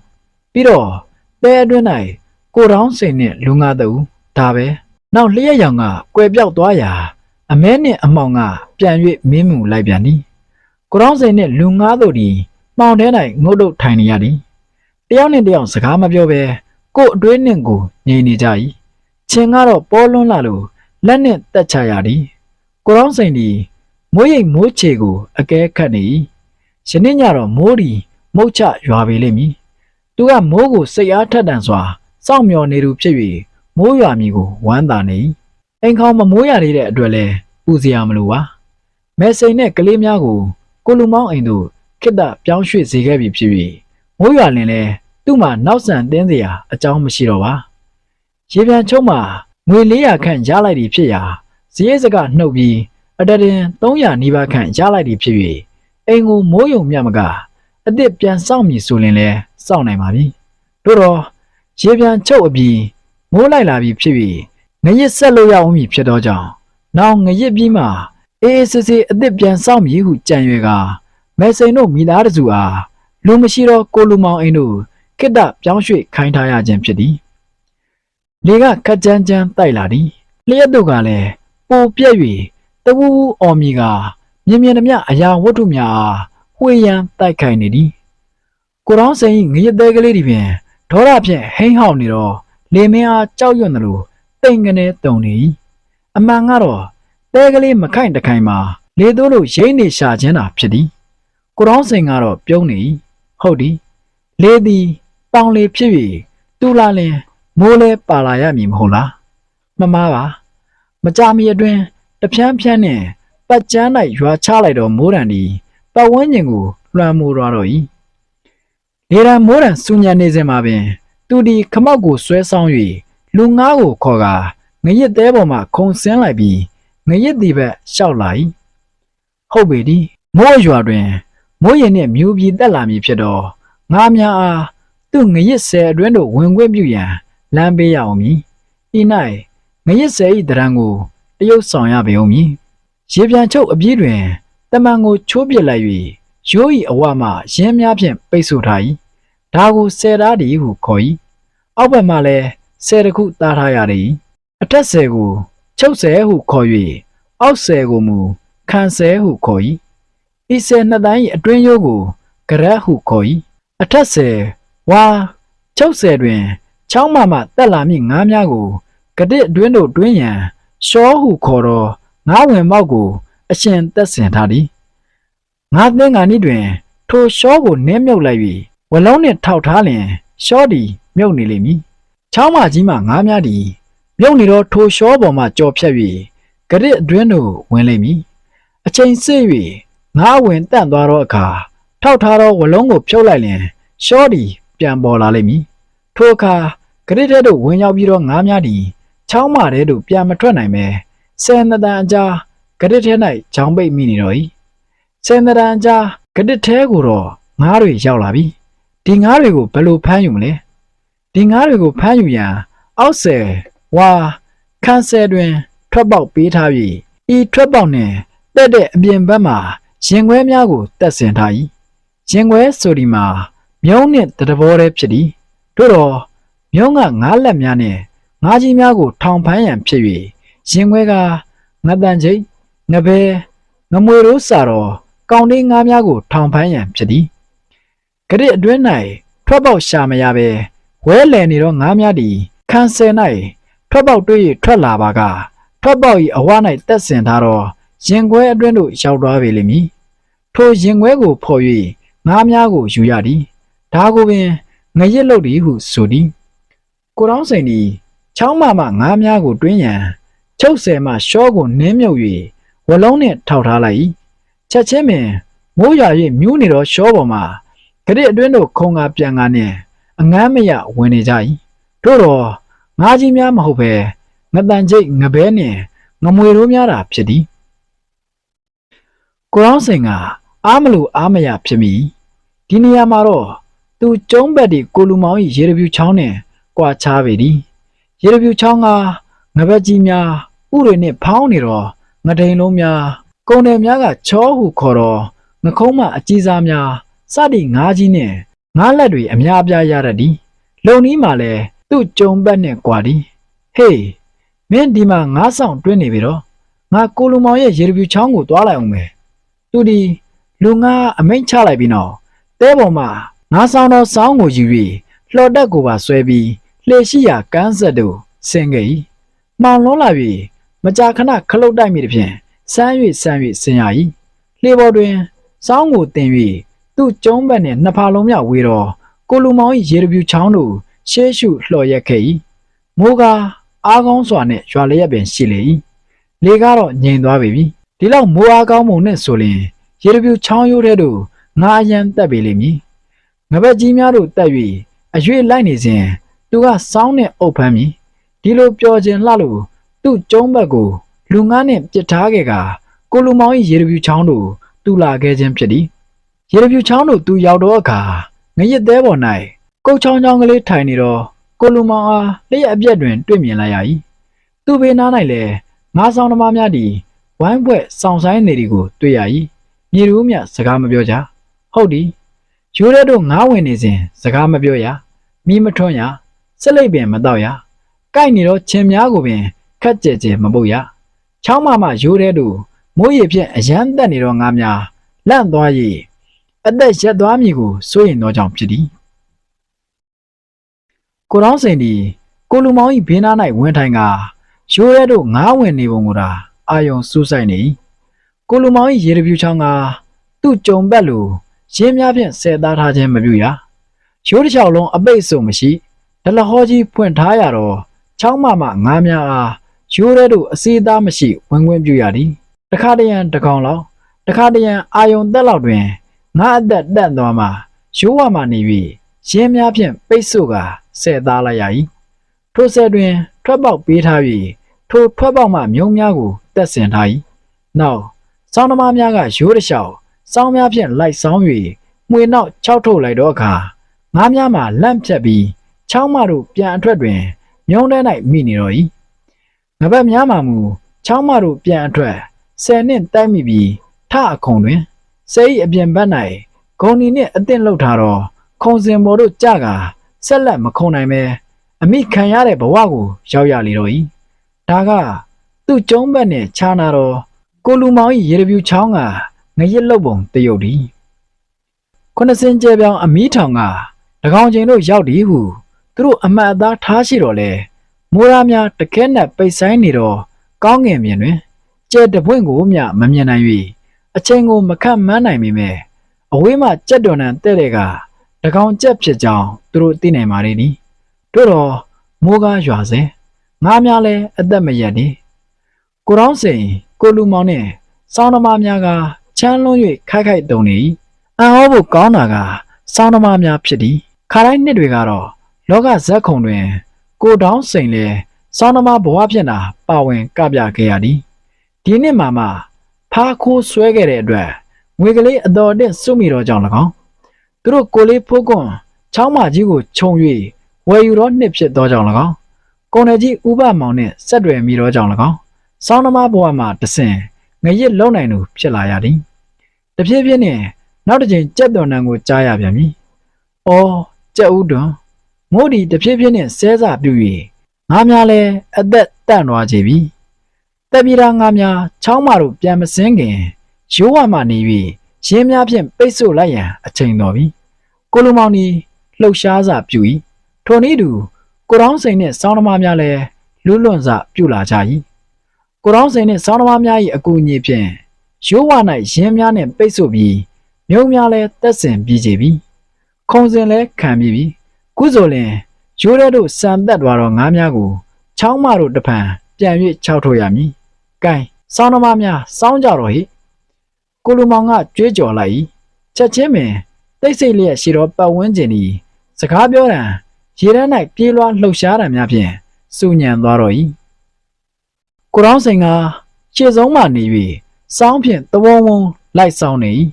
ပြီးတော့တဲအတွင်း၌ကိုတောင်းစိန်နဲ့လူငါတူဒါပဲနောက်လျှက်ရောင်ကကွယ်ပြောက်သွားရာအမဲနှင့်အမောင်ကပြန်၍မင်းမှုလိုက်ပြန်သည်ကိုတောင်းစိန်နှင့်လူငါတို့သည်မှောင်ထဲ၌ငုတ်တုတ်ထိုင်နေရသည်တယောက်နှင့်တယောက်စကားမပြောဘဲကို့အတွင်းနှင့်ကိုငြိမ်နေကြ၏ချင်းကတော့ပေါ်လွန်းလာလို့လက်နှင့်တက်ချရသည်ကိုတောင်းစိန်သည်မိုးရိပ်မိုးချေကိုအကဲခတ်နေ၏ယနေ့ညတော့မိုးသည်မုတ်ချရွာပေလိမ့်မည်သူကမိုးကိုစိတ်အားထက်တန်စွာစောင့်မျှော်နေသူဖြစ်၍မိုးရွာမည်ကိုဝမ်းသာနေ၏အိမ်ခေါင်မမိုးရသေးတဲ့အတွက်လည်းပူစရာမလိုပါမဲစိန်နဲ့ကလေးများကိုကိုလူမောင်းအိမ်သို့ခိတ္တပြောင်းရွှေ့စေခဲ့ပြီဖြစ်၍မိုးရွာလင်လည်းသူ့မှာနောက်ဆန်တင်းစရာအကြောင်းမရှိတော့ပါရေပြန်ချုံမှာငွေ400ခန့်ရလိုက်ပြီဖြစ်ရာဇရေးစကနှုတ်ပြီးအတရင်300နီးပါးခန့်ရလိုက်ပြီဖြစ်၍အိမ်ကိုမိုးယုံမြတ်မကအစ်စ်ပြန်စောင့်မည်ဆိုရင်လည်းစောင့်နိုင်ပါပြီတို့တော့ရေပြန်ချုပ်အပြီးမိုးလိုက်လာပြီဖြစ်၍ငရစ်ဆက်လို့ရအောင်မည်ဖြစ်သောကြောင့်နောက်ငရစ်ပြီးမှအေးစစ်စစ်အစ်စ်ပြန်စောင့်မည်ဟုကြံရွယ်ကမဲစိန်တို့မိသားစုအားလူမရှိတော့ကိုလူမောင်အိမ်တို့ခိတ္တပြောင်းရွှေ့ခိုင်းထားရခြင်းဖြစ်သည်လေကခက်ကြမ်းကြမ်းတိုက်လာသည်လျှက်တို့ကလည်းပိုပြက်၍တဝူးအော်မီကမြင်မြင်သမျှအရာဝတ္ထုများအားဝှေ့ရန်တိုက်ခိုက်နေသည်ကိုတောင်းစိန်ငရစ်သေးကလေးသည်ဖြင့်ဒေါရဖြင့်ဟိန်းဟောက်နေတော့လေမင်းအားကြောက်ရွံ့သလိုတိမ်ကနေတုံနေ၏အမှန်ကတော့တဲကလေးမခိုင်တခိုင်မှာလေသိုးလို့ရိမ့်နေရှာခြင်းသာဖြစ်သည်ကိုတောင်းစိန်ကတော့ပြုံးနေ၏ဟုတ်သည်လေသည်တောင်လေဖြစ်၍တူလာလင်မိုးလဲပါလာရမည်မဟုတ်လားမမားပါမကြမီအတွင်းတဖြန်းဖြန်းနှင့်ပတ်ကျန်း၌ရွာချလိုက်တော့မိုးရံသည်ပတ်ဝန်းကျင်ကိုလွှမ်းမိုးသွားတော့၏လေရန်မိုးရံစူညံနေစဉ်မှာပင်သူသည်ခမောက်ကိုဆွဲဆောင်၍လူငါးကိုခေါ်ကာငရစ်သေးပေါ်မှခုံဆင်းလိုက်ပြီးငရစ်သည်ဘက်လျှောက်လာ၏ဟုတ်ပေသည်မိုးရွာတွင်မိုးရင်နှင့်မြူပြီးတက်လာမည်ဖြစ်တော့ငါးများအားသူ့ငရစ်ဆယ်အတွင်းတို့ဝင်ခွင့်ပြုရန်လမ်းပေးရအောင်မည်ဤ၌ငရစ်ဆယ်၏တရံကိုတရုပ်ဆောင်ရပေအောင်မည်ရေပြန်ချုပ်အပြည့်တွင်တမန်ကိုချိုးပစ်လိုက်၍ရိုး၏အဝမှရင်းများဖြင့်ပိတ်ဆို့ထား၏ဒါကိုဆယ်သားတည်းဟုခေါ်၏အောက်ဘက်မှလည်းဆယ်တစ်ခုတားထားရသည်အထက်ဆယ်ကိုချုပ်ဆယ်ဟုခေါ်၍အောက်ဆယ်ကိုမူခံဆယ်ဟုခေါ်၏ဤဆယ်နှစ်တိုင်း၏အတွင်းရိုးကိုကရက်ဟုခေါ်၏အထက်ဆယ်ဝါချုပ်ဆယ်တွင်ချောင်းမှတက်လာမည့်ငါးများကိုကတစ်အတွင်းတို့တွင်းရန်ရှောဟုခေါ်တော့ငါးဝင်မောက်ကိုအရှင်သက်ဆင်ထားသည်ငါးသင်္ကာနည်းတွင်ထိုရှောကိုနင်းမြုပ်လိုက်၍ဝလုံးနှင့်ထောက်ထားလျင်ရှောသည်မြုပ်နေလိမ့်မည်ချောင်းမကြီးမှငါးများသည်မြုပ်နေတော့ထိုရှောပေါ်မှကြော်ဖြတ်၍ကတစ်အတွင်းတို့ဝင်လိမ့်မည်အချိန်စေ့၍ငါးဝင်တန့်သွားသောအခါထောက်ထားသောဝလုံးကိုဖြုတ်လိုက်လျင်ရှောသည်ပြန်ပေါ်လာလိမ့်မည်ထိုအခါကတစ်ထဲသို့ဝင်ရောက်ပြီးတော့ငါးများသည်ချောင်းမထဲသို့ပြန်မထွက်နိုင်ပဲဆယ်နှစ်တန်အကြားကတစ်ထဲ၌ချောင်းပိတ်မိနေတော့၏ဆယ်နှစ်တန်အကြားကတစ်ထဲကိုတော့ငါးတွေရောက်လာပြီဒီငါးတွေကိုဘယ်လိုဖမ်းယူမလဲဒီငါးတွေကိုဖမ်းယူရန်အောက်ဆယ်ဝါခန်းဆယ်တွင်ထွက်ပေါက်ပေးထားပြီးဤထွက်ပေါက်နှင့်တက်တဲ့အပြင်ဘက်မှာရင်ခွဲများကိုတက်ဆင်ထား၏ရင်ခွဲဆိုဒီမှာမြုံနှင့်တဘောတည်းဖြစ်သည်တို့တော့မြုံကငါးလက်များနှင့်ငါးကြီးများကိုထောင်ဖမ်းရန်ဖြစ်၍ရင်ခွဲကငတန်ချိတ်ငဘဲငမွေတို့စာတော့ကောင်းလေးငါးများကိုထောင်ဖမ်းရန်ဖြစ်သည်ကတစ်အတွင်း၌ထွက်ပေါက်ရှာမရပဲဝဲလည်နေတော့ငါးများသည်ခန်းဆယ်၌ထွ ထွက်ပေါက်တွေ့၍ထွက်လာပါကထွက်ပေါက်၏အဝ၌တက်ဆင်ထားတော့ရင်ခွဲအတွင်းသို့ရောက်သွားပေလိမ့်မည်ထိုရင်ခွဲကိုဖော်၍ငါးများကိုယူရသည်ဒါကိုပင်ငရစ်လုတ်သည်ဟုဆိုသည်ကိုတောင်းစိန်သည်ချောင်းမငါးများကိုတွင်းရန်ချုပ်ဆယ်မှရှောကိုနင်းမြုပ်၍ဝလုံးနှင့်ထောက်ထားလိုက်၏ချက်ချင်းပင်မိုးရွာ၍မြူးနေသောရှောပေါ်မှာဂရစ်အတွင်းသို့ခုံကားပြန်ကားနှင့်အငမ်းမရဝင်နေကြ၏တို့တော့ငါးကြီးများမဟုတ်ပဲငတန်ကျိတ်ငပဲနှင့်ငမွေတို့များတာဖြစ်သည်ကိုရောင်းစိန်ကအားမလို့အားမရဖြစ်မိဒီနေရာမှာတော့သူကျုံးဘက်ဒီကိုလူမောင်၏ရေတပြူချောင်းနှင့်ကွာခြားပေသည်ရေတပြူချောင်းကငဘက်ကြီးများဥတွေနှင့်ဖောင်းနေတော့ငဒိန်လုံးများကုံတယ်များကချောဟုခေါ်တော့ငခုံးမအကြီးစားများစသည့်ငါးကြီးနှင့်ငါးလက်တွေအများအပြားရတတ်သည်လုံနီးမှာလည်းသူ့ကျုံဘက်နှင့်ကွာသည်ဟေးမင်းဒီမှာငါးဆောင်တွင်းနေပြီတော့ငါကိုလူမောင်ရဲ့ရေတပြူချောင်းကိုသွားလိုက်အောင်မယ်သူဒီလူငါအမိန့်ချလိုက်ပြီးတော့တဲပေါ်မှာငါဆောင်တော်ဆောင်းကိုယူ၍လှော်တက်ကိုပါဆွဲပြီးလှေရှိရာကန်းဆက်တို့ဆင်းခဲ့၏မှောင်လွန်းလာ၍မကြာခဏခလုတ်တိုက်မိသည်ဖြင့်စမ်း၍ဆင်းရ၏လှေပေါ်တွင်ဆောင်းကိုတင်၍သူ့ကျုံးဘက်နှင့်နှစ်ဖာလုံးမြောက်ဝေတော့ကိုလူမောင်၏ရေတပြူချောင်းတို့ရှေးရှုလှော်ရက်ခဲ့၏မိုးကားအားကောင်းစွာနှင့်ရွာလျက်ပင်ရှိလေ၏လေကတော့ငြိမ်သွားပြီဒီလောက်မိုးအားကောင်းမှုနှင့်ဆိုရင်ရေတပြူချောင်းရိုးတဲ့တို့ငါအရန်တက်ပေလိမ့်မည်ငဘက်ကြီးများတို့တက်၍အရွေလိုက်နေစဉ်သူကစောင်းနှင့်အုပ်ဖမ်းမည်ဒီလိုပျော်ခြင်းလှလို့သူ့ကျုံးဘက်ကိုလူငါးနှင့်ပစ်ထားခဲ့ကကိုလူမောင်၏ရေတပြူချောင်းတို့တူလာခဲ့ခြင်းဖြစ်သည်ရေတပြူချောင်းတို့သူရောက်တော့အခါငရစ်သေးပေါ်၌ကုတ်ချောင်းချောင်းကလေးထိုင်နေတော့ကိုလူမောင်အားလျှက်အပြက်တွင်တွေ့မြင်လိုက်ရ၏သူ့ဘေးနား၌လည်းငါးဆောင်သမားများသည်ဝိုင်းဘွက်ဆောင်ဆိုင်နေသည်ကိုတွေ့ရ၏မြေတူးမြစကားမပြောကြဟုတ်သည်ရိုးတဲ့တို့ငါးဝင်နေစဉ်စကားမပြောရမိမထွန်းရစလိပ်ပင်မတော့ရကိုက်နေတော့ချင်းများကိုပင်ခက်ကြဲကြဲမပုတ်ရချောင်းမရိုးတဲ့တို့မိုးရေဖြင့်အရန်တက်နေတော့ငါများလန့်သွား၍အသက်ရက်သွားမည်ကိုစိုးရင်သောကြောင့်ဖြစ်သည်ကိုတောင်းစိန်သည်ကိုလူမောင်၏ဘေးနား၌ဝင်ထိုင်ကရိုးတဲ့တို့ငါးဝင်နေပုံကိုသာအာယုံစူးစိုက်နေကိုလူမောင်၏ရေတပြူချောင်းကသူ့ကြုံဘက်လိုရင်းများဖြင့်ဆဲသားထားခြင်းမပြုရရိုးတစ်ချောင်းလုံးအပိတ်ဆိုမရှိဒလဟောကြီးဖွင့်ထားရတော့ချောင်းမငါးများအားရိုးတဲ့တို့အစီအသားမရှိဝင်ခွင့်ပြုရသည်တခါတရံတကောင်လောက်တခါတရံအာယုံသက်လောက်တွင်ငါအသက်တက်သွားမှရိုးဝမှနေ၍ရင်းများဖြင့်ပိတ်ဆို့ကဆဲသားလိုက်ရ၏ထိုဆဲတွင်ထွက်ပေါက်ပေးထား၍ထိုထွက်ပေါက်မှမြုံများကိုတက်ဆင်ထား၏နောက်စောင်းသမားများကရိုးတစ်လျှောက်စောင်းများဖြင့်လိုက်ဆောင်၍မှွေနောက်ခြောက်ထုတ်လိုက်တော့အခါငါးများမှလန့်ဖြတ်ပြီးချောင်းမတို့ပြန်အထွက်တွင်မြုံထဲ၌မိနေတော့၏ငပတ်များမှမူချောင်းမတို့ပြန်အထွက်ဆယ်နှင့်တိုက်မိပြီးထအခုံတွင်ဆယ်၏အပြင်ဘက်၌ဂုံနီနှင့်အသင့်လှုပ်ထားတော့ခုံစင်ပေါ်တို့ကြကဆက်လက်မခုံနိုင်ပဲအမိခံရတဲ့ဘဝကိုရောက်ရလေတော့၏ဒါကသူ့ကျုံးဘက်နှင့်ခြားနာတော့ကိုလူမောင်၏ရေတပြူချောင်းကငရစ်လုတ်ပုံတရုပ်သည်ခုနှစ်စင်ကျဲပြောင်အမီးထောင်ကတကောင်ချိန်တို့ရောက်သည်ဟုသူတို့အမှတ်အသားထားရှိတော့လေမိုးရားများတခဲနဲ့ပိတ်ဆိုင်နေတော့ကောင်းငင်မြင်တွင်ကျဲတပွင့်ကိုမျှမမြင်နိုင်၍အချိန်ကိုမခန့်မှန်းနိုင်ပေမဲ့အဝေးမှကြက်တော်နံတဲ့တဲ့ကတကောင်ကြက်ဖြစ်ကြောင်းသူတို့သိနိုင်ပါလေသည်တို့တော့မိုးကားရွာစေငါးများလည်းအသက်မရက်နေကိုတောင်းစိန်ကိုလူမောင်နဲ့စောင်းသမားများကချမ်းလွန်း၍ခိုက်ခိုက်တုံနေ၏အံ့ဩဖို့ကောင်းတာကစောင်းသမားများဖြစ်သည်ခါတိုင်းနှစ်တွေကတော့လောကဇက်ခုံတွင်ကိုတောင်းစိန်လည်းစောင်းသမားဘဝဖြစ်တာပါဝင်ကပြခဲ့ရသည်ဒီနှစ်မှာဖားခိုးဆွဲခဲ့တဲ့အတွက်ငွေကလေးအတော်အင့်စုမိတော့ကြောင်း၎င်းသူတို့ကိုလေးဖိုးကွန်းချောင်းမကြီးကိုခြုံ၍ဝယ်ယူတော့နှစ်ဖြစ်သောကြောင့်၎င်းကုန်တယ်ကြီးဥပမောင်နှင့်ဆက်တွယ်မိတော့ကြောင့်၎င်းစောင်းသမားဘဝမှာတဆင်ငရစ်လုံနိုင်သူဖြစ်လာရသည်တဖြည်းဖြည်းနဲ့နောက်တစ်ချိန်ကြက်တော်နံကိုကြားရပြန်ပြီ။အော်ကြက်ဥတွန်မိုးဒီတဖြည်းဖြည်းနဲ့ဆဲစာပြူ၍ငါများလဲအသက်တန့်သွားကြပြီ။တက်ပြေတာငါများချောင်းမတို့ပြန်မစင်းခင်ရိုးဝမှနေ၍ရင်းများဖြင့်ပိတ်ဆို့လိုက်ရန်အချိန်တော်ပြီ။ကိုလူမောင်ဒီလှုပ်ရှားစာပြူ၏ထိုနည်းတူကိုတောင်းစိန်နှင့်စောင်းသမားများလဲ လူလွန်စွာပြုလာကြ၏ကိုရောင်းစိန်နှင့်စောင်းသမားများ၏အကူအညီဖြင့်ရိုးဝ၌ရင်းများနှင့်ပိတ်ဆို့ပြီးမြုံများလည်းတက်ဆင်ပြီးကြပြီခုံစင်လည်းခံပြီးပြီခုဆိုလျှင်ရိုးရဲတို့စံသက်သွားသောငါးများကိုချောင်းမတို့တဖန်ပြန်၍ခြောက်ထုတ်ရမည်။ကဲစောင်းသမားများစောင်းကြတော့ဟိကိုလူမောင်ကကြွေးကြော်လိုက်၏ချက်ချင်းပင်တိတ်ဆိတ်လျက်ရှိသောပတ်ဝန်းကျင်သည်စကားပြောတံရေထဲ၌ပြေးလွှားလှုပ်ရှားတံများဖြင့်စူညံသွားတော့၏ကိုရောင်းစိန်ကခြေဆုံးမှနေ၍စောင်းဖြင့်သဝုံဝုံလိုက်ဆောင်နေ၏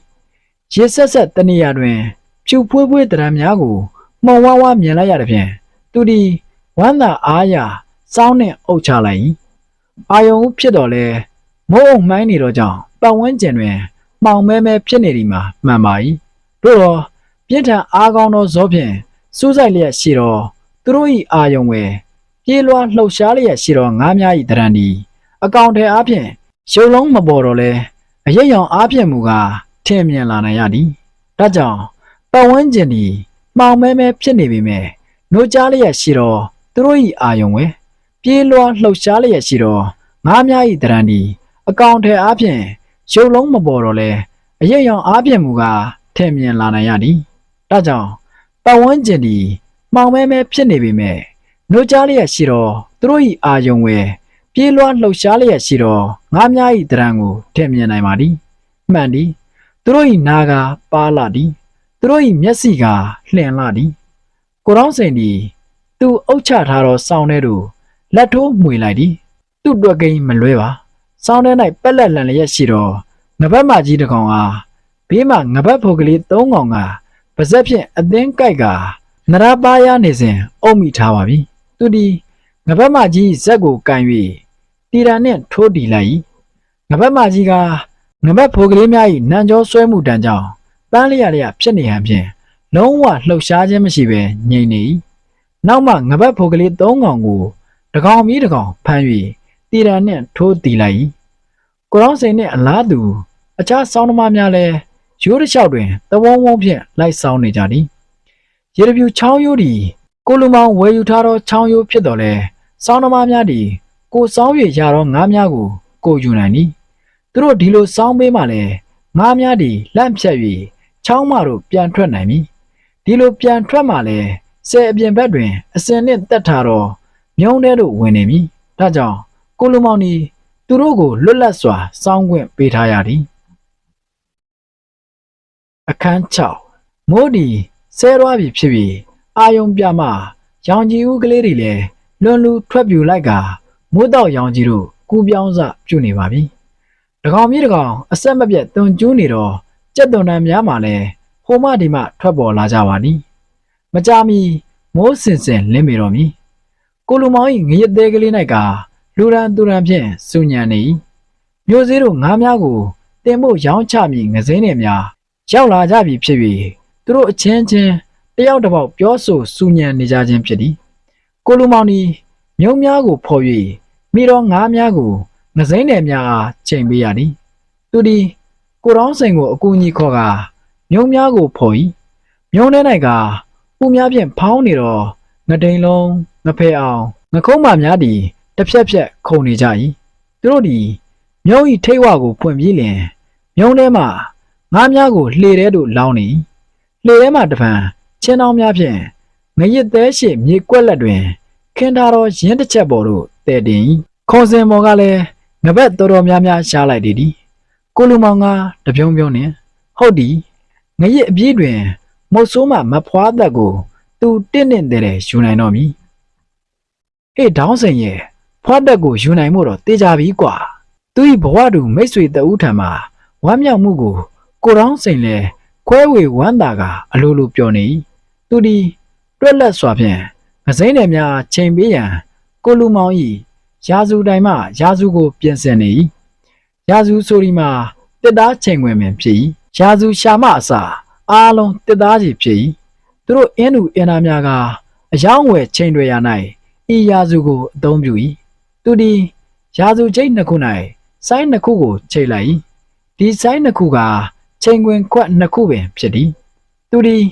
ရေဆက်ဆက်တနေရာတွင်ဖြူဖွေးဖွေးတံများကိုမှုံဝါးဝါမြင်လိုက်ရတဲ့ဖြင့်သူသည်ဝမ်းသာအားရစောင်းနှင့်အုပ်ချလိုက်၏အာယုံဖြစ်တော်လဲမိုးအုံမှိုင်းနေတော့ကြောင့်ပတ်ဝန်းကျင်တွင်မှောင်မဲမဲဖြစ်နေသည်မှာမှန်ပါ၏တို့တော့ပြင်းထန်အားကောင်းသောဇောဖြင့်စူးစိုက်လျက်ရှိသောသူတို့၏အာယုံဝယ်ပြေးလွှားလှုပ်ရှားလျက်ရှိသောငါးများ၏တရံဒီအကောင်ထဲအားဖြင့်ရုပ်လုံးမပေါ်တော့လဲအရိပ်ရောင်အားဖြင့်မူကားထင်မြင်လာနိုင်ရသည်ဒါကြောင့်ပတ်ဝန်းကျင်သည်မှောင်မဲမဲဖြစ်နေပေမဲ့နှိုးကြားလျက်ရှိသောသူတို့၏အာယုံဝယ်ပြေးလွှားလှုပ်ရှားလျက်ရှိသောငါးများ၏တရံဒီအကောင်ထဲအားဖြင့်ရုပ်လုံးမပေါ်တော့လဲအရိပ်ရောင်အားဖြင့်မူကားထင်မြင်လာနိုင်ရသည်ဒါကြောင့်ပတ်ဝန်းကျင်သည်မှောင်မဲမဲဖြစ်နေပေမဲ့နှိုးကြားလျက်ရှိသောသူတို့၏အာယုံဝယ်ပြေးလွှားလှုပ်ရှားလျက်ရှိသောငါးများ၏တရံကိုထင်မြင်နိုင်ပါသည်မှန်သည်သူတို့၏နာကပါလာသည်သူတို့၏မျက်စိကလှင်လာသည်ကိုရောင်းစိန်သည်သူအုပ်ချထားသောစောင်းထဲသို့လက်ထိုးမှွေလိုက်သည်သူ့တွက်ကိန်းမလွဲပါစောင်းထဲ၌ပက်လက်လန်လျက်ရှိသောငပတ်မကြီးတစ်ကောင်အားဘေးမှငပတ်ဖို့ကလေး၃ကောင်ကပါဇက်ဖြင့်အသင်းကိုက်ကနရပါရနေစဉ်အုပ်မိထားပါပြီသူသည်ငပတ်မကြီးဇက်ကိုကန်၍တီရန်နှင့်ထိုးတီလိုက်၏ငပတ်မကြီးကငပတ်ဖို့ကလေးများ၏နံကြောဆွဲမှုတန်ကြောင့်ပန်းလျက်ဖြစ်နေဟန်ဖြင့်လုံးဝလှုပ်ရှားခြင်းမရှိဘဲငြိမ်နေ၏နောက်မှငပတ်ဖို့ကလေး၃ကောင်ကိုတကောင်မီးတကောင်ဖမ်း၍တီရန်နှင့်ထိုးတီလိုက်၏ကိုရောင်းစိန်နှင့်အလားတူအခြားစောင်းသမားများလည်းရိုးတစ်လျှောက်တွင်သဝုံဝုံဖြင့်လိုက်ဆောင်နေကြသည်ရေတပြူချောင်းရိုးသည်ကိုလူမောင်ဝယ်ယူထားသောချောင်းရိုးဖြစ်တော်လဲစောင်းသမားများသည်ကိုစောင်း၍ရသောငါးများကိုယူနိုင်သည်သူတို့ဒီလိုစောင်းပေးမှလည်းငါးများသည်လန့်ဖြတ်၍ချောင်းမတို့ပြန်ထွက်နိုင်မည်ဒီလိုပြန်ထွက်မှလည်းဆယ်အပြင်ဘက်တွင်အစင်နှင့်တက်ထားသောမြုံထဲသို့ဝင်နေမည်ဒါကြောင့်ကိုလူမောင်သည်သူတို့ကိုလွတ်လပ်စွာစောင်းခွင့်ပေးထားရသည်အခန်း6မိုးဒီဆဲရွားပြီဖြစ်ပြီးအာယုံပြမှရောင်ကြီးဦးကလေးတွေလည်းလွန်လူထွက်ပြူလိုက်ကမိုးတောက်ရောင်ကြီးတို့ကူးပြောင်းစပြုနေပါပြီတကောင်မြေတကောင်အဆက်မပြတ်တွန်ကျူးနေတော့ကြက်သွန်တန်များမှလည်းဟိုမှဒီမှထွက်ပေါ်လာကြပါသည်မကြမီမိုးစင်စင်လင်းပေတော်မူကိုလူမောင်၏ငရသေးကလေး၌ကလူရန်သူရန်ဖြင့်စူညံနေ၏မျိုးစေးတို့ငါးများကိုတင်ဖို့ရောင်းချမည်ငစင်းတွေများရောက်လာကြပြီဖြစ်၍သူတို့အချင်းချင်းတယောက်တစ်ပေါက်ပြောဆိုစူညံနေကြခြင်းဖြစ်သည်ကိုလူမောင်သည်မြုံများကိုဖော်၍မိတော်ငါးများကိုငစင်းတွေများအားချိန်ပေးရသည်သူသည်ကိုရောင်းစိန်ကိုအကူအညီခေါ်ကာမြုံများကိုဖော်၏မြုံထဲ၌ကဥများဖြင့်ဖောင်းနေတော့ငဒိန်လုံးငဖဲအောင်ငခုံးမများသည်တစ်ဖြက်ဖြက်ခုန်နေကြ၏သူတို့သည်မြုံ၏ထိတ်ဝကိုဖွင့်ပြီးလျင်မြုံထဲမှငါးများကိုလှေထဲသို့လောင်းနေလှေထဲမှတဖန်ချင်းတောင်းများဖြင့်ငရစ်သေးရှိမြေကွက်လက်တွင်ခင်းထားသောရင်းတစ်ချက်ပေါ်သို့တည်တင်၏ခေါ်စင်ပေါ်ကလည်းငပတ်တော်တော်များများရှားလိုက်သည်ကိုလူမောင်ကတပြုံးပြုံးနှင့်ဟုတ်သည်ငရစ်အပြည့်တွင်မုတ်ဆိုးမှမဖွားသက်ကိုသူတင့်တဲ့ယူနိုင်တော့မည်ဟေ့ဒေါင်းစိန်ရဲ့ဖွားသက်ကိုယူနိုင်မှုတော့တေချာပြီကွာသူ၏ဘဝတူမိတ်ဆွေတဦးထံမှဝမ်းမြောက်မှုကိုကိုရောင်းစိန်လဲခွဲဝေဝမ်းသာကအလိုလိုပျော်နေ၏သူသည်တွက်လက်စွာဖြင့်ငစိမ့်တွေများချိန်ပေးရန်ကိုလူမောင်၏ရာစုတိုင်မှရာစုကိုပြင်ဆင်နေ၏ရာစုဆိုဒီမှာတစ်သားချိန်ဝင်ပင်ဖြစ်၏ရာစုရှာမအစာအားလုံးတစ်သားစီဖြစ်၏သူတို့အင်းသူအင်နာများကအယောင်းဝယ်ချိန်တွေရ၌ဤရာစုကိုအသုံးပြု၏သူသည်ရာစုချိတ်နှစ်ခု၌ဆိုင်းနှစ်ခုကိုချိန်လိုက်၏ဒီဆိုင်းနှစ်ခုကချိန်ခွင်ခွက်နှစ်ခုပင်ဖြစ်သည်သူသည်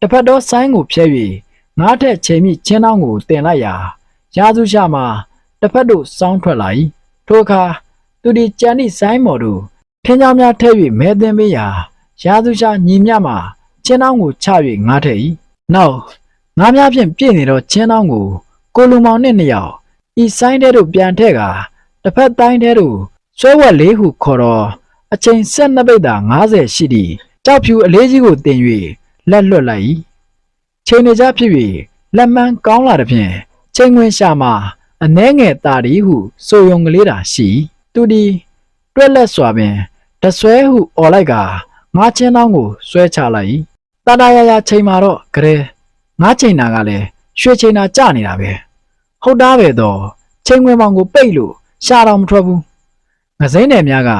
တစ်ဖက်သောဆိုင်းကိုဖျက်၍ငါးထက်ချိန်မိချင်းတောင်းကိုတင်လိုက်ရာရာစုရှာမှာ တစ်ဖက်တို့စောင်းထွက်လာ၏ထိုအခါသူဒီကြံသည့်ဆိုင်းမော်တို့ထင်းကြောင်များထည့်၍မဲသင်းပေးရာရာသူရှာညီမြမှာချင်းတောင်းကိုချ၍ငားထည့်၏နောက်ငားများဖြင့်ပြည့်နေသောချင်းတောင်းကိုကိုလူမောင်နှင့်နှစ်ယောက်ဤဆိုင်းတဲတို့ပြန်ထည့်ကာတစ်ဖက်တိုင်းတဲတို့ဆွဲဝက်လေးဟုခေါ်တော့အချိန်12ပိတ်သာ90ရှိသည့်ကြောက်ဖြူအလေးကြီးကိုတင်၍လက်လွတ်လိုက်၏ချိန်နေကြဖြစ်၍လက်မှန်ကောင်းလာသည်ဖြင့်ချိန်ဝင်ရှာမှာအနှဲငယ်တာဒီဟုဆိုယုံကလေးသာရှိသူဒီတွက်လက်စွာပင်တဆွဲဟုអော်လိုက်ကငါးချင်းတောင်းကိုဆွဲချလိုက်၏တာတာရရချိန်မှာတော့ကလေးငါးချိန်နာကလည်းရွှေချိန်နာကျနေတာပဲဟုတ်သားပဲတော့ချိန်ဝင်မောင်ကိုပိတ်လို့ရှာတော့မထွက်ဘူးငစိမ့်နယ်များက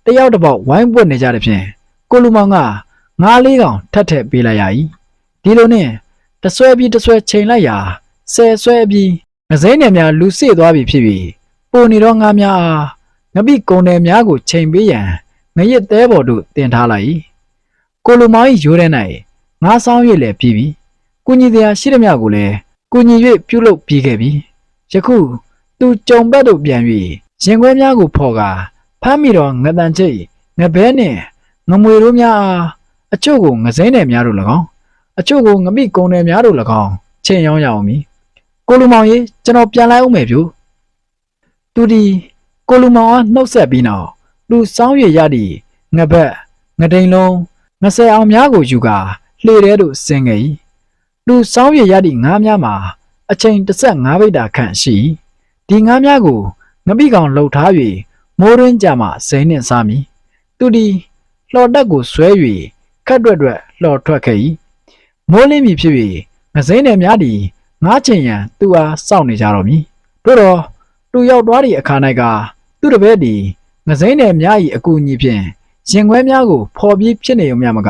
တယောက်တစ်ပေါက်ဝိုင်းပွက်နေကြတဲ့ဖြင့်ကိုလူမောင်ကငါးလေးကောင်ထပ်ထည့်ပေးလိုက်ရ၏ဒီလိုနဲ့တဆွဲပြီးတဆွဲချိန်လိုက်ရာဆယ်ဆွဲပြီးငစိမ့်နယ်များလူစေ့သွားပြီဖြစ်ပြီးပိုနေတော့ငါးများအားငပိကုံနယ်များကိုချိန်ပေးရန်ငရစ်သေးပေါ်တို့တင်ထားလိုက်၏ကိုလူမောင်၏ရိုးထဲ၌ငါးဆောင်၍လည်းပြီးပြီကုညီတရားရှိသမျှကိုလည်းကုညီ၍ပြုလုပ်ပြီးခဲ့ပြီယခုသူကြုံဘက်တို့ပြန်၍ရင်ခွဲများကိုဖော်ကာဖမ်းမိတော့ငတန်ချိတ်ငဘဲနှင့်ငမွေတို့များအားအချို့ကိုငစိမ့်နယ်များတို့၎င်းအချို့ကိုငပိကုံနယ်များတို့၎င်းချိန်ရောင်းရအောင်မည်ကိုလူမောင်ကြီးကျွန်တော်ပြန်လိုက်အောင်မယ်ဗျသူဒီကိုလူမောင်အားနှုတ်ဆက်ပြီးနောက်လူစောင်းရရသည့်ငဘက်ငဒိန်လုံးငဆယ်အောင်များကိုယူကာလှေထဲသို့ဆင်းခဲ့၏လူစောင်းရရသည့်ငါးများမှာအချိန်15ပိတ်တာခန့်ရှိဒီငါးများကိုငပိကောင်လှုပ်ထား၍မိုးရင်းကြမှစိမ့်နှင့်စားမည်သူဒီလှော်တက်ကိုဆွဲ၍ခက်တွက်တွက်လှော်ထွက်ခဲ့၏မိုးလင်းပြီဖြစ်၍ငစိမ့်နယ်များသည်ငါးချိန်ရန်သူအားစောင့်နေကြတော့မည်တို့တော့သူရောက်သွားသည့်အခါ၌ကသူတပည့်သည်ငစိမ့်နယ်များ၏အကူအညီဖြင့်ရင်ခွဲများကိုဖော်ပြီးဖြစ်နေုံမျှမက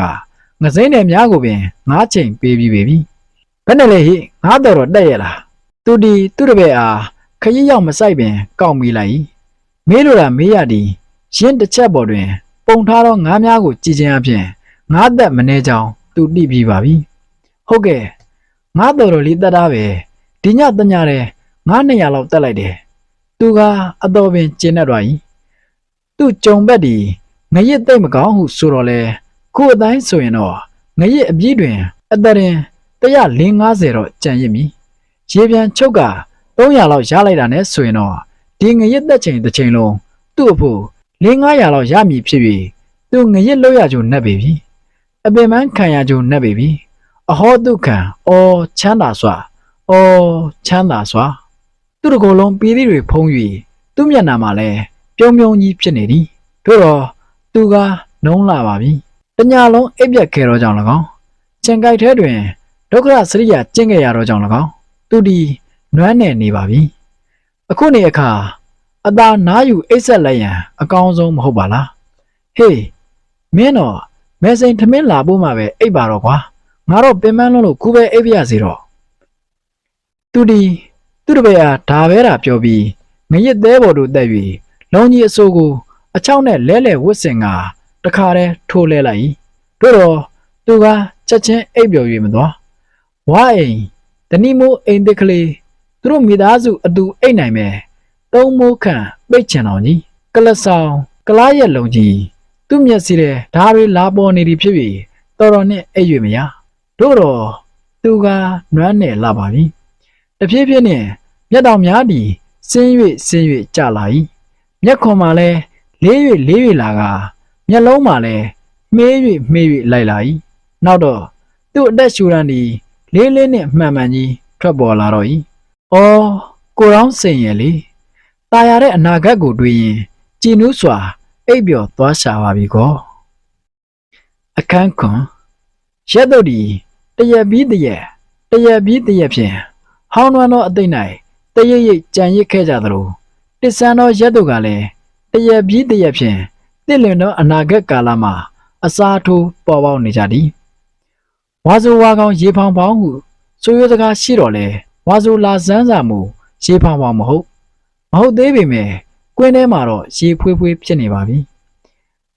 ငစိမ့်နယ်များကိုပင်ငါးချိန်ပေးပြီးပြီဘယ်နဲ့လဲဟိငါတော်တက်ရလားသူဒီသူတပည့်အားခရီးရောက်မဆိုင်ပင်ကောက်မိလိုက်၏မေးလိုတာမေးရသည်ရင်းတစ်ချက်ပေါ်တွင်ပုံထားသောငါးများကိုကြည်ခြင်းအပြင်ငါးသက်မနေကြောင်သူတိပြီးပါပြီဟုတ်ကဲ့ငါတော်လေးတက်တာပဲဒီညတညတဲ့ငါး200လောက်တက်လိုက်တယ်သူကအတော်ပင်ကျင်းနေတော့၏သူကြုံဘက်ဒီငရစ်သိမ့်မကောင်းဟုဆိုတော့လေခုအတိုင်းဆိုရင်တော့ငရစ်အပြည့်တွင်အတရင်150တော့ကြံရစ်မည်ရေပြန်ချုပ်က300လောက်ရလိုက်တာနဲ့ဆိုရင်တော့ဒီငရစ်သက်ချိန်တစ်ချိန်လုံးသူ့အဖို့400-500လောက်ရမည်ဖြစ်၍သူငရစ်လို့ရကြုံနှက်ပေပြီအပင်မခံရကြုံနှက်ပေပြီအဟောဒုက္ခံအော်ချမ်းသာစွာအော်ချမ်းသာစွာသူတကိုယ်လုံးပြည်သည့်တွေဖုံး၍သူ့မျက်နှာမှာလည်းပြုံးပြုံးကြီးဖြစ်နေသည်တို့တော့သူကနှုံးလာပါပြီတညလုံးအိပ်ပြက်ခဲ့တော့ကြောင့်၎င်းကျင်ကြိုက်ထဲတွင်ဒုက္ခစရိယာကျင့်ခဲ့ရတော့ကြောင့်၎င်းသူဒီနွမ်းနယ်နေပါပြီအခုနေအခါအသာနားယူအိပ်ဆက်လိုက်ရန်အကောင်းဆုံးမဟုတ်ပါလားဟေးမင်းတော့မဲစိန်ထမင်းလာဖို့မှပဲအိပ်ပါတော့ကွာငါတော့ပင်ပန်းလုံးလို့ခုပဲအိပ်ပြရစီတော့သူဒီသူ့တပည့်အားဒါပဲတာပြောပြီးငရစ်သေးပေါ်တို့တက်၍လုံကြီးအစိုးကိုအချောက်နဲ့လဲလဲဝစ်စင်ကတခါတည်းထိုးလဲလိုက်၏တို့တော့သူကချက်ချင်းအိပ်ပျော်၍မသွားဝါအိမ်တဏိမိုးအိမ်တစ်ကလေးသူတို့မိသားစုအတူအိတ်နိုင်မယ်သုံးမိုးခန့်ပိတ်ချင်တော်ကြီးကလဆောင်ကလားရဲ့လုံကြီးသူ့မျက်စိထဲဓာရီလာပေါ်နေသည်ဖြစ်ပြီးတော်တော်နဲ့အိပ်၍မရတို့တော့သူကနွမ်းနယ်လာပါပြီတဖြည်းဖြည်းနဲ့မျက်တောင်များသည်ဆင်း၍ကျလာ၏မျက်ခွန်မှလည်းလေး၍လာကမျက်လုံးမှလည်းမှေး၍လိုက်လာ၏နောက်တော့သူ့အသက်ရှူရန်သည်လေးနဲ့မှန်ကြီးထွက်ပေါ်လာတော့၏အော်ကိုရောင်းစိန်ရဲ့လေตายရတဲ့အနာဂတ်ကိုတွေးရင်ကြည်နူးစွာအိပ်ပျော်သွားရှာပါပြီကောအခန်းခွန်ရက်တို့ဒီတရက်ပြီးတရက်ဖြင့်ဟောင်းနွမ်းသောအသိ၌တရိပ်ကြံရစ်ခဲ့ကြသလိုတစ္ဆန်သောရက်တို့ကလည်းတရက်ပြီးတရက်ဖြင့်တစ်လင်သောအနာဂတ်ကာလမှာအစားထိုးပေါ်ပေါက်နေကြသည်ဝါဆိုဝါကောင်ရေဖောင်ပေါင်းဟုဆိုရစကားရှိတော့လေဝါဆိုလာစမ်းစာမူရေဖောင်ပေါင်းမဟုတ်သေးပေမဲ့ကွင်းထဲမှာတော့ရေဖွေးဖြစ်နေပါပြီ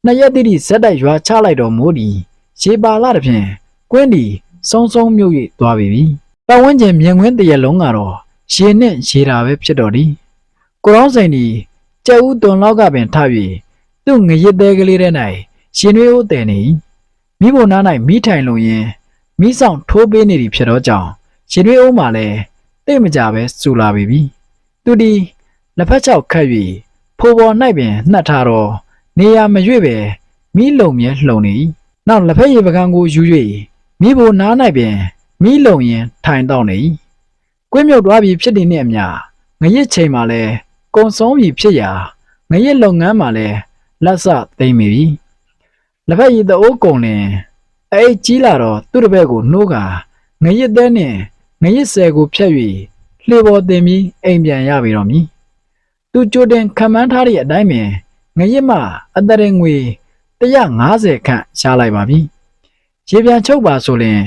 နှစ်ရက်တိဇက်တိုက်ရွာချလိုက်တော့မိုးဒီရေပါလာတဲ့ဖြင့်ကွင်းဒီစုံမြုပ်၍သွားပြီပတ်ဝန်းကျင်မြင်ကွင်းတရက်လုံးကတော့ရေနဲ့ရေတာပဲဖြစ်တော့သည် ကိုရောင်းစိန်ဒီကျက်ဦးတွန်လောက်ကပင်ထပြီးသူ့ငရစ်သေးကလေးတဲ့၌ရှင်ရွေးဦးတယ်နေမိဖို့နား၌မိထိုင်လို့ရင်မိဆောင်ထိုးပေးနေပြီဖြစ်တော့ကြောင့်ရှင်ရွေးဦးမှလည်းတိတ်မကြပဲစူလာပြီသူဒီလက်ဖက်ချောက်ခတ်၍ဖိုးပေါ်၌ပင်နှက်ထားတော့နေရာမရွေ့ပဲမိလုံမြဲလှုံနေနောက်လက်ဖက်ရည်ပကံကိုယူ၍မိဖို့နား၌ပင်မိလုံရင်ထိုင်တော့နေကွင်းမြုပ်သွားပြီးဖြစ်နေတဲ့အမျှငရစ်ချိန်မှလည်းကုံဆုံးပြီဖြစ်ရာငရစ်လုပ်ငန်းမှလည်းလက်ဆသိမ့်မိပြီလက်ဖက်ရည်တအိုးကုံလင်အဲ့ကြီးလာတော့သူ့တပည့်ကိုနှိုးကငရစ်သေးနဲ့ငရစ်ဆယ်ကိုဖြတ်၍လှေပေါ်တင်ပြီးအိမ်ပြန်ရပြီတော့မည်သူကြိုတင်ခံမှန်းထားတဲ့အတိုင်းပင်ငရစ်မှအတရင်ငွေ150ခန့်ရှားလိုက်ပါပြီရေပြန်ချုပ်ပါဆိုရင်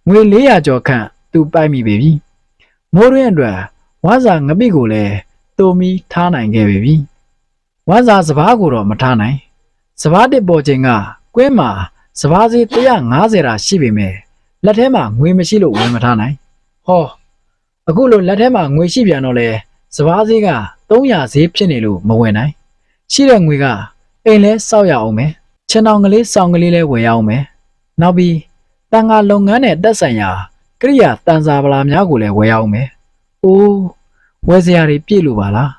ငွေ400ကျော်ခန့်သူပိုက်မိပြီမိုးရင်းအတွက်ဝါစာငပိကိုလည်းတုံမီထားနိုင်ခဲ့ပြီဝါစာစပားကိုတော့မထားနိုင်စပားတစ်ပေါ်ချိန်ကကွင်းမှာစပားစီ150ရာရှိပေမဲ့လက်ထဲမှာငွေမရှိလို့ဝင်မထားနိုင်ဟောအခုလိုလက်ထဲမှာငွေရှိပြန်တော့လေစပားစီက300ဈေးဖြစ်နေလို့မဝင်နိုင်ရှိတဲ့ငွေကအိမ်လဲစောက်ရအောင်မယ်ခြံအောင်ကလေးစောင်းကလေးလဲဝယ်ရအောင်မယ်နောက်ပြီးတန်ခါလုပ်ငန်းနဲ့တက်ဆိုင်ရာကိရိယာတန်စာပလာများကိုလည်းဝယ်ရအောင်မယ်အိုးဝယ်စရာတွေပြည့်လို့ပါလား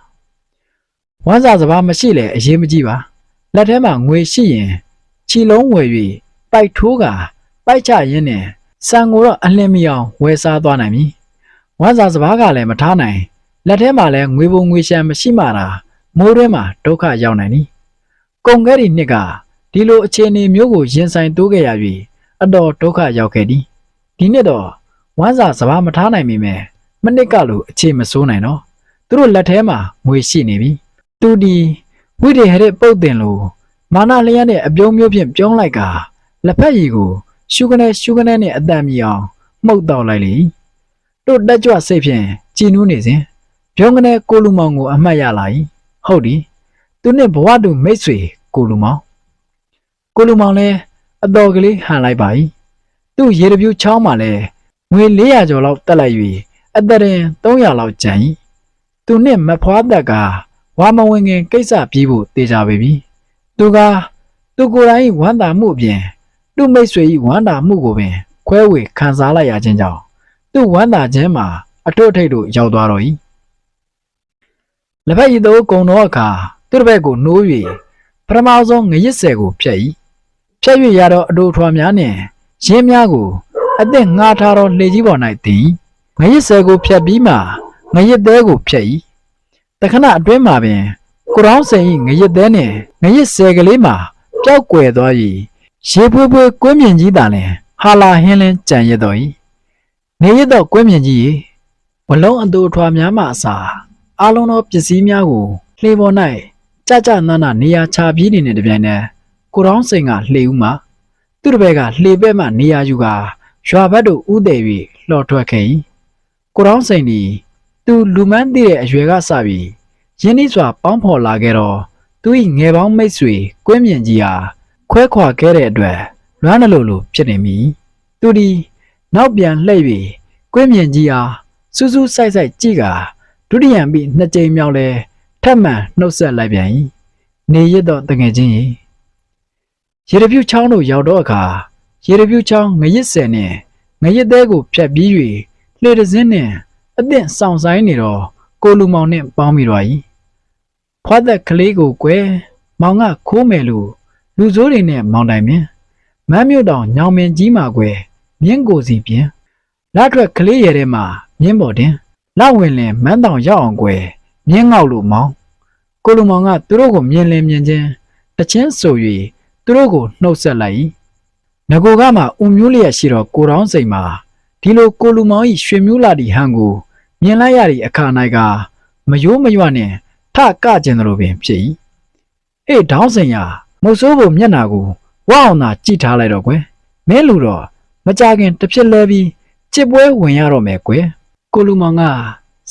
ဝမ်းစာစပားမရှိလေအရေးမကြီးပါလက်ထဲမှာငွေရှိရင်ချီလုံးဝယ်၍ပိုက်ထိုးကပိုက်ချရင်းနဲ့စံကိုတော့အလင်းမီအောင်ဝယ်စားသွားနိုင်ပြီဝမ်းစာစပားကလည်းမထားနိုင်လက်ထဲမှာလည်းငွေပုံငွေရှမ်းမရှိမှတာမိုးတွင်းမှာဒုက္ခရောက်နိုင်သည်ကုန်ခဲ့ဒီနှစ်ကဒီလိုအခြေအနေမျိုးကိုရင်ဆိုင်တိုးခဲ့ရပြီးအတော်ဒုက္ခရောက်ခဲ့သည်ဒီနှစ်တော့ဝမ်းစာစပားမထားနိုင်မိမဲ့မနစ်ကလိုအခြေမစိုးနိုင်တော့သူတို့လက်ထဲမှာငွေရှိနေပြီသူဒီဝိဒေဟရဲ့ပုတ်တင်လို့မာနလျက်နဲ့အပြုံးမျိုးဖြင့်ပြုံးလိုက်ကလက်ဖက်ရည်ကိုရှုကနေနဲ့အတန်မြီအောင်မှုတ်တော့လိုက်လေတို့တက်ကြွစိတ်ဖြင့်ကြည်နူးနေစဉ်ပြုံးကနေကိုလူမောင်ကိုအမှတ်ရလာ၏ဟုတ်ဒီသူနဲ့ဘဝတူမိတ်ဆွေကိုလူမောင်လည်းအတော်ကလေးဟန်လိုက်ပါ၏သူ့ရေတပြူးချောင်းမှလည်းငွေ400ကျော်လောက်တက်လိုက်၍အတရင်300လောက်ကျန်၏သူနဲ့မဖွားတက်ကဝါမဝင်ခင်ကိစ္စပြီးဖို့တေချာပေပြီသူကိုယ်တိုင်ဝမ်းသာမှုအပြင်သူ့မိတ်ဆွေ၏ဝမ်းသာမှုကိုပင်ခွဲဝေခံစားလိုက်ရခြင်းကြောင့်သူ့ဝမ်းသာခြင်းမှာအထွတ်ထိပ်တို့ရောက်သွားတော့၏လက်ဖက်ရည်တို့ကုံတော့အခါသူ့တစ်ဘက်ကိုနှိုး၍ပထမဆုံးငရစ်ဆယ်ကိုဖြတ်၍ရတော့အတူထွားများနှင့်ရင်းများကိုအသင့်ငှားထားတော့လှေကြီးပေါ်၌တင်ငရစ်ဆယ်ကိုဖြတ်ပြီးမှငရစ်သေးကိုဖြတ်၏တခဏအတွင်းမှာပင်ကိုရောင်းစိန်၏ငရစ်သေးနှင့်ငရစ်ဆယ်ကလေးမှာပျောက်ကွယ်သွား၍ရေဖွေးကွင်းမြင့်ကြီးသာလျှင်ဟာလာဟင်းလင်းကြံရတော့၏နေရတော့ကွင်းမြင့်ကြီးဘလုံးအတူထွားများမှအစာအလုံးသောပစ္စည်းများကိုလှေပေါ်၌ကြနာနာနေရာချပြီးနေတဲ့တပြိုင်တည်းကိုရောင်းစိန်ကလှေဦးမှာသူ့တပည့်ကလှေပဲ့မှနေရာယူကရွာဘက်သို့ဥတည်၍လှော်ထွက်ခဲ့၏ကိုရောင်းစိန်သည်သူလူမန်းသိတဲ့အရွယ်ကစပြီးရင်းနှီးစွာပေါင်းဖော်လာခဲ့တော့သူ၏ငယ်ပေါင်းမိတ်ဆွေကွင်းမြင့်ကြီးဟာခွဲခွာခဲ့တဲ့အတွက်လွမ်းလိုဖြစ်နေမိသူသည်နောက်ပြန်လှည့်၍ကွင်းမြင့်ကြီးဟာစူးစိုက်ကြည့်ကဒုတိယပြီး2ကြိမ်မြောက်လဲထပ်မံနှုတ်ဆက်လိုက်ပြန်၏နေရတော့တငယ်ချင်းရေတပြူးချောင်းတို့ရောက်တော့အခါရေတပြူးချောင်းငရစ်ဆယ်နှင့်ငရစ်သေးကိုဖြတ်ပြီး၍လှေတစ်စင်းနှင့်အသင့်ဆောင်ဆိုင်နေတော့ကိုလူမောင်နှင့်ပေါင်းမိတော့၏ဖွားသက်ကလေးကိုကွယ်မောင်ကခိုးမယ်လို့လူစိုးတွေနဲ့မောင်တိုင်မြင်မမ်းမြို့တောင်ညောင်မင်းကြီးမှာကွယ်မြင်းကိုစီပြင်းလက်ထွက်ကလေးရဲထဲမှာမြင်းပေါ်တင်လောက်ဝင်လင်မန်းတောင်ရောက်အောင်ကွယ်မြင်းငေါက်လို့မောင်ကိုလူမောင်ကသူတို့ကိုမြင်ချင်းတချင်းဆို၍သူတို့ကိုနှုတ်ဆက်လိုက်၏ငကိုကမှဦးမျိုးလျက်ရှိတော့ကိုရောင်းစိန်မှာဒီလိုကိုလူမောင်၏ရွှေမျိုးလာတီဟန်ကိုမြင်လိုက်ရသည့်အခါ၌ကမယိုးမရွနှင့်ထကကျင်သလိုပင်ဖြစ်၏ဟေ့ဒေါင်းစိန်ရမုတ်ဆိုးဖို့မျက်နာကိုဝအောင်သာကြည့်ထားလိုက်တော့ကွယ်မင်းလူတော့မကြခင်တစ်ဖြစ်လဲပြီးချစ်ပွဲဝင်ရတော့မယ်ကွယ်ကိုလူမောင်က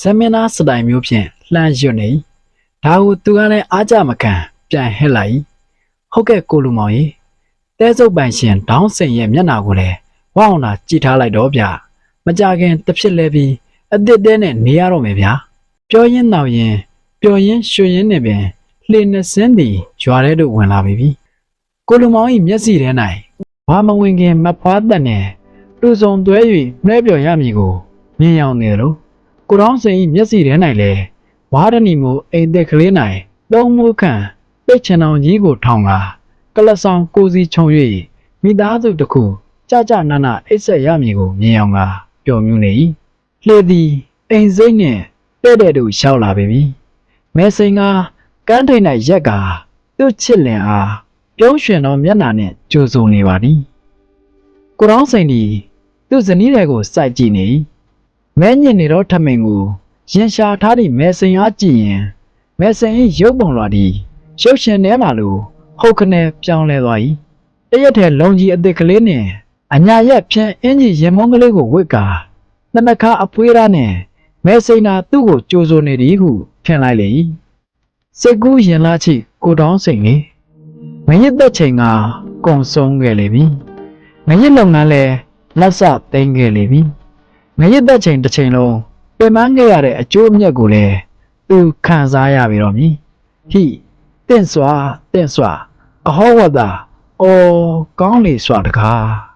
ဇမင်းသားစတိုင်မျိုးဖြင့်လှမ်းရွတ်နေဒါကိုသူကလည်းအားကြမခံပြန်ဟစ်လိုက်ဟုတ်ကဲ့ကိုလူမောင်ရေတဲစုပ်ပိုင်ရှင်ဒေါင်းစိန်ရဲ့မျက်နာကိုလည်းဝအောင်သာကြည့်ထားလိုက်တော့ဗျမကြခင်တစ်ဖြစ်လဲပြီးအစ်စ်တဲနဲ့နေရတော့မယ်ဗျာပြောရင်းတော့ရင် ပျော်ရင်းရွှင်ရင်းနဲ့ပင်လှေနှစ်စင်းသည်ရွာထဲသို့ဝင်လာပြီကိုလူမောင်၏မျက်စိထဲ၌ဘာမဝင်ခင်မဖွားသက်နှင့်တူစုံသွဲ၍နှဲပြော်ရမည်ကိုမြင်ရောက်နေတယ်လို့ကိုတောင်းစိန်၏မျက်စိထဲ၌လည်းဝါဒနီမိုအိမ်သက်ကလေး၌သုံးမှုခန့်ပိတ်ချင်အောင်ကြီးကိုထောင်ကာကလဆောင်ကိုစီခြုံ၍မိသားစုတစ်ခုကြကြနာနာအိတ်ဆက်ရမည်ကိုမြင်အောင်ကပျော်မြူးနေ၏လှေသည်အိမ်စိမ့်နှင့်တဲ့တဲ့တို့ရှောက်လာပြီမဲစိန်ကကန်းထိန်၌ရက်ကသူ့ချစ်လင်အားပြုံးရွှင်သောမျက်နှာနှင့်ကြိုဆိုနေပါသည်ကိုတောင်းစိန်သည်သူ့ဇနီးတွေကိုစိုက်ကြည့်နေမဲညင်နေသောထမင်ကိုရင်ရှာထားသည့်မဲစိန်အားကြည့်ရင်မဲစိန်၏ရုပ်ပုံလွှာသည်ရုပ်ရှင်ထဲမှလိုဟုတ်ခနဲ့ပြောင်းလဲသွား၏တရက်ထဲလုံကြီးအသစ်ကလေးနှင့်အညာရက်ဖြန်းအင်ကြီးရင်မုံကလေးကိုဝစ်ကာနှမခါအဖွေးသားနှင့်မဲစိန်သာသူ့ကိုကြိုဆိုနေသည်ဟုထင်လိုက်လေ၏စိတ်ကူးရင်လာချိကိုတောင်းစိန်လေငရစ်သက်ချိန်ကကုံဆုံးခဲ့လေပြီငရစ်လုပ်ငန်းလည်းလက်စသိမ်းခဲ့လေပြီငရစ်သက်ချိန်တစ်ချိန်လုံးပြင်ပန်းခဲ့ရတဲ့အကျိုးအမြတ်ကိုလည်းသူခံစားရပြီတော့မည်ဟိတင့်စွာအဟောဝတ္တာအော်ကောင်းလေစွာတကား